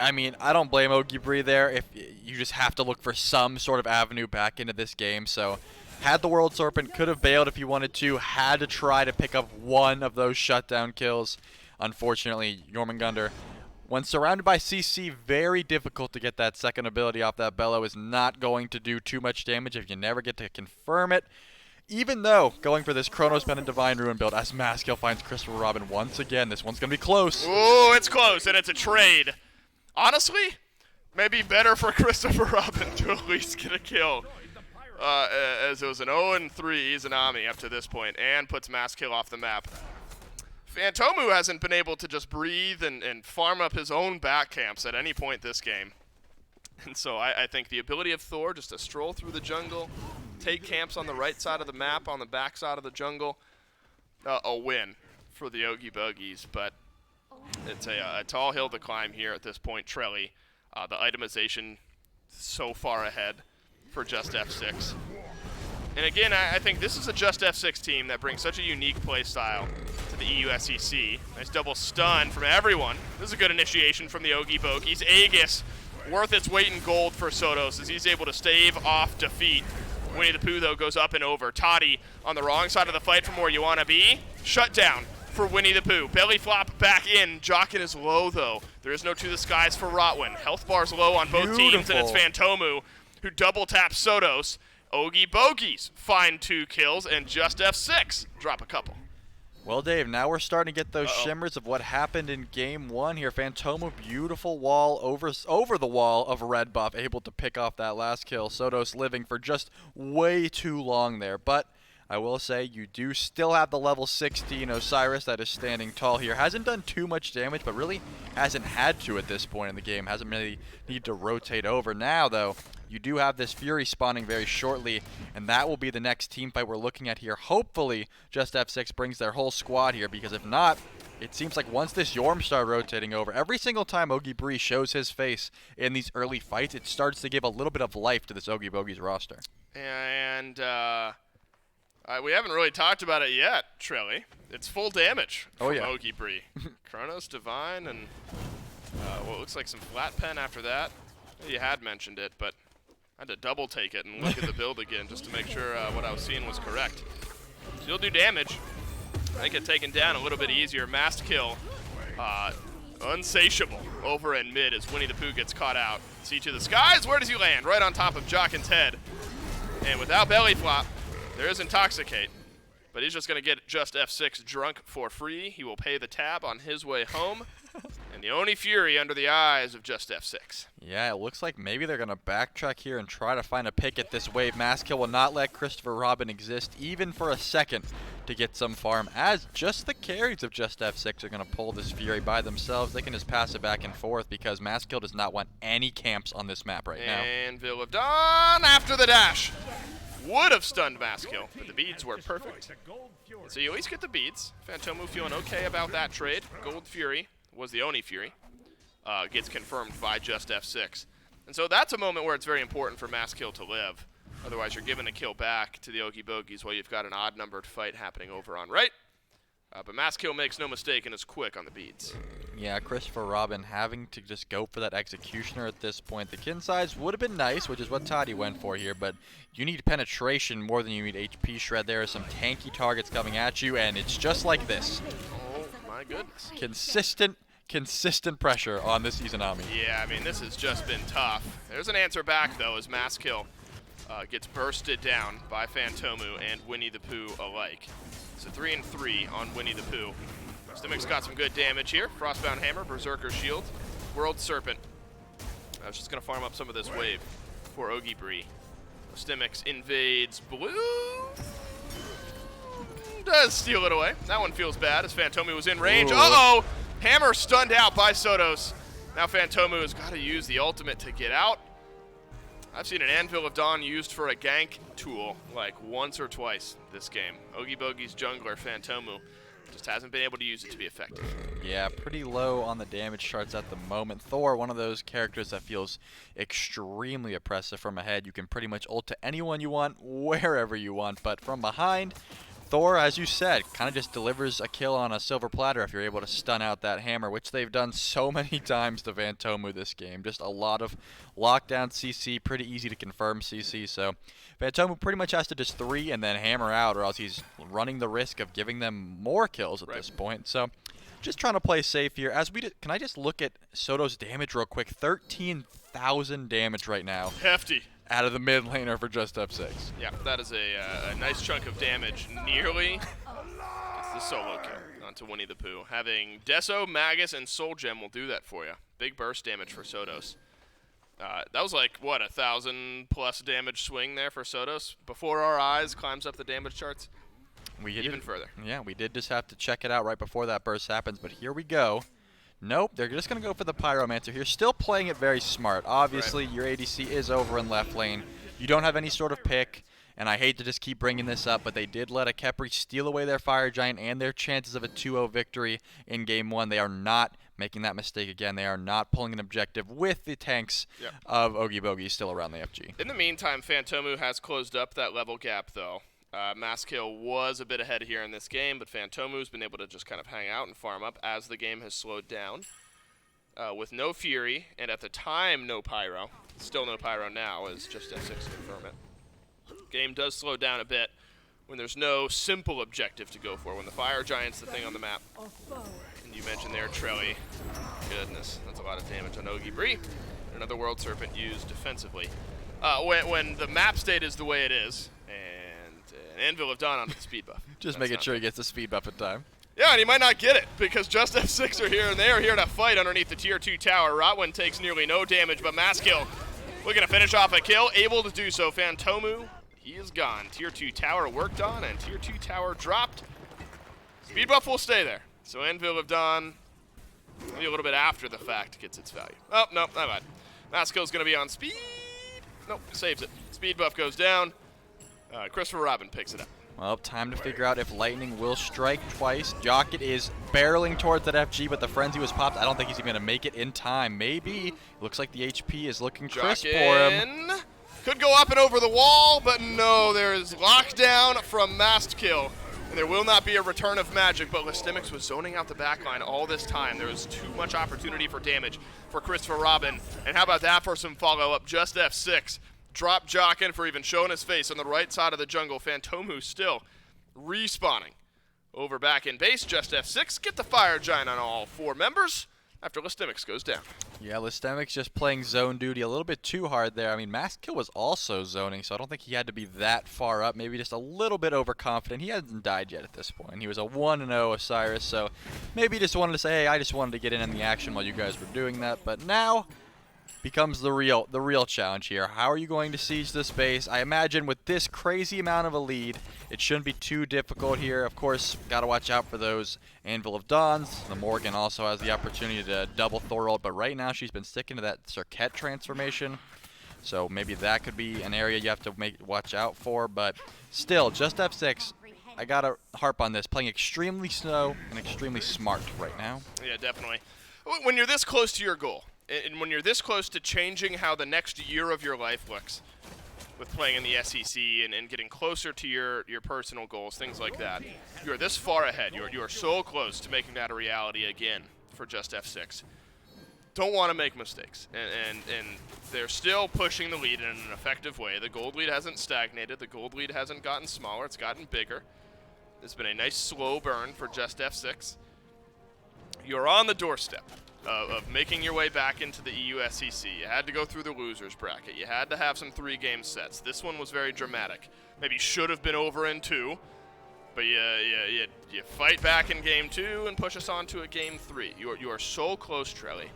B: I mean, I don't blame Oogie Bogeys there if you just have to look for some sort of avenue back into this game, so had the World Serpent, could have bailed if he wanted to, had to try to pick up one of those shutdown kills. Unfortunately, Jormungandr, when surrounded by CC, very difficult to get that second ability off that Bellow, is not going to do too much damage if you never get to confirm it. Even though, going for this Chronos Pen and Divine Ruin build, as Masskill finds Christopher Robin once again, this one's going to be close.
A: Ooh, it's close, and it's a trade. Honestly, maybe better for Christopher Robin to at least get a kill. As it was an 0-3 Izanami up to this point, and puts Masskill off the map. Phantomu hasn't been able to just breathe and farm up his own back camps at any point this game. And so I think the ability of Thor just to stroll through the jungle, take camps on the right side of the map, on the back side of the jungle, a win for the Oogie Bogeys. But it's a tall hill to climb here at this point. Trelly, the itemization so far ahead for JUSTF6. And again, I think this is a JUSTF6 team that brings such a unique play style to the EU SEC. Nice double stun from everyone. This is a good initiation from the Oogie Bogeys. Aegis, worth its weight in gold for Sotos as he's able to stave off defeat. Winnie the Pooh, though, goes up and over. Toddy on the wrong side of the fight from where you want to be. Shut down for Winnie the Pooh. Belly flop back in. Jockin is low, though. There is no to the skies for Rotwin. Health bar's low on both teams, and it's Phantomu who double taps Sotos. Oogie Bogeys find 2 kills, and JUSTF6 drop a couple.
B: Well, Dave, now we're starting to get those shimmers of what happened in game 1 here. Phantomu, beautiful wall over the wall of red buff, able to pick off that last kill. Sotos living for just way too long there, but I will say you do still have the level 16 Osiris that is standing tall here. Hasn't done too much damage, but really hasn't had to at this point in the game. Hasn't really need to rotate over. Now, though, you do have this Fury spawning very shortly, and that will be the next team fight we're looking at here. Hopefully, JUSTF6 brings their whole squad here, because if not, It seems like once this Yorm started rotating over, every single time Oogie Bogeys shows his face in these early fights, it starts to give a little bit of life to this Oogie Bogeys roster.
A: And we haven't really talked about it yet, Trelly. It's full damage from Oogie Bogeys. Chronos, Divine, and what looks like some flat pen after that. You had mentioned it, but I had to double take it and look at the build again just to make sure what I was seeing was correct. Still do damage. I think it taken down a little bit easier. Masked kill. Unsatiable over in mid as Winnie the Pooh gets caught out. See to the skies. Where does he land? Right on top of Jockin's head. And without belly flop, there is Intoxicate. But he's just going to get JUSTF6 drunk for free. He will pay the tab on his way home. And the Oni Fury under the eyes of JUSTF6.
B: Yeah, it looks like maybe they're going to backtrack here and try to find a pick at this wave. Maskill will not let Christopher Robin exist even for a second to get some farm, as just the carries of JUSTF6 are going to pull this Fury by themselves. They can just pass it back and forth because Maskill does not want any camps on this map right now.
A: And Veil of Dawn after the dash. Would have stunned Maskill, but the beads were perfect. So you at least get the beads. Phantomu feeling okay about that trade. Gold Fury was the Oni Fury. Gets confirmed by JUSTF6. And so that's a moment where it's very important for Maskill to live. Otherwise, you're giving a kill back to the Oogie Bogeys while you've got an odd-numbered fight happening over on right. But Maskill makes no mistake and is quick on the beads.
B: Yeah, Christopher Robin having to just go for that Executioner at this point. The kin size would have been nice, which is what Toddy went for here, but you need penetration more than you need HP shred. There are some tanky targets coming at you, and it's just like this.
A: Oh, my goodness.
B: Consistent pressure on this Izanami.
A: Yeah, I mean, this has just been tough. There's an answer back, though, as Maskill gets bursted down by Phantomu and Winnie the Pooh alike. So 3 and 3 on Winnie the Pooh. Stimic's got some good damage here. Frostbound Hammer, Berserker Shield, World Serpent. I was just going to farm up some of this wave for Oogie Bogeys. Stimix invades blue. Does steal it away. That one feels bad as Phantomu was in range. Uh-oh! Hammer stunned out by Sotos. Now Phantomu has got to use the ultimate to get out. I've seen an Anvil of Dawn used for a gank tool like once or twice this game. Oogie Bogeys jungler Phantomu just hasn't been able to use it to be effective.
B: Yeah, pretty low on the damage charts at the moment. Thor, one of those characters that feels extremely oppressive from ahead. You can pretty much ult to anyone you want, wherever you want, but from behind, Thor, as you said, kind of just delivers a kill on a silver platter if you're able to stun out that hammer, which they've done so many times to Phantomu this game. Just a lot of lockdown CC, pretty easy to confirm CC, so Phantomu pretty much has to just 3 and then hammer out, or else he's running the risk of giving them more kills at this point. So just trying to play safe here. Can I just look at Soto's damage real quick? 13,000 damage right now.
A: Hefty.
B: Out of the mid laner for JUSTF6.
A: Yeah, that is a nice chunk of damage. Nearly gets the solo kill onto Winnie the Pooh. Having Deso, Magus, and Soul Gem will do that for you. Big burst damage for Sotos. That was like, what, 1,000+ damage swing there for Sotos? Before our eyes, climbs up the damage charts. Even further.
B: Yeah, we did just have to check it out right before that burst happens, but here we go. Nope, they're just going to go for the Pyromancer here. Still playing it very smart. Obviously, your ADC is over in left lane. You don't have any sort of pick, and I hate to just keep bringing this up, but they did let a Khepri steal away their Fire Giant and their chances of a 2-0 victory in Game 1. They are not making that mistake again. They are not pulling an objective with the tanks of Oogie Bogeys still around the FG.
A: In the meantime, Phantomu has closed up that level gap, though. Maskill was a bit ahead here in this game, but Phantomu's been able to just kind of hang out and farm up as the game has slowed down. With no Fury, and at the time no Pyro. Still no Pyro now, as JUSTF6 confirm it. Game does slow down a bit when there's no simple objective to go for, when the Fire Giant's the thing on the map. And you mentioned there Trelly. Goodness, that's a lot of damage on Oogie Bogeys. Another World Serpent used defensively. When the map state is the way it is, and Anvil of Dawn onto the speed buff.
B: Just making sure he gets the speed buff in time.
A: Yeah, and he might not get it because JUSTF6 are here, and they are here to fight underneath the Tier 2 tower. Rotwin takes nearly no damage, but Maskill looking to finish off a kill, able to do so. Phantomu, he is gone. Tier 2 tower worked on, and Tier 2 tower dropped. Speed buff will stay there. So Anvil of Dawn, maybe a little bit after the fact, gets its value. Oh, no, not bad. Maskill's going to be on speed. Nope, saves it. Speed buff goes down. Christopher Robin picks it up.
B: Well, time to figure out if lightning will strike twice. Jocket is barreling towards that FG, but the frenzy was popped. I don't think he's even going to make it in time. Maybe. Looks like the HP is looking crisp for him.
A: Could go up and over the wall, but no, there is lockdown from Mast Kill. And there will not be a return of magic, but Listemics was zoning out the backline all this time. There was too much opportunity for damage for Christopher Robin. And how about that for some follow-up? JUSTF6 drop Jockin for even showing his face on the right side of the jungle. Phantomu still respawning over back in base. JUSTF6 get the Fire Giant on all 4 members after Listemics goes down.
B: Yeah, Listemics just playing zone duty a little bit too hard there. I mean, Maskkill was also zoning, so I don't think he had to be that far up. Maybe just a little bit overconfident. He hasn't died yet at this point. He was a 1-0 Osiris, so maybe he just wanted to say, hey, I just wanted to get in on the action while you guys were doing that. But now becomes the real challenge here. How are you going to siege this base? I imagine with this crazy amount of a lead, it shouldn't be too difficult here. Of course, got to watch out for those Anvil of Dawns. The Morgan also has the opportunity to double Thorold, but right now she's been sticking to that Circuit transformation. So maybe that could be an area you have to watch out for, but still, JUSTF6, I got to harp on this, playing extremely slow and extremely smart right now.
A: Yeah, definitely. When you're this close to your goal, and when you're this close to changing how the next year of your life looks with playing in the SEC and getting closer to your personal goals, things like that, you're this far ahead. You're so close to making that a reality again for JUSTF6. Don't want to make mistakes. And they're still pushing the lead in an effective way. The gold lead hasn't stagnated. The gold lead hasn't gotten smaller. It's gotten bigger. It's been a nice slow burn for JUSTF6. You're on the doorstep of making your way back into the EU SEC. You had to go through the losers bracket. You had to have some 3-game sets. This one was very dramatic. Maybe should have been over in 2, but you fight back in game 2 and push us on to a game 3. You are so close, Trelly,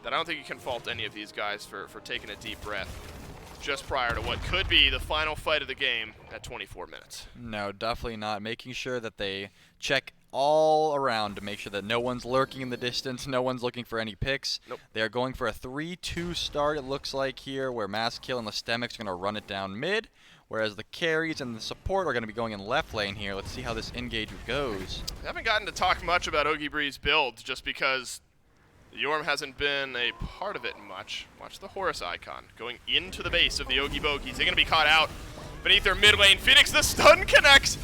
A: that I don't think you can fault any of these guys for taking a deep breath just prior to what could be the final fight of the game at 24 minutes.
B: No, definitely not. Making sure that they check all around to make sure that no one's lurking in the distance, no one's looking for any picks.
A: Nope.
B: They're going for a 3-2 start, it looks like here, where Maskkill and Listemics are going to run it down mid, whereas the carries and the support are going to be going in left lane here. Let's see how this engage goes.
A: We haven't gotten to talk much about Oogie Bogeys' build just because Yorm hasn't been a part of it much. Watch the Horus icon going into the base of the Oogie Bogeys. They're going to be caught out beneath their mid lane. Phoenix, the stun connects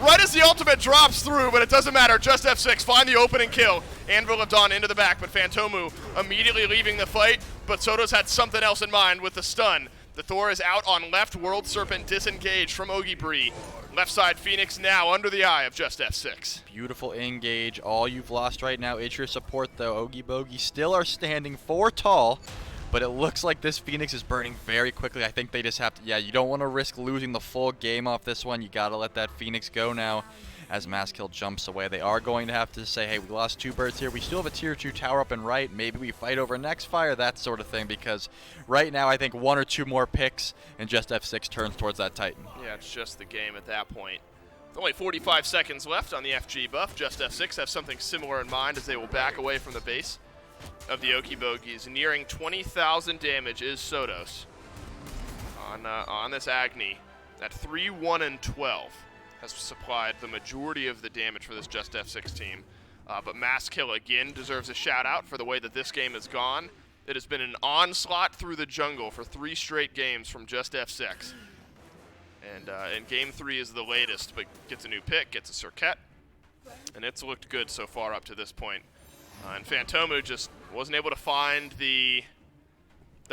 A: right as the ultimate drops through, but it doesn't matter. JUSTF6 find the opening kill. Anvil of Dawn into the back, but Phantomu immediately leaving the fight, but Soto's had something else in mind with the stun. The Thor is out on left, World Serpent disengaged from Oogie Bogeys. Left side Phoenix now under the eye of JUSTF6.
B: Beautiful engage. All you've lost right now is your support, though. Oogie Bogeys still are standing 4 tall, but it looks like this Phoenix is burning very quickly. I think they just have to, yeah, you don't want to risk losing the full game off this one. You got to let that Phoenix go now as Maskkill jumps away. They are going to have to say, hey, we lost 2 birds here. We still have a tier 2 tower up and right. Maybe we fight over next fire, that sort of thing, because right now I think 1 or 2 more picks and JUSTF6 turns towards that Titan.
A: Yeah, it's just the game at that point. With only 45 seconds left on the FG buff. JUSTF6 have something similar in mind as they will back away from the base of the Oogie Bogeys. Nearing 20,000 damage is Sotos on this Agni at 3-1-12 has supplied the majority of the damage for this JUSTF6 team. But Maskkill again deserves a shout out for the way that this game has gone. It has been an onslaught through the jungle for 3 straight games from JUSTF6. And game 3 is the latest, but gets a new pick, gets a Circuit, and it's looked good so far up to this point. And Phantomu just wasn't able to find the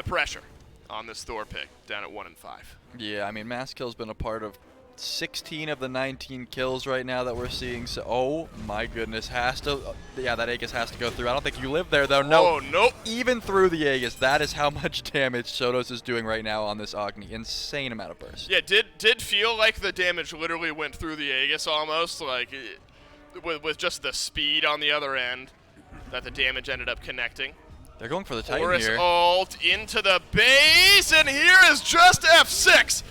A: pressure on this Thor pick down at 1 and 5.
B: Yeah, I mean, Masskill's been a part of 16 of the 19 kills right now that we're seeing. So, oh my goodness, yeah, that Aegis has to go through. I don't think you live there though. No,
A: oh, nope.
B: Even through the Aegis, that is how much damage Sotos is doing right now on this Agni. Insane amount of burst.
A: Yeah, did feel like the damage literally went through the Aegis almost, like with just the speed on the other end that the damage ended up connecting.
B: They're going for the Titan
A: Horus
B: here.
A: ult into the base, and here is JUSTF6.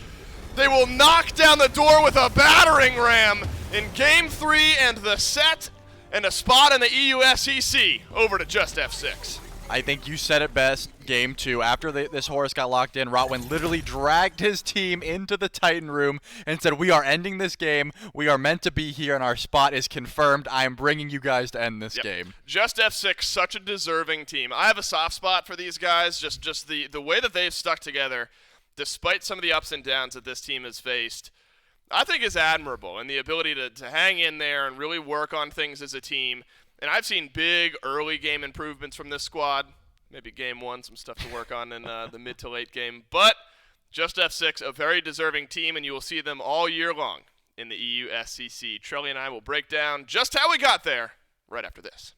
A: They will knock down the door with a battering ram in game 3 and the set and a spot in the EU SEC over to JUSTF6.
B: I think you said it best, game 2. After this Horus got locked in, Rotwin literally dragged his team into the Titan room and said, we are ending this game. We are meant to be here, and our spot is confirmed. I am bringing you guys to end this game.
A: JUSTF6, such a deserving team. I have a soft spot for these guys, just the way that they've stuck together, despite some of the ups and downs that this team has faced, I think is admirable, and the ability to hang in there and really work on things as a team. And I've seen big early game improvements from this squad. Maybe game 1, some stuff to work on in the mid to late game. But JUSTF6, a very deserving team, and you will see them all year long in the EU SCC. Trelly and I will break down just how we got there right after this.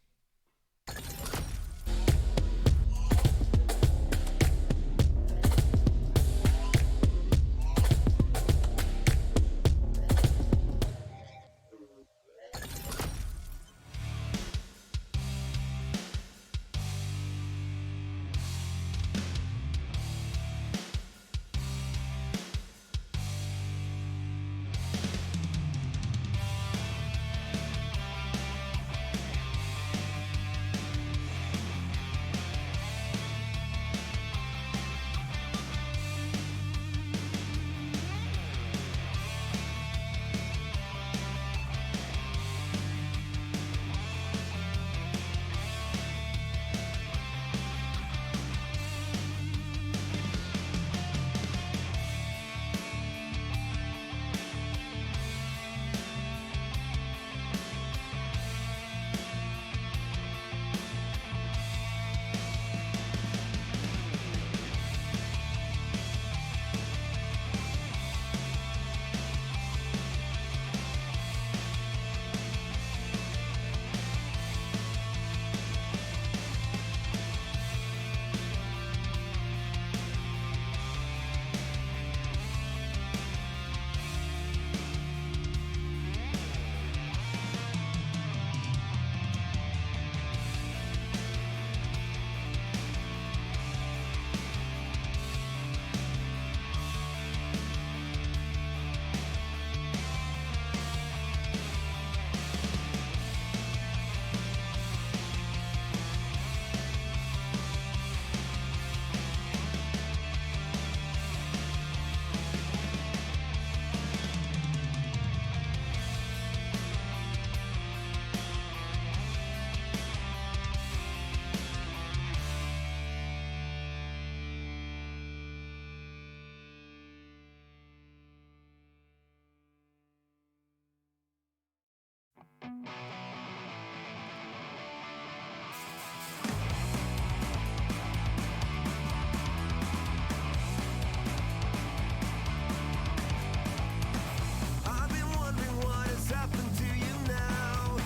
C: I've been wondering what has happened to you now.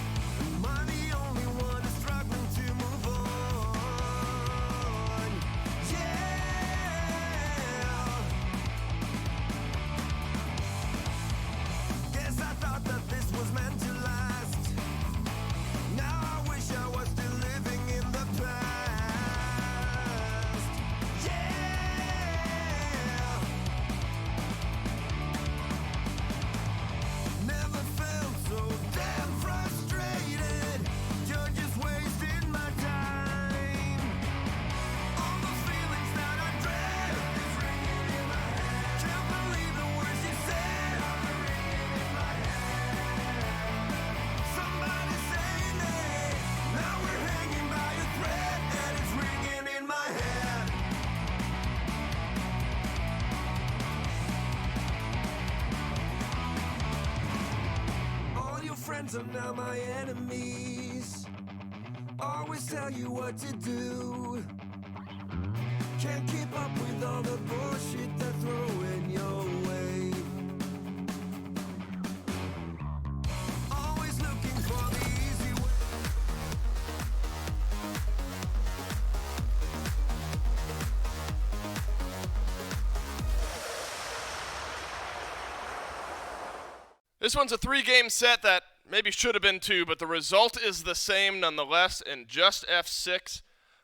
C: Am I the only one who's struggling to move on? Yeah. Guess I thought that this was meant to last. Now I wish I was still living in the past. Yeah. Never felt so damn frustrated. You're just wasting my time. All the feelings that I dread is ringing in my head. Can't believe the words you said. Somebody save me. Now we're hanging by a thread and it's ringing in my head. All your friends are now my enemies. Always tell you what to do. Can't keep up with all the bullshit they're throwing your way. Always looking for the easy way.
A: This one's a 3-game set that maybe should have been 2, but the result is the same nonetheless, and JUSTF6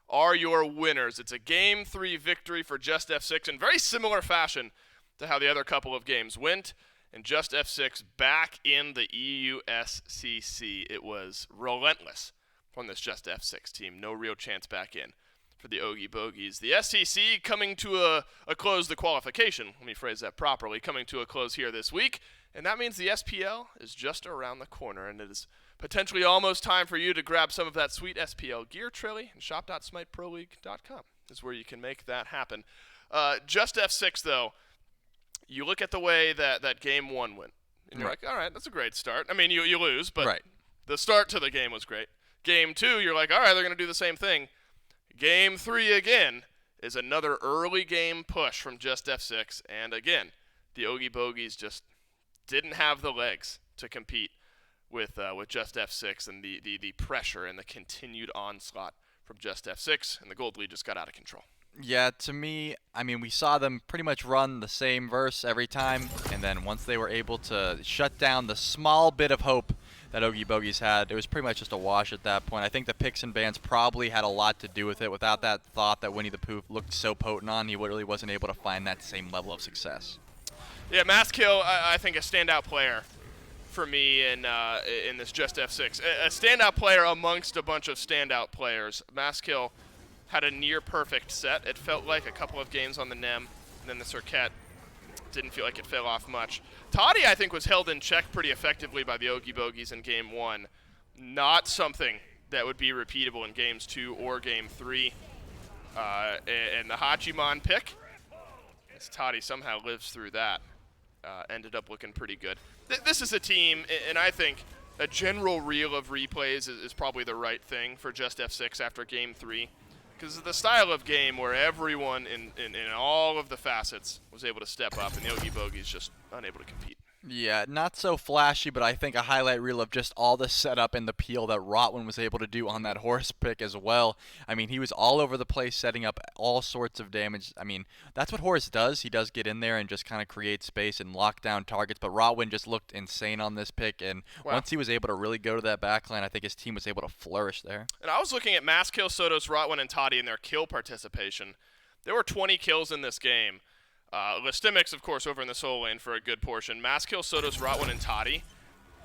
A: are your winners. It's a Game 3 victory for JUSTF6 in very similar fashion to how the other couple of games went, and JUSTF6 back in the EUSCC. It was relentless from this JUSTF6 team. No real chance back in for the Oogie Bogeys. The SEC coming to a close, the qualification, let me phrase that properly, coming to a close here this week. And that means the SPL is just around the corner, and it is potentially almost time for you to grab some of that sweet SPL gear, Trilly, and shop.smiteproleague.com is where you can make that happen. JUSTF6, though, you look at the way that Game 1 went, and you're like, all right, that's a great start. I mean, you lose, but the start to the game was great. Game 2, you're like, all right, they're going to do the same thing. Game 3 again is another early game push from JUSTF6, and again, the Oogie Bogeys just didn't have the legs to compete with JUSTF6 and the pressure and the continued onslaught from JUSTF6, and the gold lead just got out of control.
B: Yeah, to me, I mean, we saw them pretty much run the same verse every time, and then once they were able to shut down the small bit of hope that Oogie Bogeys had, it was pretty much just a wash at that point. I think the picks and bans probably had a lot to do with it. Without that thought that Winnie the Pooh looked so potent on, he really wasn't able to find that same level of success. Yeah,
A: Maskill, I think a standout player for me in this JUSTF6. A standout player amongst a bunch of standout players. Maskill had a near-perfect set. It felt like a couple of games on the NEM, and then the Circuit didn't feel like it fell off much. Toddy, I think, was held in check pretty effectively by the Oogie Bogeys in Game 1. Not something that would be repeatable in Games 2 or Game 3. And the Hachimon pick, as Toddy somehow lives through that, ended up looking pretty good. This is a team, and I think a general reel of replays is probably the right thing for JUSTF6 after Game 3. Because of the style of game where everyone in all of the facets was able to step up, and the Oogie Bogeys just unable to compete.
B: Yeah, not so flashy, but I think a highlight reel of just all the setup and the peel that Rotwin was able to do on that horse pick as well. I mean, he was all over the place setting up all sorts of damage. I mean, that's what Horus does. He does get in there and just kind of create space and lock down targets, but Rotwin just looked insane on this pick, and once he was able to really go to that backline, I think his team was able to flourish there.
A: And I was looking at Maskill, Sotos, Rotwin, and Toddy and their kill participation. There were 20 kills in this game. Listimix, of course, over in the solo lane for a good portion. Maskill, Sotos, Rotwin, and Toddy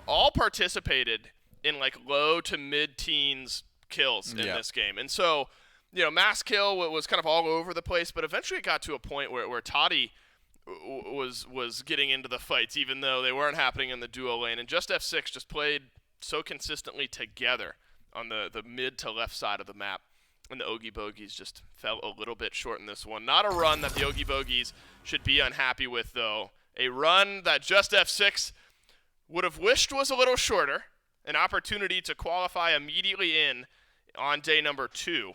A: all participated in like low to mid-teens kills in this game. And so, you know, Maskill was kind of all over the place, but eventually it got to a point where Toddy was getting into the fights, even though they weren't happening in the duo lane. And JUSTF6 just played so consistently together on the mid to left side of the map. And the Oogie Bogeys just fell a little bit short in this one. Not a run that the Oogie Bogeys should be unhappy with, though. A run that JUSTF6 would have wished was a little shorter. An opportunity to qualify immediately in on day number 2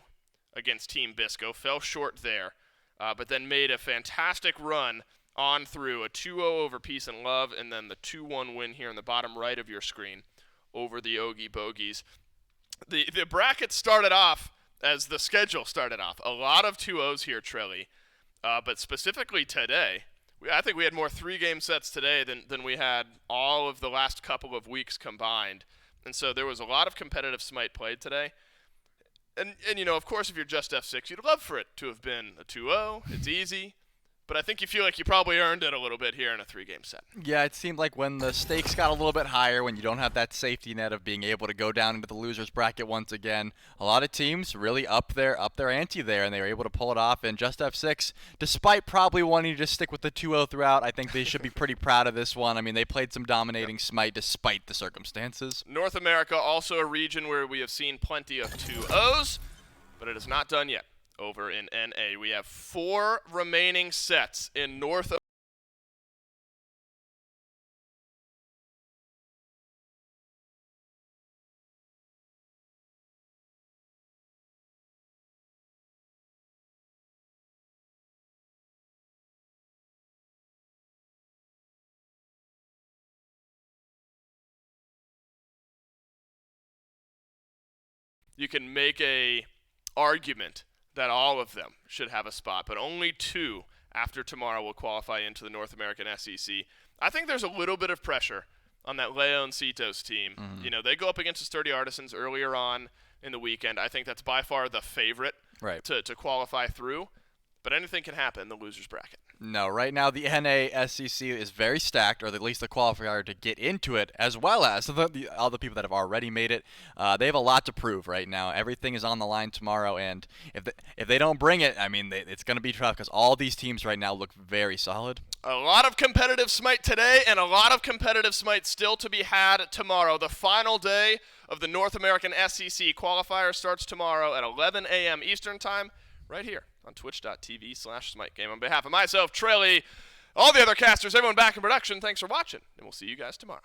A: against Team Bisco. Fell short there, but then made a fantastic run on through. A 2-0 over Peace and Love, and then the 2-1 win here in the bottom right of your screen over the Oogie Bogeys. The bracket started off as the schedule started off. A lot of 2-0s here, Trelly. But specifically today, I think we had more 3-game sets today than we had all of the last couple of weeks combined. And so there was a lot of competitive Smite played today. And you know, of course, if you're JUSTF6, you'd love for it to have been a 2-0. It's easy. But I think you feel like you probably earned it a little bit here in a 3-game set.
B: Yeah, it seemed like when the stakes got a little bit higher, when you don't have that safety net of being able to go down into the losers bracket once again, a lot of teams really up their ante there, and they were able to pull it off. And JUSTF6, despite probably wanting to just stick with the 2-0 throughout, I think they should be pretty proud of this one. I mean, they played some dominating Smite despite the circumstances.
A: North America, also a region where we have seen plenty of 2-0s, but it is not done yet. Over in NA, we have 4 remaining sets in North America. You can make a argument that all of them should have a spot, but only 2 after tomorrow will qualify into the North American SEC. I think there's a little bit of pressure on that Leoncitos team. Mm-hmm. You know, they go up against the Sturdy Artisans earlier on in the weekend. I think that's by far the favorite to qualify through. but anything can happen in the losers bracket.
B: No, right now the NASCC is very stacked, or at least the qualifier to get into it, as well as all the people that have already made it. They have a lot to prove right now. Everything is on the line tomorrow, and if they don't bring it, I mean, it's going to be tough because all these teams right now look very solid.
A: A lot of competitive Smite today, and a lot of competitive Smite still to be had tomorrow. The final day of the North American SEC qualifier starts tomorrow at 11 a.m. Eastern Time, right here on twitch.tv/SmiteGame. On behalf of myself, Trelly, all the other casters, everyone back in production, thanks for watching, and we'll see you guys tomorrow.